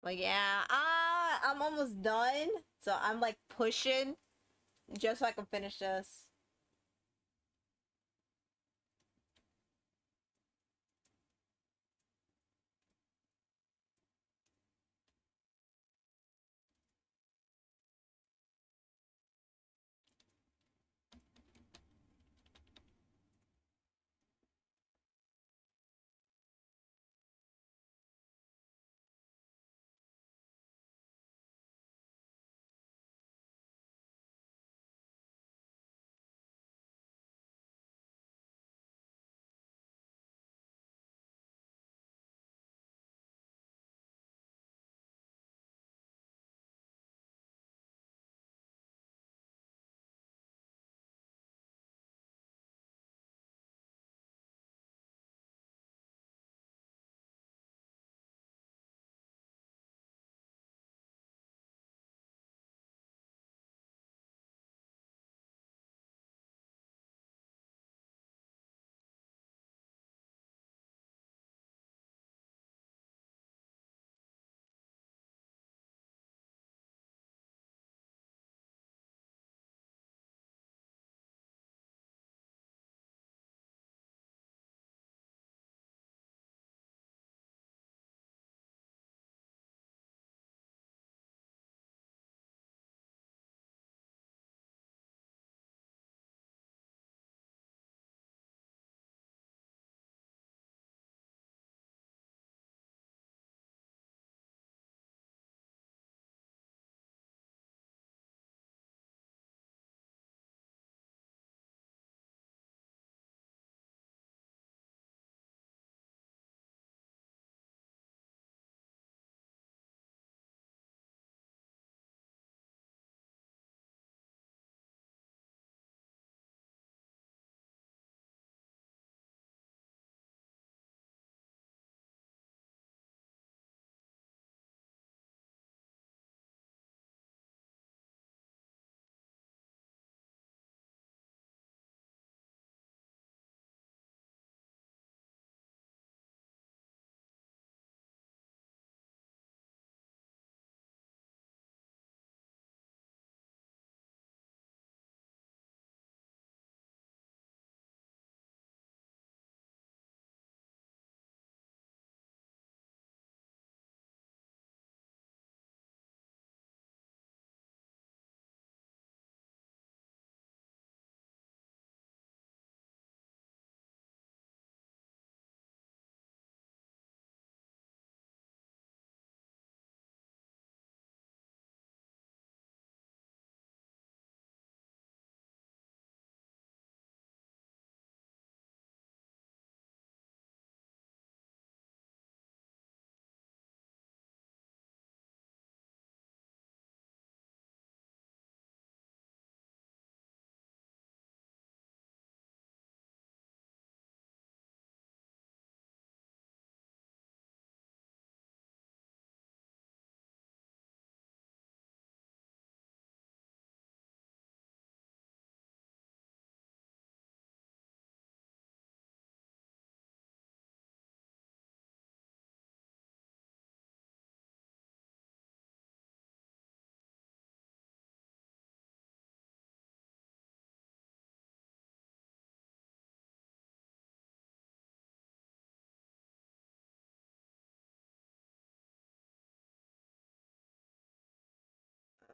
But yeah, I'm almost done. So I'm like pushing just so I can finish this.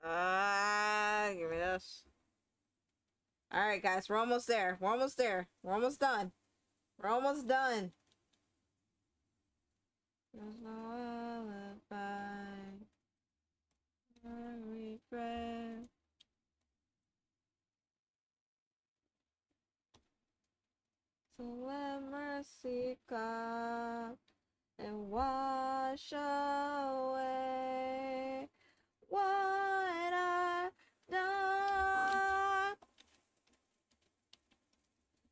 Give me this. All right, guys, we're almost there. We're almost there. We're almost done. We're almost done. There's no alibi. I regret. So let mercy come and wash away what I've done.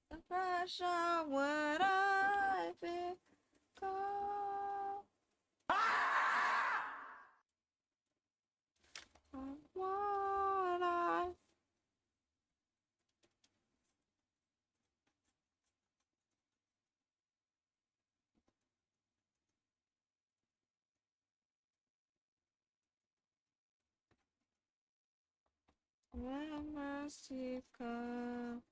The pressure what I've become. What I let mercy come.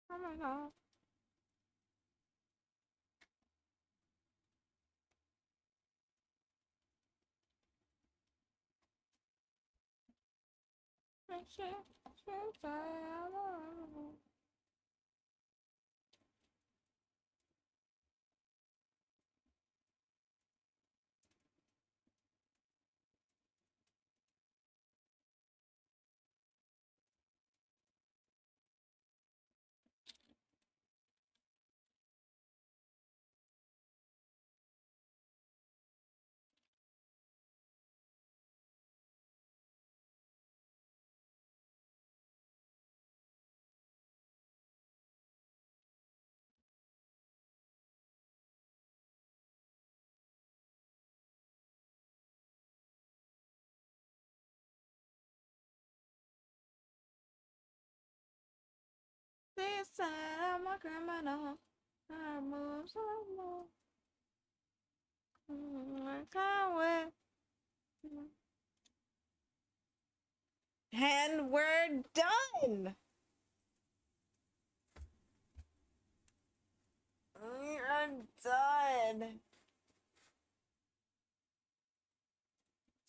Oh my god. They said I'm a criminal. I move so low. I can't wait. And we're done. We are done.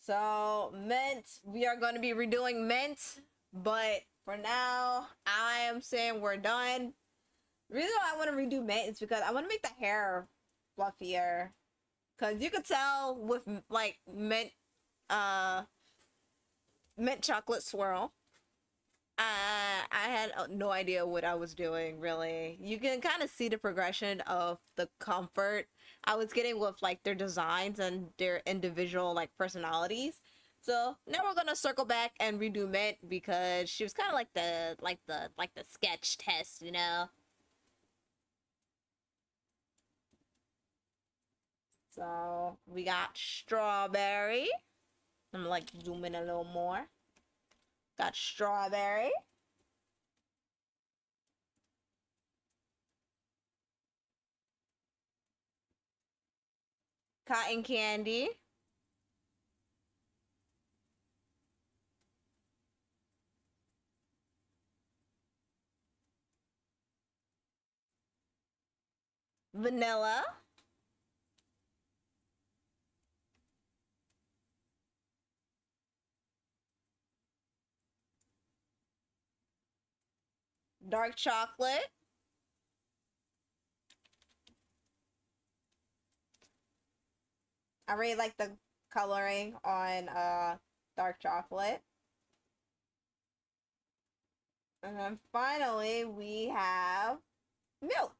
So, Mint, we are going to be redoing Mint, but for now, I am saying we're done. The reason why I want to redo Mint is because I want to make the hair fluffier. Because you could tell with, like, uh, mint chocolate swirl. I had no idea what I was doing, really. You can kind of see the progression of the comfort I was getting with like their designs and their individual like personalities. So now we're gonna circle back and redo Mint because she was kind of like the sketch test, you know. So we got strawberry. I'm like zoom in a little more. Got strawberry. Cotton candy. Vanilla. Dark chocolate. I really like the coloring on dark chocolate. And then finally we have milk.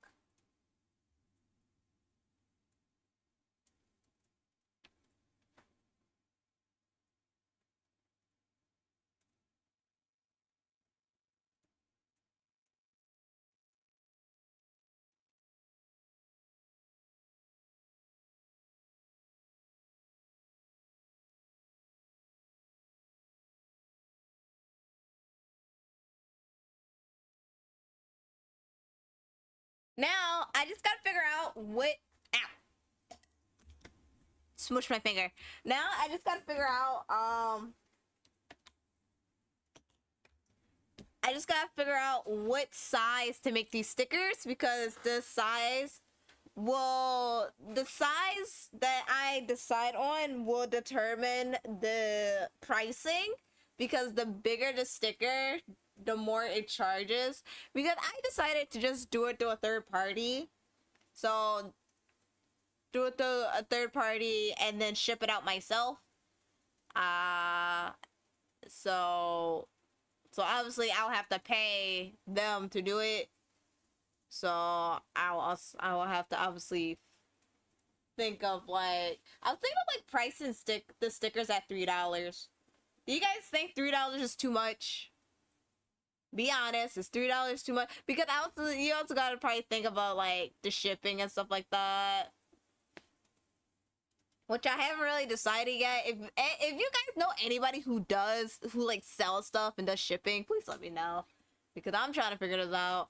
Now I just gotta figure out what. Ow. Smush my finger. Now I just gotta figure out I just gotta figure out what size to make these stickers because the size that I decide on will determine the pricing because the bigger the sticker, the more it charges. Because I decided to just do it to a third party. So do it to a third party and then ship it out myself. Uh so obviously I'll have to pay them to do it. So I will have to obviously think of like I was thinking of like pricing the stickers at $3. Do you guys think $3 is too much? Be honest, is $3 too much? Because you also gotta probably think about like the shipping and stuff like that. Which I haven't really decided yet. If you guys know anybody who like sells stuff and does shipping, please let me know. Because I'm trying to figure this out.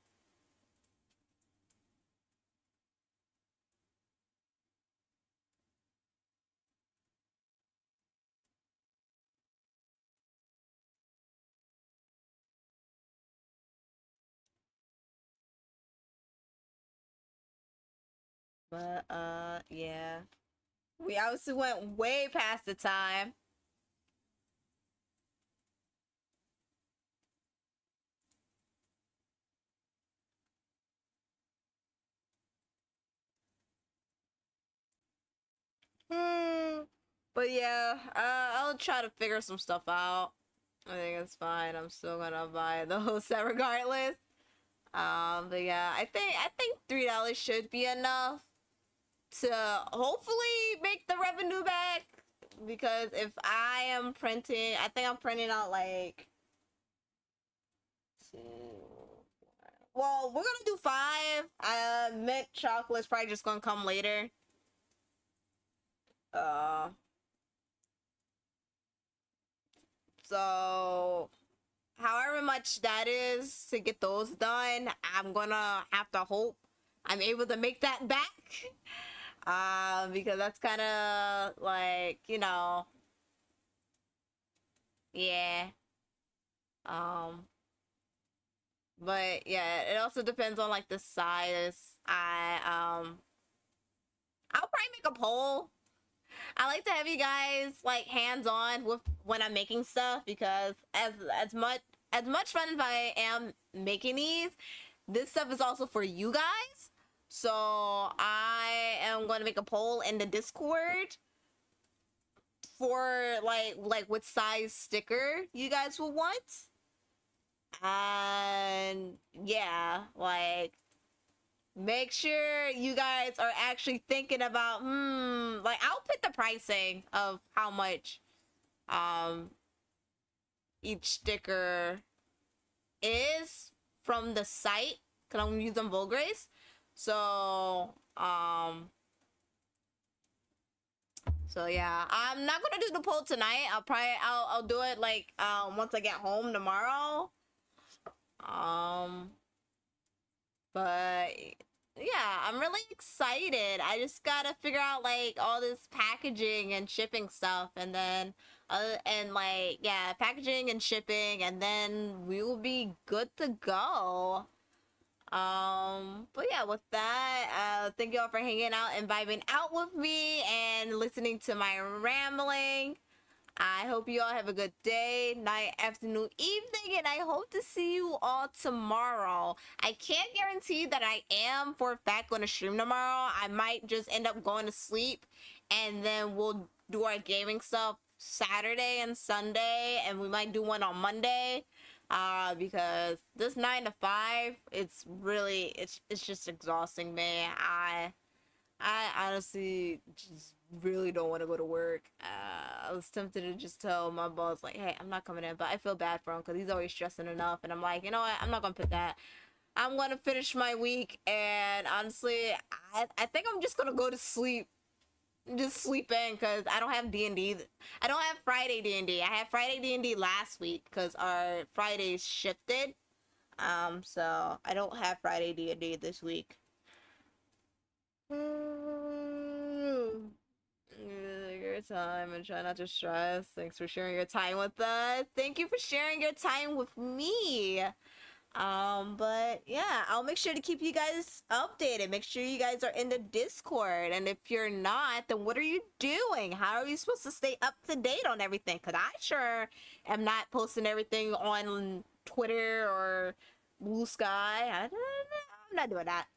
But yeah. We obviously went way past the time. But yeah, I'll try to figure some stuff out. I think it's fine. I'm still gonna buy the whole set regardless. But yeah, I think $3 should be enough to hopefully make the revenue back. Because if I am printing, I think I'm printing out like two. Well, we're gonna do 5. Mint chocolate's probably just gonna come later. Uh, so however much that is to get those done, I'm gonna have to hope I'm able to make that back. Because that's kind of like, you know, yeah. Um, but yeah, it also depends on like the size. I'll probably make a poll. I like to have you guys like hands on with when I'm making stuff because as much fun as I am making these, this stuff is also for you guys. So I am going to make a poll in the Discord for like what size sticker you guys will want. And yeah, like make sure you guys are actually thinking about like I'll put the pricing of how much um each sticker is from the site, because I'm using Volgrace. So so yeah, I'm not gonna do the poll tonight. I'll do it like once I get home tomorrow. But yeah, I'm really excited. I just gotta figure out like all this packaging and shipping stuff, and then and like yeah, packaging and shipping, and then we will be good to go. But yeah, with that, thank you all for hanging out and vibing out with me and listening to my rambling. I hope you all have a good day, night, afternoon, evening, and I hope to see you all tomorrow. I can't guarantee that I am for a fact going to stream tomorrow. I might just end up going to sleep, and then we'll do our gaming stuff Saturday and Sunday, and we might do one on Monday. Because this 9 to 5, it's really it's just exhausting me. I honestly just really don't want to go to work. I was tempted to just tell my boss, like, hey, I'm not coming in, but I feel bad for him because he's always stressing enough. And I'm like, you know what? I'm not going to put that. I'm going to finish my week. And honestly, I think I'm just going to go to sleep. Just sleep in because I don't have D&D. I don't have Friday D&D. I had Friday D&D last week because our Fridays shifted. So I don't have Friday D&D this week. Your time and try not to stress. Thanks for sharing your time with us. Thank you for sharing your time with me. But yeah, I'll make sure to keep you guys updated. Make sure you guys are in the Discord. And if you're not, then what are you doing? How are you supposed to stay up to date on everything? Because I sure am not posting everything on Twitter or Blue Sky. I'm not doing that.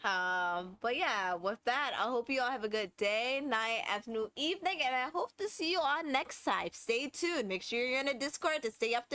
But yeah, with that, I hope you all have a good day, night, afternoon, evening, and I hope to see you all next time. Stay tuned. Make sure you're in the Discord to stay up to